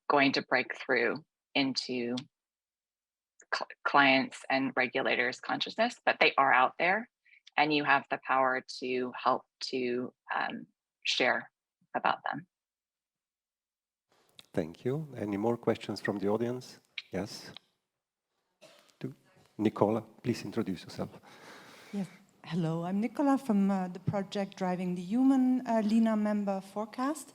going to break through into clients and regulators' consciousness, but they are out there, and you have the power to help to share about them.
Thank you. Any more questions from the audience? Yes. Nicola, please introduce yourself.
Yes. Hello, I'm Nicola from the project Driving the Human, LINA member Forecast.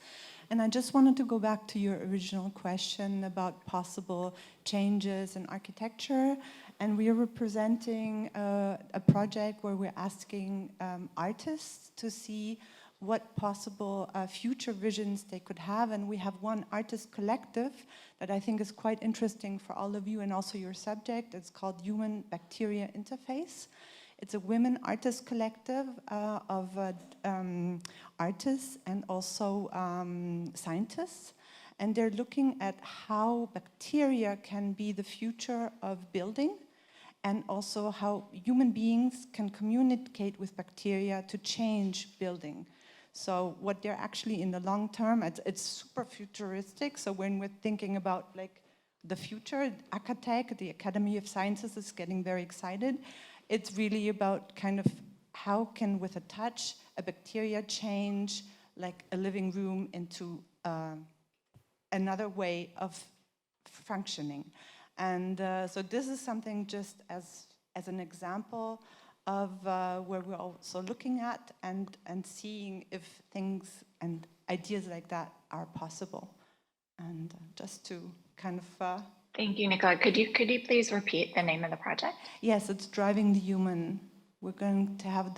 And I just wanted to go back to your original question about possible changes in architecture. And we are representing a project where we're asking artists to see what possible future visions they could have. And we have one artist collective that I think is quite interesting for all of you and also your subject. It's called Human Bacteria Interface. It's a women artist collective of artists and also scientists. And they're looking at how bacteria can be the future of building, and also how human beings can communicate with bacteria to change building. So what they're actually in the long term, it's super futuristic. So when we're thinking about like the future, ACATEC, the Academy of Sciences, is getting very excited. It's really about kind of how can, with a touch, a bacteria change like a living room into another way of functioning. And so this is something just as an example of where we're also looking at and seeing if things and ideas like that are possible. And just to kind of...
Thank you, Nicola. Could you please repeat the name of the project?
Yes, it's Driving the Human. We're going to have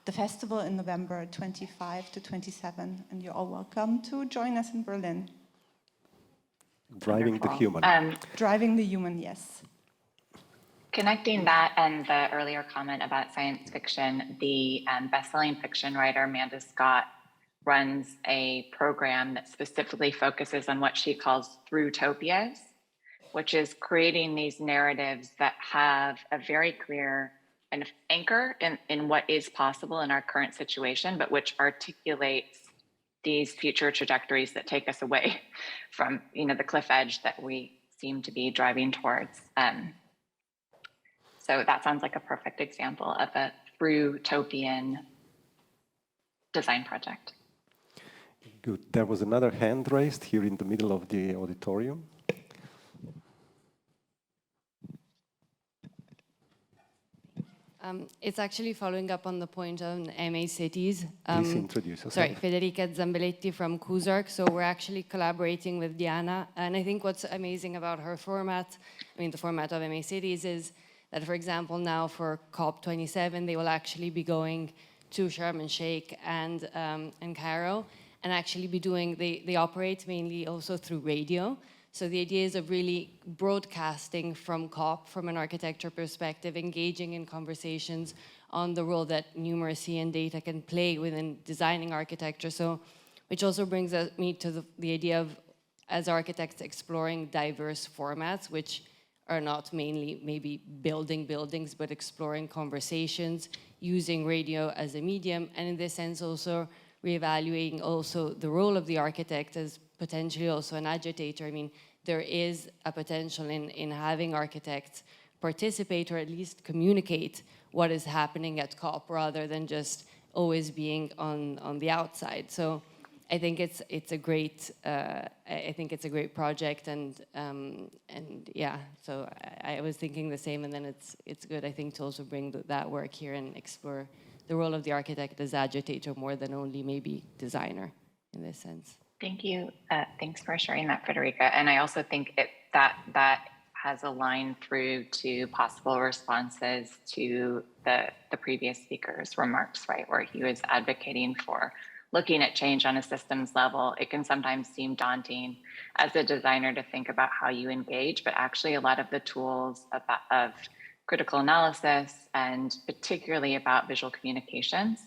the festival in November 25 to 27, and you're all welcome to join us in Berlin.
Driving the Human.
Driving the Human, yes.
Connecting that and the earlier comment about science fiction, the best-selling fiction writer Amanda Scott runs a program that specifically focuses on what she calls through-topias, which is creating these narratives that have a very clear kind of anchor in what is possible in our current situation, but which articulates these future trajectories that take us away from the cliff edge that we seem to be driving towards. So that sounds like a perfect example of a through-topian design project.
Good. There was another hand raised here in the middle of the auditorium.
It's actually following up on the point on MA cities.
Please introduce yourself.
Sorry, Federica Zambelletti from Kurir. So we're actually collaborating with Diana. And I think what's amazing about her format, the format of MA cities, is that, for example, now for COP27, they will actually be going to Sharm el Sheikh and Cairo, and actually be doing, they operate mainly also through radio. So the idea is of really broadcasting from COP, from an architecture perspective, engaging in conversations on the role that numeracy and data can play within designing architecture. So, which also brings me to the idea of, as architects, exploring diverse formats, which are not mainly maybe building buildings, but exploring conversations, using radio as a medium, and in this sense also reevaluating also the role of the architect as potentially also an agitator. I mean, there is a potential in having architects participate or at least communicate what is happening at COP rather than just always being on the outside. So I think it's a great project, and yeah. So I was thinking the same, and then it's good, I think, to also bring that work here and explore the role of the architect as agitator more than only maybe designer in this sense.
Thank you. Thanks for sharing that, Federica. And I also think that has a line through to possible responses to the previous speaker's remarks, right, where he was advocating for looking at change on a systems level. It can sometimes seem daunting as a designer to think about how you engage, but actually a lot of the tools of critical analysis, and particularly about visual communications,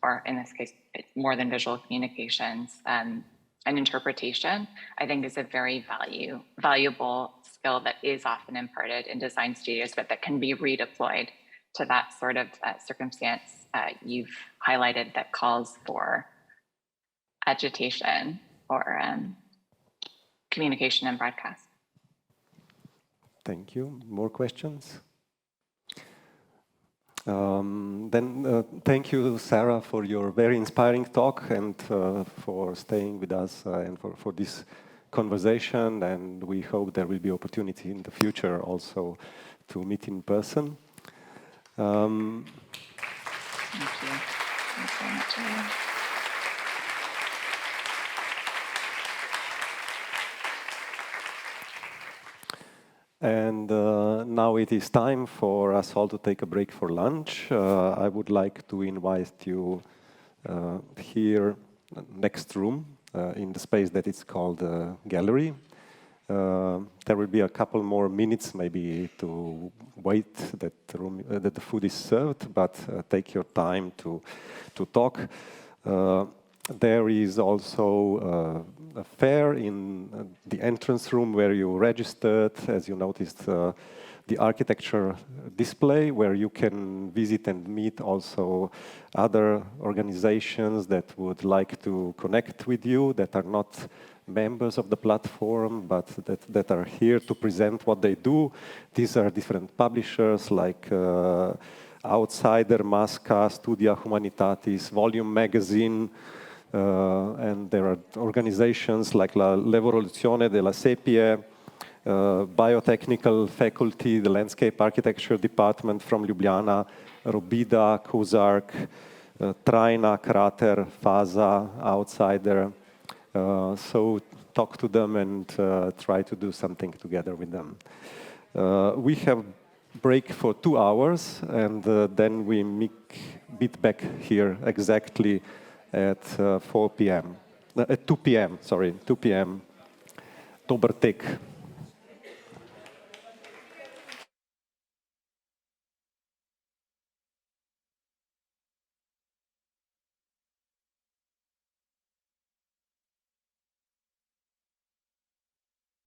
or in this case, it's more than visual communications, and interpretation, I think is a very valuable skill that is often imparted in design studios, but that can be redeployed to that sort of circumstance you've highlighted that calls for agitation or communication and broadcast.
Thank you. More questions? Thank you, Sarah, for your very inspiring talk and for staying with us and for this conversation. And we hope there will be opportunity in the future also to meet in person.
Thank you. Thanks very much, Ariel.
And now it is time for us all to take a break for lunch. I would like to invite you here, next room, in the space that is called Gallery. There will be a couple more minutes maybe to wait that the food is served, but take your time to talk. There is also a fair in the entrance room where you registered, as you noticed, the architecture display where you can visit and meet also other organizations that would like to connect with you, that are not members of the platform, but that are here to present what they do. These are different publishers like Outsider, Masca, Studia Humanitatis, Volume Magazine, and there are organizations like l'Evoluzione della Sepie, Biotechnical Faculty, the Landscape Architecture Department from Ljubljana, Robida, Kozark, Trajna, Krater, Faza, Outsider. So talk to them and try to do something together with them. We have break for 2 hours, and then we meet back here exactly at 4 p.m. At 2 p.m. Sorry, 2 p.m. Dober tek.